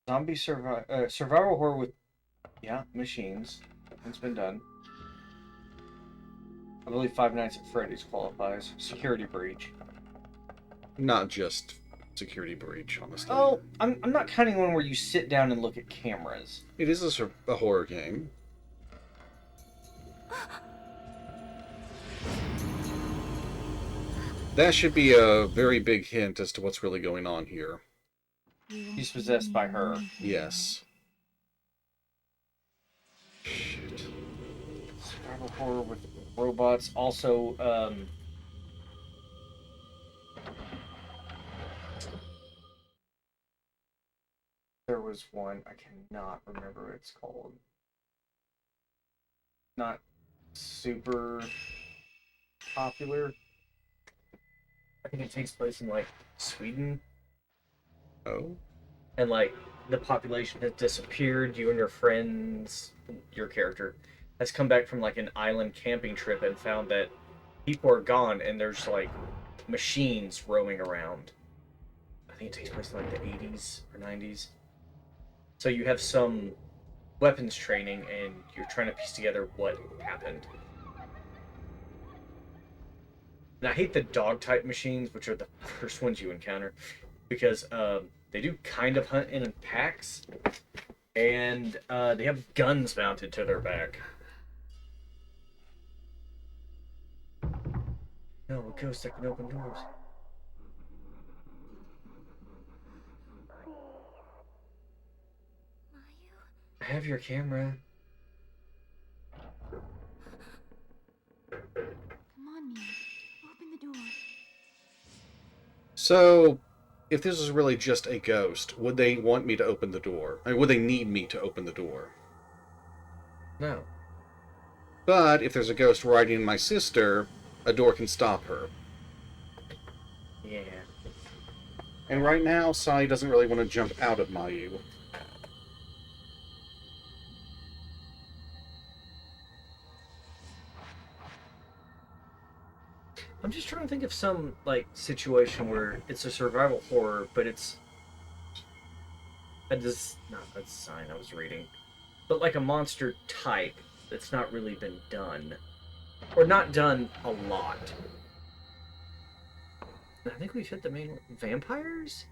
zombie survival horror with, yeah, machines. It's been done. I believe Five Nights at Freddy's qualifies. Security Breach. Not just security breach, honestly. Oh, I'm not counting one where you sit down and look at cameras. It is a horror game. That should be a very big hint as to what's really going on here. He's possessed by her. Yes. Shit. Survival horror with robots. Also, there was one, I cannot remember what it's called. Not super popular. I think it takes place in, like, Sweden. Oh? And, like, the population has disappeared. You and your friends, your character, has come back from, like, an island camping trip and found that people are gone and there's, like, machines roaming around. I think it takes place in, like, the 80s or 90s. So you have some weapons training and you're trying to piece together what happened. And I hate the dog-type machines, which are the first ones you encounter, because they do kind of hunt in packs, and they have guns mounted to their back. No, a ghost that can open doors. I have your camera. So, if this is really just a ghost, would they want me to open the door? I mean, would they need me to open the door? No. But if there's a ghost riding my sister, a door can stop her. Yeah. And right now, Sai doesn't really want to jump out of Mayu. I'm just trying to think of some like situation where it's a survival horror, but it's not a design I was reading, but like a monster type that's not really been done, or not done a lot. I think we've hit the main vampires.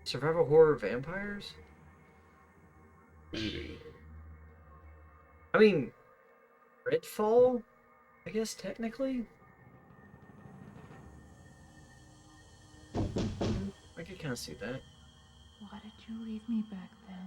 Survival horror vampires. Maybe. I mean, Redfall, I guess technically. I could kind of see that. Why did you leave me back then?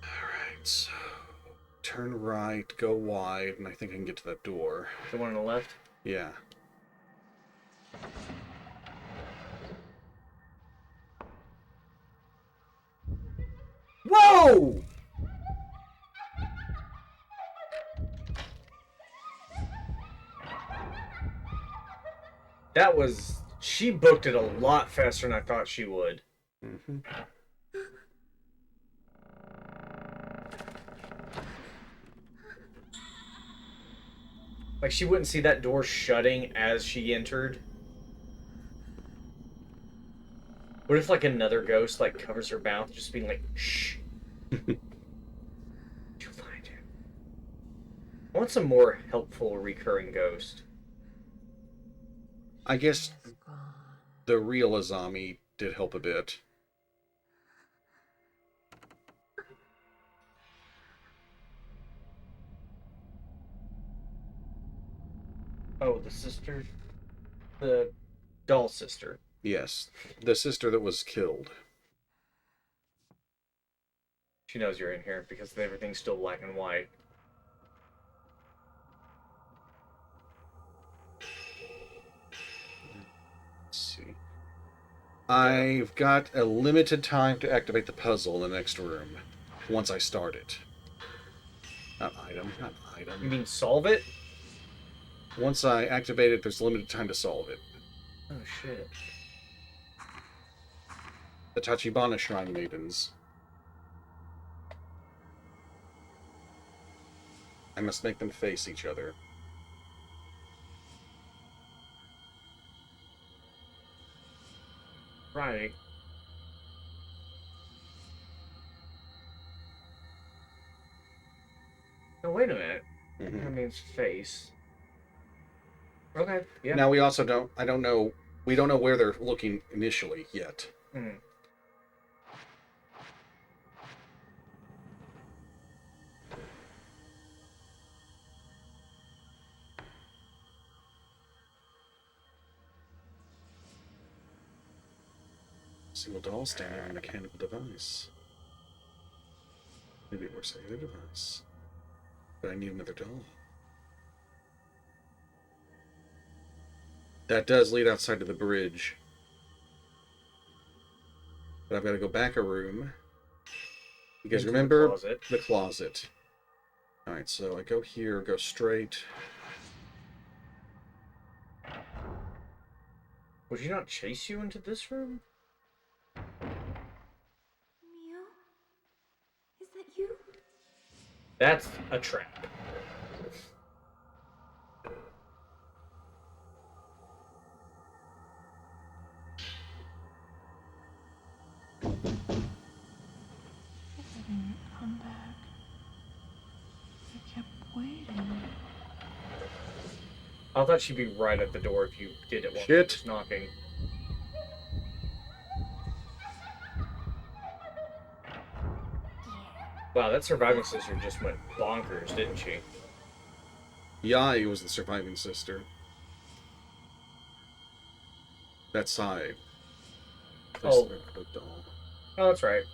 Alright, so turn right, go wide, and I think I can get to that door. The one on the left. Yeah. Whoa! That was... She booked it a lot faster than I thought she would. Mm-hmm. Like, she wouldn't see that door shutting as she entered. What if, like, another ghost, like, covers her mouth, just being like, shh. You'll find him. I want some more helpful recurring ghost. I guess the real Azami did help a bit. Oh, the sister? The doll sister. Yes, the sister that was killed. She knows you're in here because everything's still black and white. Let's see. I've got a limited time to activate the puzzle in the next room. Once I start it. Not item. You mean solve it? Once I activate it, there's limited time to solve it. Oh, shit. The Tachibana Shrine Maidens. I must make them face each other. Right. Oh, wait a minute. Mm-hmm. That means face. Okay, yeah. Now we also don't... We don't know where they're looking initially yet. Hmm. Single doll standing on a mechanical device. Maybe it works on the other device. But I need another doll. That does lead outside to the bridge. But I've got to go back a room. Because Into remember the the closet. Alright, so I go here, go straight. Would you not chase you into this room? Mio? Is that you? That's a trap. I didn't come back. I kept waiting. I thought she'd be right at the door if you did it while she Shit. was knocking. Wow, that surviving sister just went bonkers, didn't she? Yai was the surviving sister. That's Sai. Oh. The doll. Oh, that's right.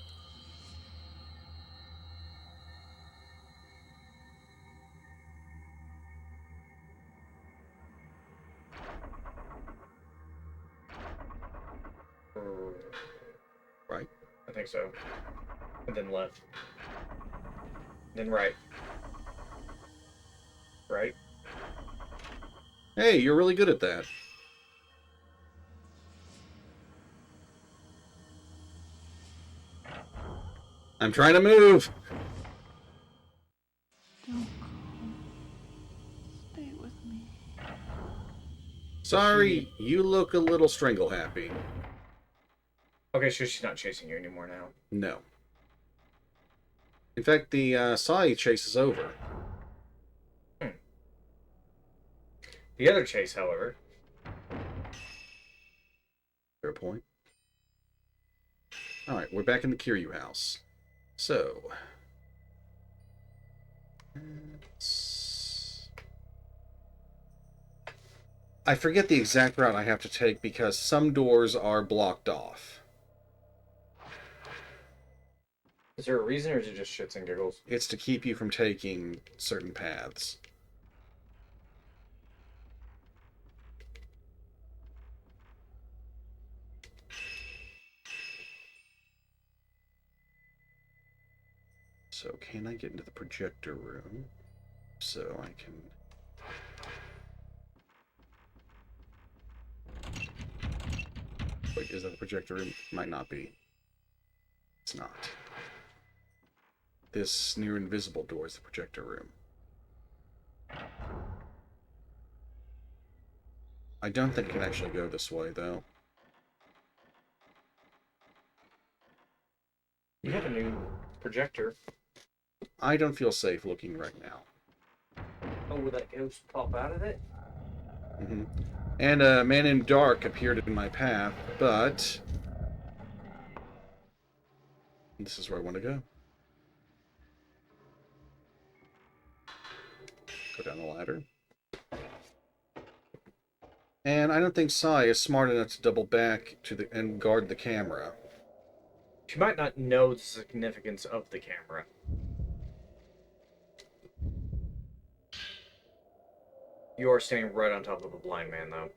Right? I think so. And then left. Then right. Right? Hey, you're really good at that. I'm trying to move! Don't go. Stay with me. Sorry, you look a little strangle happy. Okay, so she's not chasing you anymore now. No. In fact, the Sai chase is over. The other chase, however. Fair point. Alright, we're back in the Kiryu house. So... I forget the exact route I have to take because some doors are blocked off. Is there a reason, or is it just shits and giggles? It's to keep you from taking certain paths. So, can I get into the projector room? So I can... Wait, is that the projector room? Might not be. It's not. This near invisible door is the projector room. I don't think it can actually go this way, though. You have a new projector. I don't feel safe looking right now. Oh, will that ghost pop out of it? Mm-hmm. And a man in dark appeared in my path, but... This is where I want to go. Go down the ladder. And I don't think Sai is smart enough to double back to the and guard the camera. She might not know the significance of the camera. You are standing right on top of a blind man, though.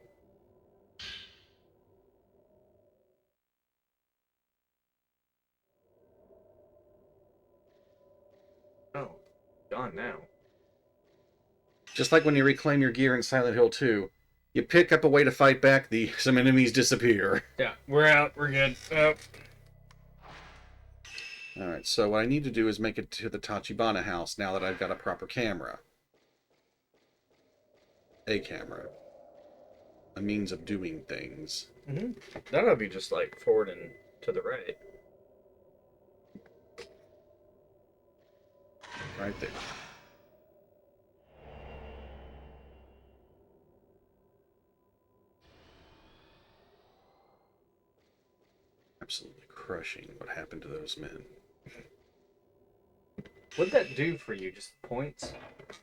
Oh, gone now. Just like when you reclaim your gear in Silent Hill 2, you pick up a way to fight back, some enemies disappear. Yeah, we're out. We're good. Oh. Alright, so what I need to do is make it to the Tachibana house now that I've got a proper camera. A camera. A means of doing things. Mm-hmm. That'll be just like forward and to the right. Right there. Absolutely crushing what happened to those men. What'd that do for you? Just points?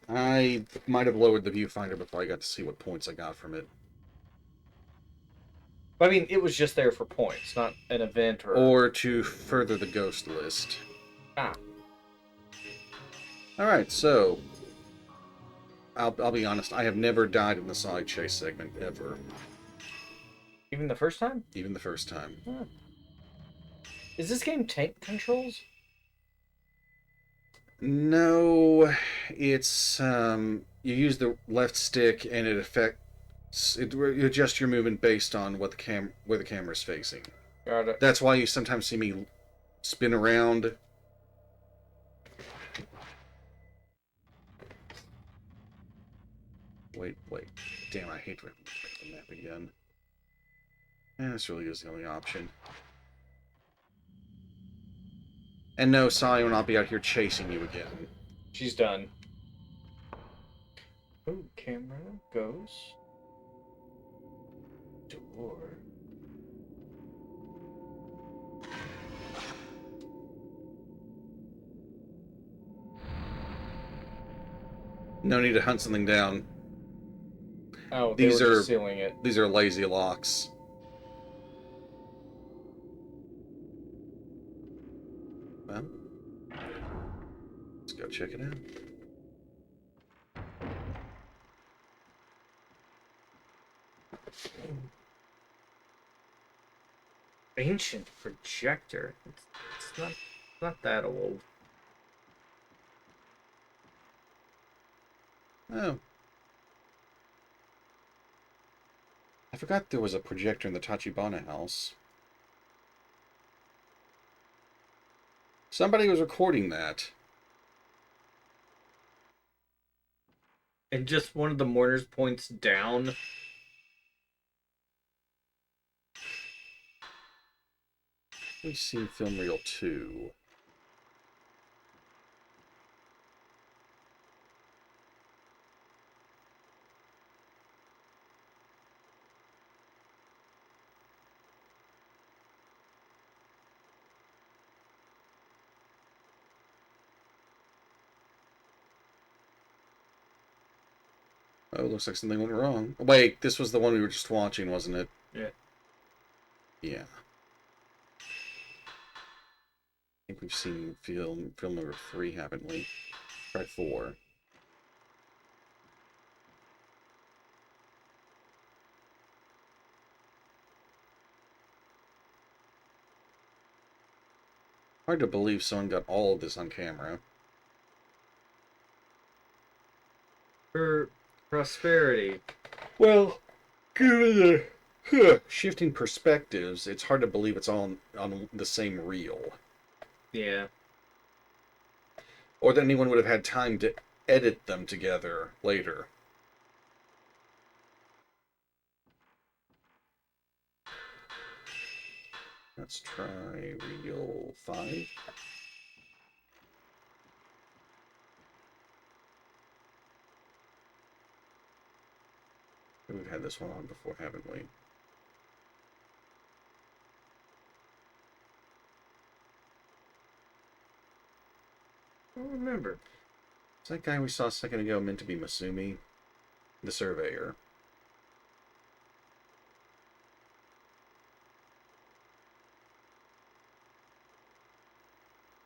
I might have lowered the viewfinder before I got to see what points I got from it. I mean, it was just there for points, not an event or... Or to further the ghost list. Ah. Alright, so... I'll be honest, I have never died in the side chase segment, ever. Even the first time? Even the first time. Huh. Is this game tank controls? No, it's, you use the left stick and it affects... You adjust your movement based on what where the camera's facing. Got it. That's why you sometimes see me spin around. Wait. Damn, I hate to make the map again. This really is the only option. And no, Sai will not be out here chasing you again. She's done. Ooh, camera goes. Door. No need to hunt something down. Oh, they These were are just sealing it. these are lazy locks. Well, let's go check it out. Ancient projector. It's not that old. Oh. I forgot there was a projector in the Tachibana house. Somebody was recording that. And just one of the mourners points down. We've seen film reel 2. Oh, looks like something went wrong. Wait, this was the one we were just watching, wasn't it? Yeah. Yeah. I think we've seen film number 3, haven't we? Try 4. Hard to believe someone got all of this on camera. For prosperity. Well, given the shifting perspectives, it's hard to believe it's all on the same reel. Yeah. Or that anyone would have had time to edit them together later. Let's try reel 5. We've had this one on before, haven't we? I don't remember. Is that guy we saw a second ago meant to be Masumi? The surveyor.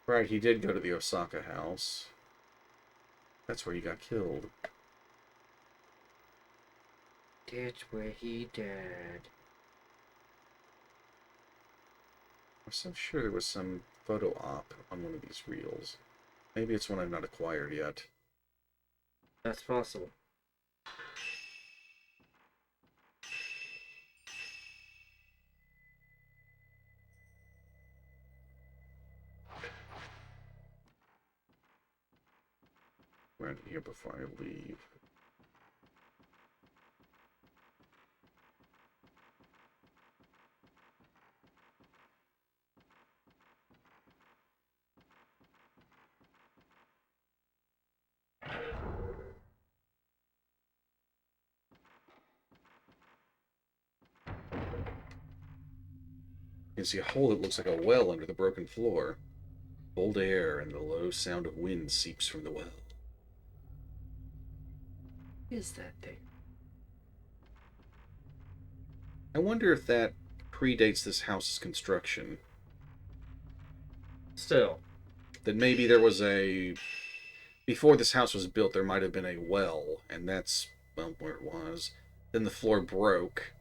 Right, he did go to the Osaka house. That's where he got killed. That's where he died. I'm so sure there was some photo op on one of these reels. Maybe it's one I've not acquired yet. That's possible. Right here before I leave. You can see a hole that looks like a well under the broken floor. Cold air and the low sound of wind seeps from the well. What is that thing? I wonder if that predates this house's construction. Still. That maybe there was a... Before this house was built, there might have been a well, and that's, well, where it was. Then the floor broke.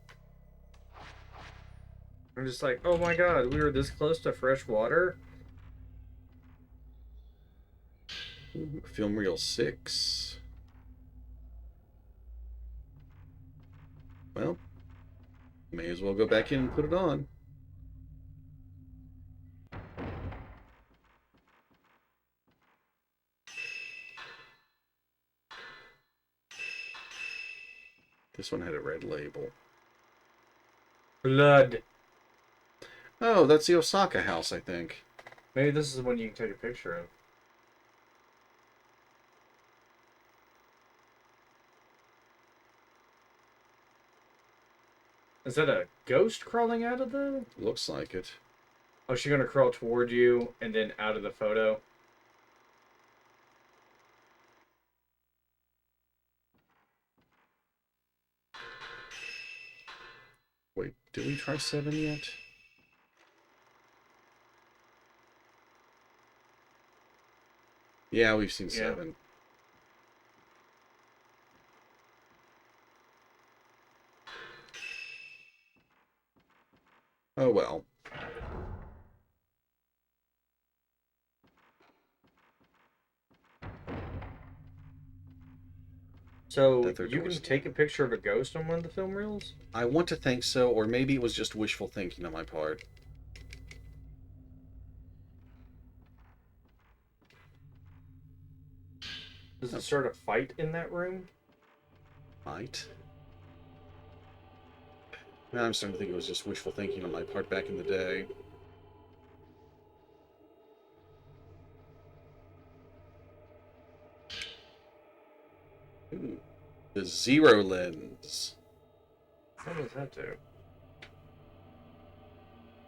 I'm just like, oh my god, we were this close to fresh water? Ooh, film reel 6. Well, may as well go back in and put it on. This one had a red label. Blood. Oh, that's the Osaka house, I think. Maybe this is the one you can take a picture of. Is that a ghost crawling out of the... Looks like it. Oh, she's gonna crawl toward you and then out of the photo? Did we try 7 yet? Yeah, we've seen 7. Oh well. So That their you can doors. take a picture of a ghost on one of the film reels? I want to think so, or maybe it was just wishful thinking on my part. Does Oh, it start a fight in that room? might. Now I'm starting to think it was just wishful thinking on my part back in the day. Ooh, the zero lens. What does that do?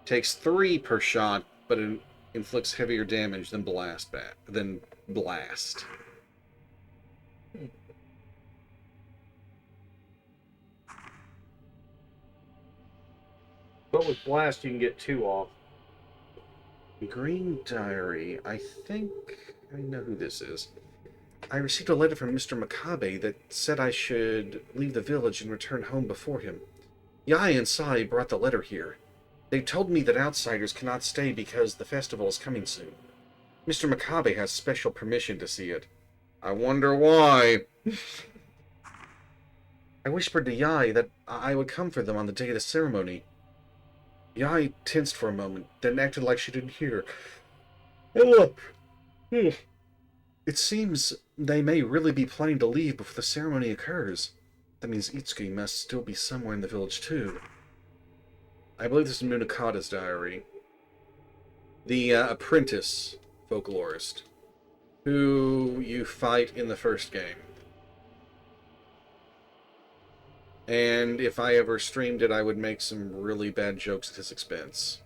Takes 3 per shot, but it inflicts heavier damage than blast. But with blast, you can get 2 off. Green Diary. I think I know who this is. I received a letter from Mr. Makabe that said I should leave the village and return home before him. Yai and Sai brought the letter here. They told me that outsiders cannot stay because the festival is coming soon. Mr. Makabe has special permission to see it. I wonder why. I whispered to Yai that I would come for them on the day of the ceremony. Yai tensed for a moment, then acted like she didn't hear. And look, it seems they may really be planning to leave before the ceremony occurs. That means Itsuki must still be somewhere in the village too. I believe this is Munakata's diary. The apprentice folklorist who you fight in the first game. And if I ever streamed it, I would make some really bad jokes at his expense.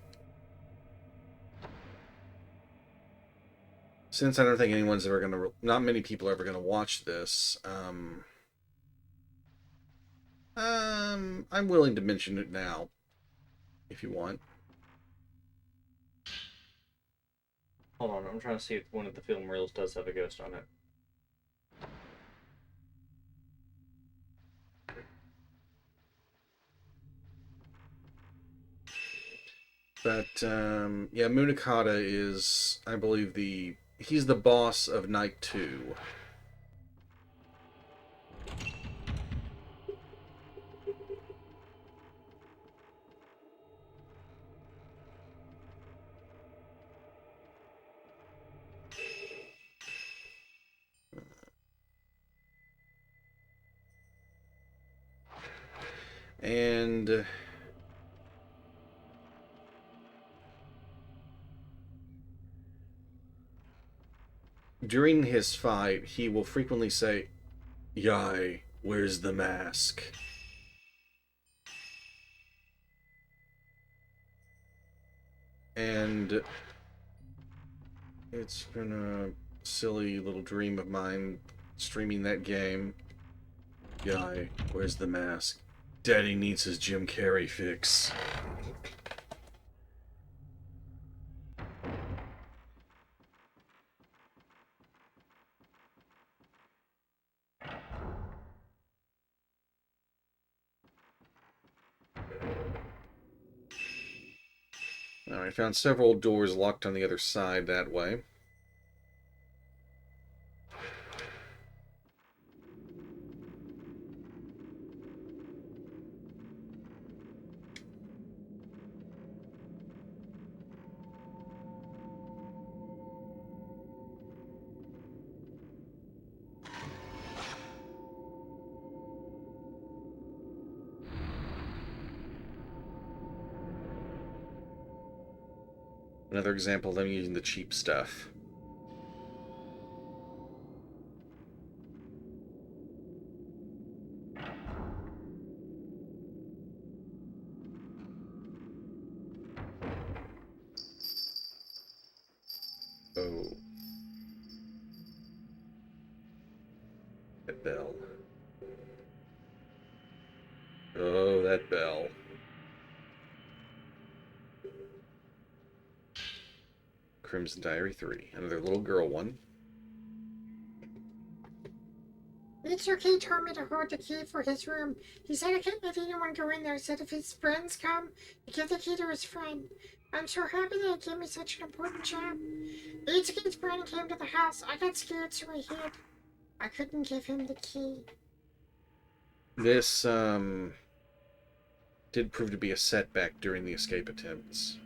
Since I don't think anyone's ever going to... Not many people are ever going to watch this, I'm willing to mention it now, if you want. Hold on, I'm trying to see if one of the film reels does have a ghost on it. But, yeah, Munakata is, I believe, he's the boss of Night 2. And during his fight, he will frequently say, Yai, where's the mask? And it's been a silly little dream of mine streaming that game. Yai, where's the mask? Daddy needs his Jim Carrey fix. Now, I found several doors locked on the other side that way. Another example of them using the cheap stuff. Oh. That bell. Oh, that bell. Crimson Diary 3. Another little girl one. Mitsuki told me to hold the key for his room. He said I can't let anyone go in there. He said if his friends come, he give the key to his friend. I'm so happy that he gave me such an important job. Mitsuki's friend came to the house. I got scared, so I hid. I couldn't give him the key. This, did prove to be a setback during the escape attempts.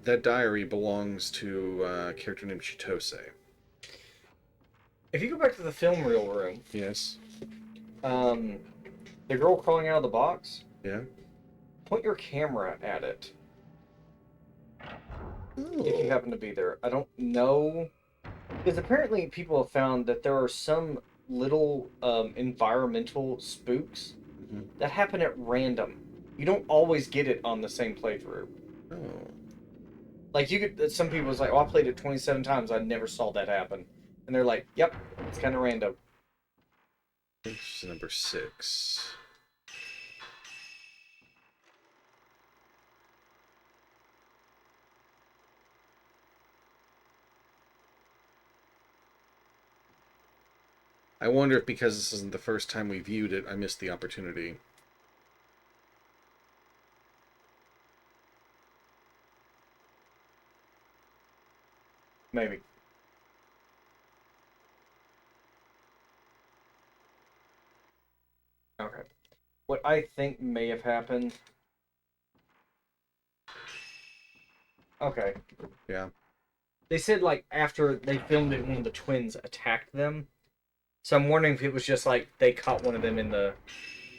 That diary belongs to a character named Chitose. If you go back to the film reel room, Yes. the girl crawling out of the box, Yeah. point your camera at it. If you happen to be there. I don't know. Because apparently people have found that there are some little environmental spooks that happen at random. You don't always get it on the same playthrough. Oh. Like, you could, some people was like, oh, I played it 27 times, I never saw that happen. And they're like, yep, it's kind of random. This is number 6. I wonder if because this isn't the first time we viewed it, I missed the opportunity. Maybe. Okay. What I think may have happened... Okay. Yeah. They said, like, after they filmed it, one of the twins attacked them. So I'm wondering if it was just, like, they caught one of them in the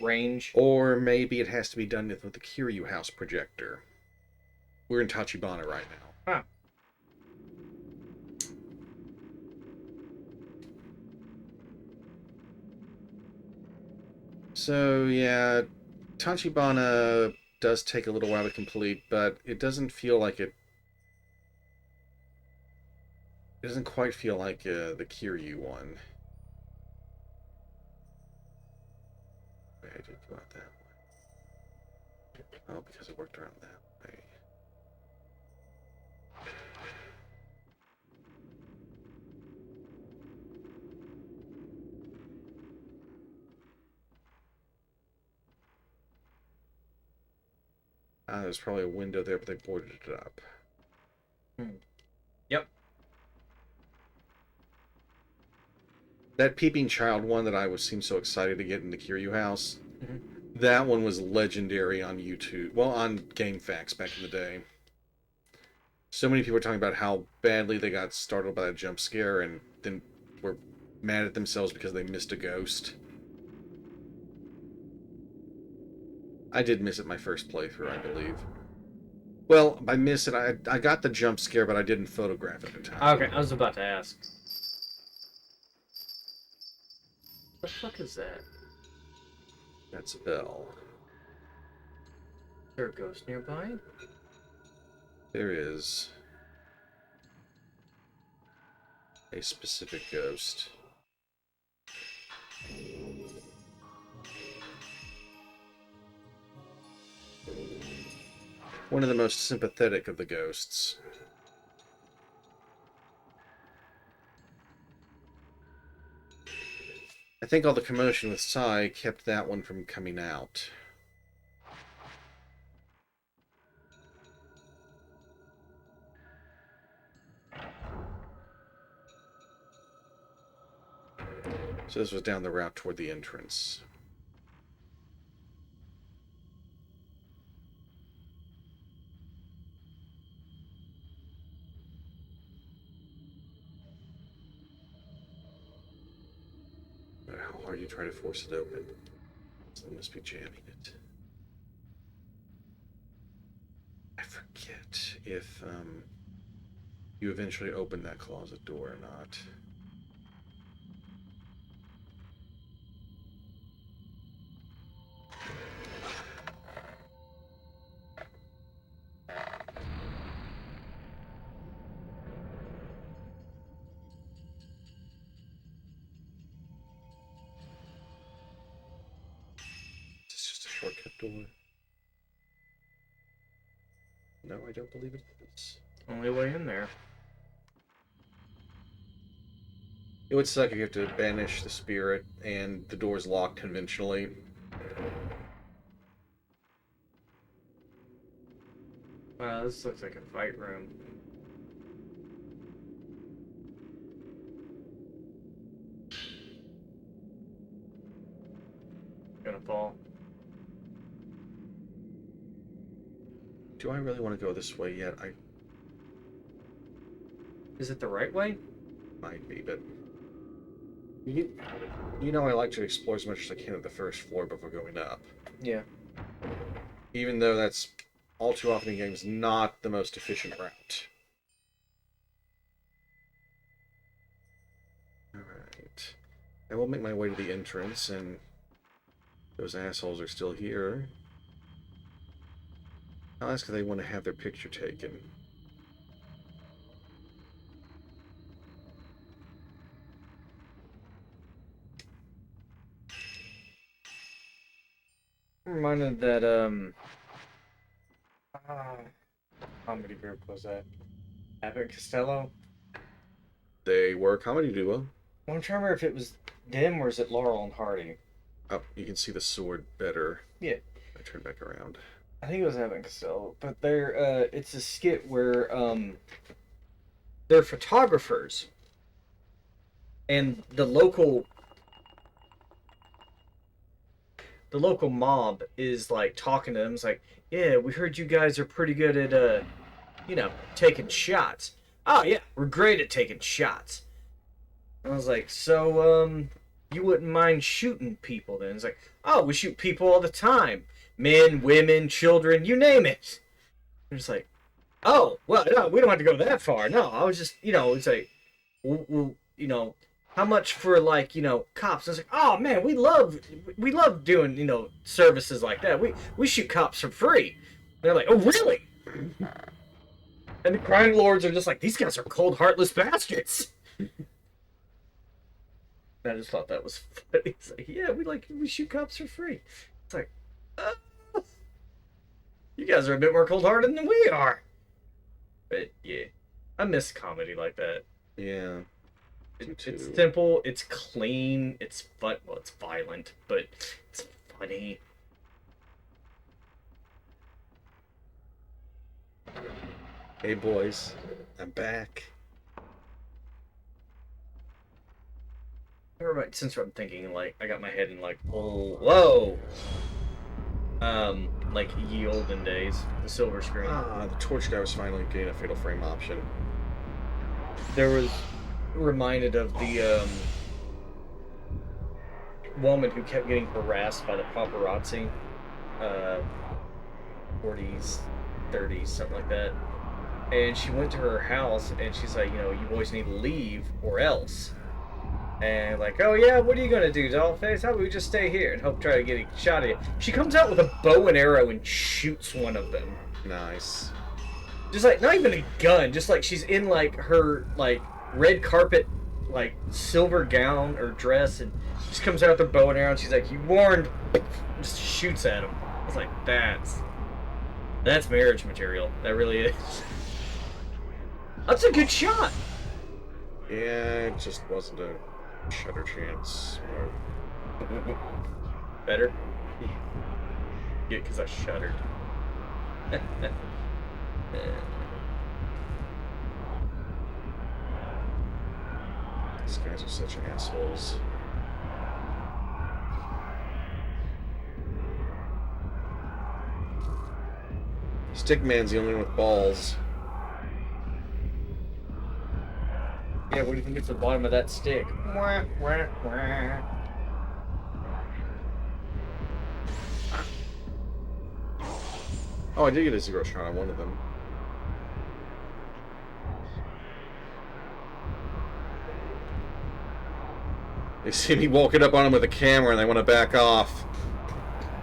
range. Or maybe it has to be done with the Kiryu House projector. We're in Tachibana right now. Huh. So, yeah, Tachibana does take a little while to complete, but it doesn't feel like it... It doesn't quite feel like the Kiryu one. Wait, I did go out that way. Oh, because it worked around that way. There's probably a window there, but they boarded it up. Yep. That Peeping Child one that I seemed so excited to get in the Kiryu House, that one was legendary on YouTube. Well, on GameFAQs back in the day. So many people were talking about how badly they got startled by that jump scare and then were mad at themselves because they missed a ghost. I did miss it my first playthrough, I believe. Well, by miss it, I got the jump scare, but I didn't photograph it at the time. Okay, I was about to ask. What the fuck is that? That's a bell. Is there a ghost nearby? There is a specific ghost. One of the most sympathetic of the ghosts. I think all the commotion with Sai kept that one from coming out. So this was down the route toward the entrance. No matter how hard you try to force it open, someone must be jamming it. I forget if you eventually open that closet door or not. shortcut door? No, I don't believe it is. Only way in there. It would suck if you have to banish the spirit and the door's locked conventionally. Wow, this looks like a fight room. Gonna fall. Do I really want to go this way yet? I Is it the right way? might be, but you know I like to explore as much as I can at the first floor before going up. Yeah. Even though that's all too often in games not the most efficient route. Alright. I will make my way to the entrance, and those assholes are still here. I'll ask if they want to have their picture taken. I'm reminded that comedy group was that Abbott and Costello. They were a comedy duo. I'm trying to remember if it was them or is it Laurel and Hardy. Oh, you can see the sword better. Yeah. I turn back around. I think it was Abbott and Costello, but they're it's a skit where they're photographers, and the local mob is like talking to them. It's like, yeah, we heard you guys are pretty good at taking shots. Oh yeah, we're great at taking shots. And I was like, so you wouldn't mind shooting people then? It's like, oh, we shoot people all the time. Men, women, children, you name it. And it's like, oh, well, no, we don't have to go that far. No, I was just, it's like, well, how much for, like, cops? I was like, oh, man, we love doing, services like that. We shoot cops for free. And they're like, oh, really? And the crime lords are just like, these guys are cold, heartless bastards. I just thought that was funny. It's like, yeah, we shoot cops for free. It's like, you guys are a bit more cold-hearted than we are. But yeah, I miss comedy like that. Yeah. It's simple, it's clean, it's fun. Well, it's violent, but it's funny. Hey boys, I'm back. Since I'm thinking, like, I got my head in, like, whoa. Like ye olden days, the silver screen. Ah, the torch guy was finally getting a fatal frame option. There was reminded of the woman who kept getting harassed by the paparazzi, 40s, 30s, something like that. And she went to her house and she's like, you boys need to leave or else. And like, oh yeah, what are you gonna do, Dollface? How about we just stay here and hope try to get a shot at you? She comes out with a bow and arrow and shoots one of them. Nice. Just like, not even a gun, just like she's in like her like red carpet, like silver gown or dress, and just comes out with her bow and arrow and she's like, you warned, just shoots at him. I was like, that's marriage material. That really is. That's a good shot. Yeah, it just wasn't a shutter chance. Better? Yeah, because I shuddered. These guys are such assholes. Stickman's the only one with balls. Yeah, what do you think is the bottom of that stick? Wah, wah, wah. Oh, I did get a zero shot on one of them. They see me walking up on them with a camera and they want to back off.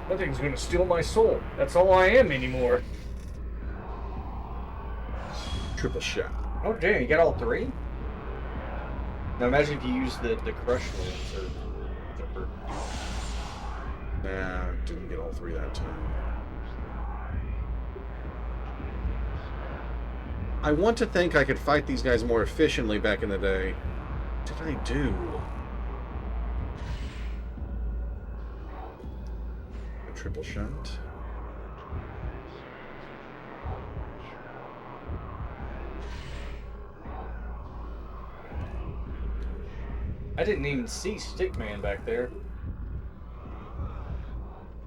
Nothing's gonna steal my soul. That's all I am anymore. Triple shot. Oh damn, you got all three? Now imagine if you use the crush ones or whatever. Nah, Didn't get all three that time. I want to think I could fight these guys more efficiently back in the day. What did I do? A triple shot. I didn't even see Stickman back there.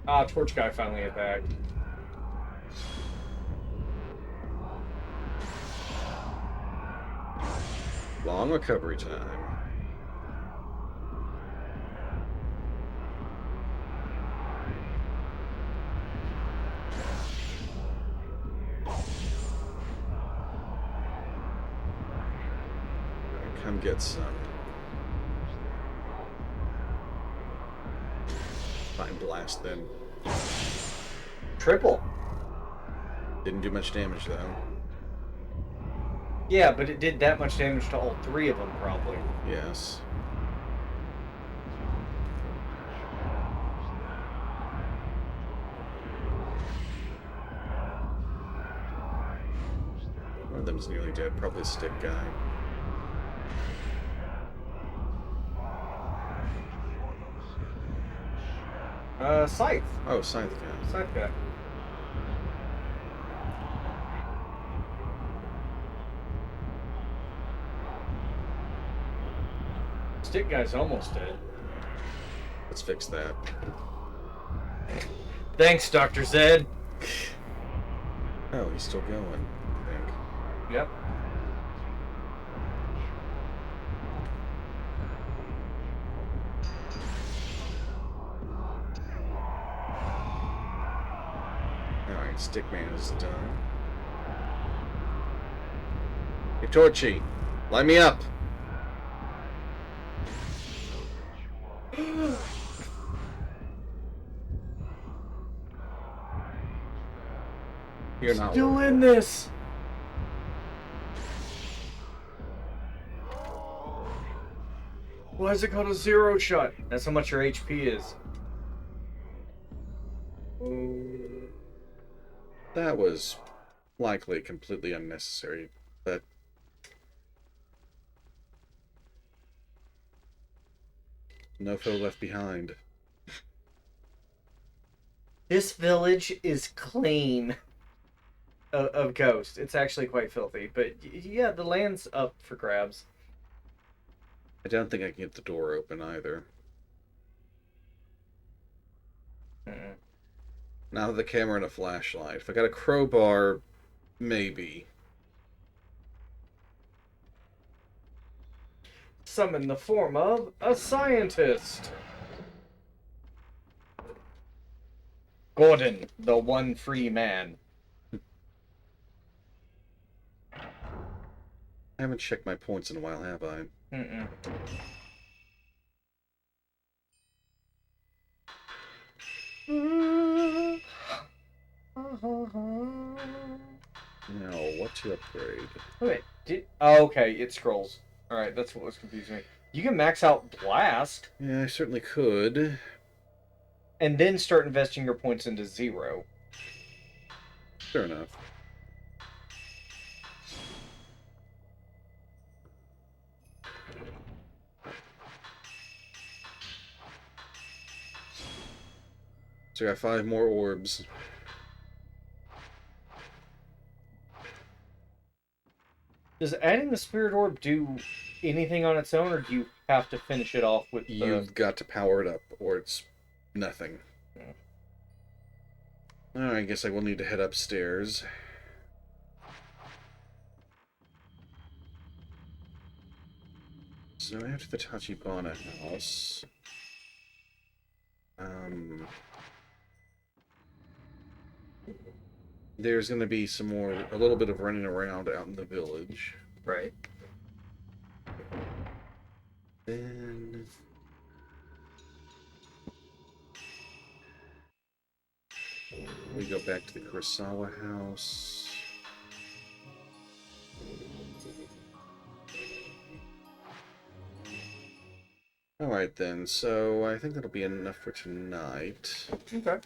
Ah, Torch Guy finally attacked. Long recovery time. Come get some. Fine blast then. Triple. Didn't do much damage though. Yeah, but it did that much damage to all three of them, probably. Yes. One of them's nearly dead. Probably a stick guy. Scythe. Oh, scythe guy. Scythe guy. Stick guy's almost dead. Let's fix that. Thanks, Dr. Zed. Oh, he's still going, I think. Yep. Alright, Stickman is done. Hey, Torchy, line me up! You're not Still working. in this. Why is it called a zero shot? That's how much your HP is. That was likely completely unnecessary, but no foe left behind. This village is clean of ghosts. It's actually quite filthy, but yeah, the land's up for grabs. I don't think I can get the door open either. Mm-mm. Now with the camera and a flashlight. If I got a crowbar, maybe. Summon the form of a scientist. Gordon, the one free man. I haven't checked my points in a while, have I? Mm-mm. Now, what to upgrade? Wait, oh, okay, it scrolls. Alright, that's what was confusing me. You can max out Blast, Yeah, I certainly could. and then start investing your points into zero. Fair enough. So I got 5 more orbs. Does adding the Spirit Orb do anything on its own, or do you have to finish it off with the... You've got to power it up, or it's nothing. Alright, I guess I will need to head upstairs. So after the Tachibana house... there's going to be a little bit of running around out in the village. Right. Then... we go back to the Kurosawa house. Alright then, so I think that'll be enough for tonight. Okay.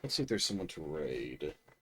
Let's see if there's someone to raid.